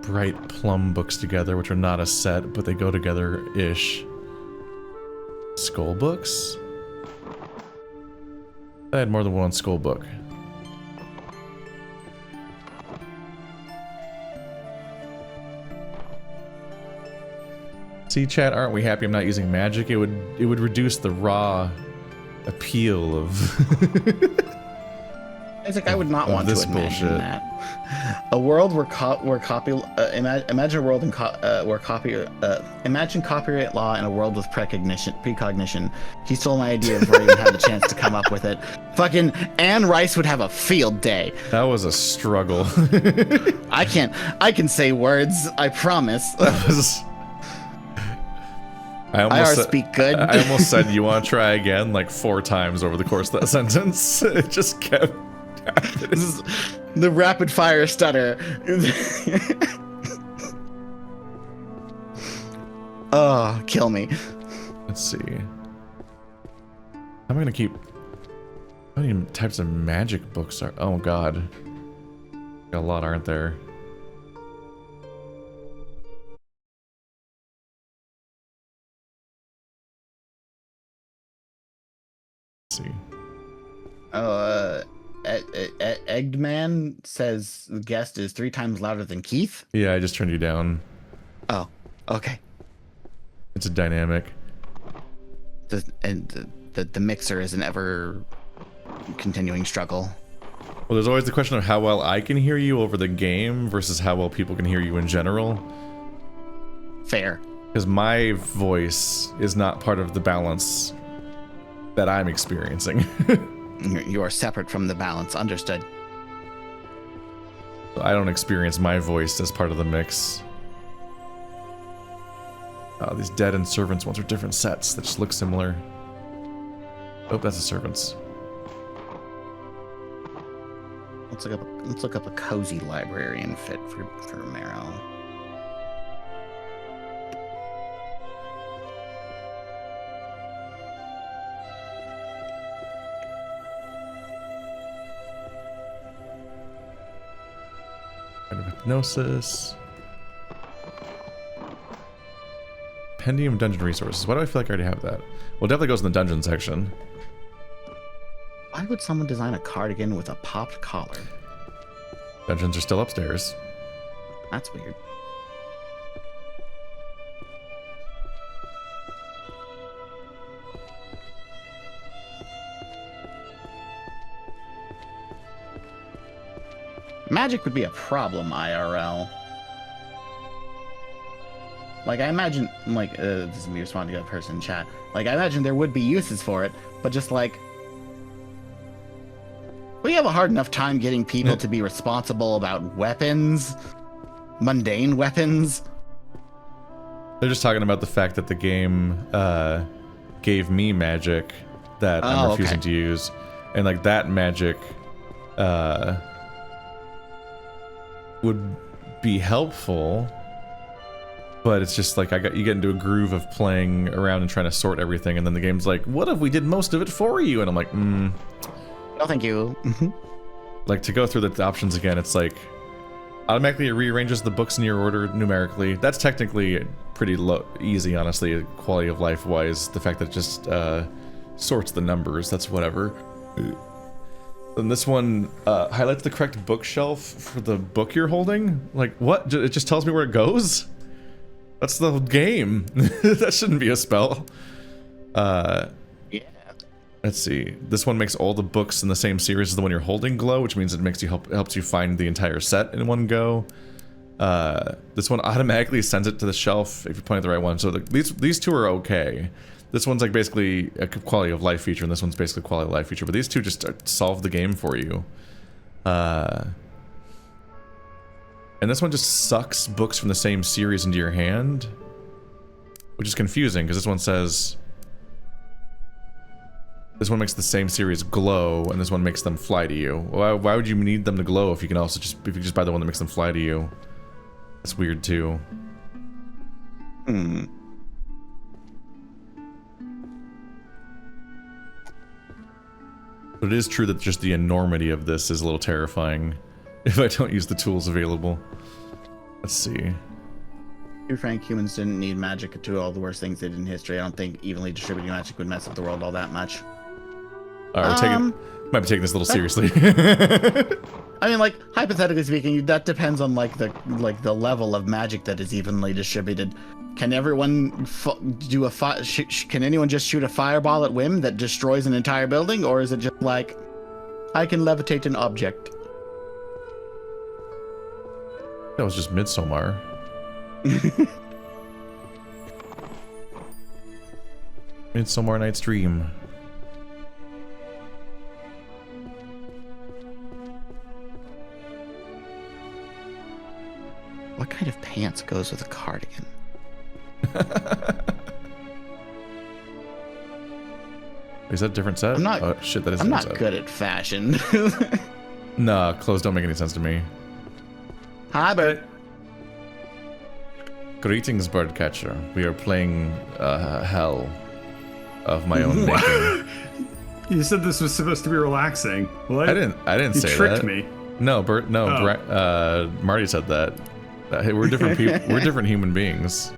Bright plum books together, which are not a set, but they go together-ish. Skull books? I had more than one skull book. See, chat, aren't we happy I'm not using magic? It would reduce the raw appeal of It's like I would not want to imagine bullshit. that. A world where imagine a world imagine copyright law in a world with precognition. He stole my idea before I even had the chance to come up with it. Fucking Anne Rice would have a field day. That was a struggle. I can say words, I promise. That was... I speak good. I almost said, you want to try again, like 4 times over the course of that sentence. It just kept happening. This is the rapid fire stutter. Oh, kill me. Let's see. I'm gonna keep... How many types of magic books are... Oh god. Got a lot, aren't there? See. Oh, Eggman says the guest is 3 times louder than Keith. Yeah, I just turned you down. Oh, okay. It's a dynamic. The mixer is an ever continuing struggle. Well, there's always the question of how well I can hear you over the game versus how well people can hear you in general. Fair. Because my voice is not part of the balance that I'm experiencing. You are separate from the balance. Understood. I don't experience my voice as part of the mix. These Dead and Servants ones are different sets that just look similar. Oh, that's a Servants. Let's look up a cozy librarian fit for Marrow. Hypnosis. Pendium dungeon resources. Why do I feel like I already have that? Well, it definitely goes in the dungeon section. Why would someone design a cardigan with a popped collar? Dungeons are still upstairs. That's weird. Magic would be a problem, IRL. Like, I imagine, like, this is me responding to a person in chat. Like, I imagine there would be uses for it, but just like, we have a hard enough time getting people to be responsible about weapons, mundane weapons. They're just talking about the fact that the game gave me magic that I'm refusing to use, and like that magic would be helpful, but it's just like you get into a groove of playing around and trying to sort everything, and then the game's like, what if we did most of it for you? And I'm like, no thank you. Like, to go through the options again, it's like automatically it rearranges the books in your order numerically. That's technically pretty easy, honestly, quality of life wise. The fact that it just sorts the numbers, that's whatever. And this one highlights the correct bookshelf for the book you're holding. Like, what? It just tells me where it goes? That's the game. That shouldn't be a spell. Yeah. Let's see. This one makes all the books in the same series as the one you're holding glow, which means it makes you helps you find the entire set in one go. This one automatically sends it to the shelf if you point at the right one. So these two are okay. This one's like basically a quality of life feature, and this one's basically a quality of life feature. But these two just solve the game for you. And this one just sucks books from the same series into your hand, which is confusing because this one says this one makes the same series glow, and this one makes them fly to you. Why would you need them to glow if you can also just buy the one that makes them fly to you? That's weird too. But it is true that just the enormity of this is a little terrifying if I don't use the tools available. Let's see. To be frank, humans didn't need magic to do all the worst things they did in history. I don't think evenly distributing magic would mess up the world all that much. Alright, might be taking this a little seriously. I mean, like, hypothetically speaking, that depends on like the level of magic that is evenly distributed. Can everyone do can anyone just shoot a fireball at whim that destroys an entire building, or is it just like, I can levitate an object? That was just Midsommar. Midsommar Night's Dream. What kind of pants goes with a cardigan? Is that a different set? Oh shit, that is. I'm not good at fashion. Nah, clothes don't make any sense to me. Hi, Bert. Greetings, birdcatcher. We are playing Hell of my own making. You said this was supposed to be relaxing. What? I didn't say that. You tricked me. No, Bert. No, Marty said that. We're different people. We're different human beings.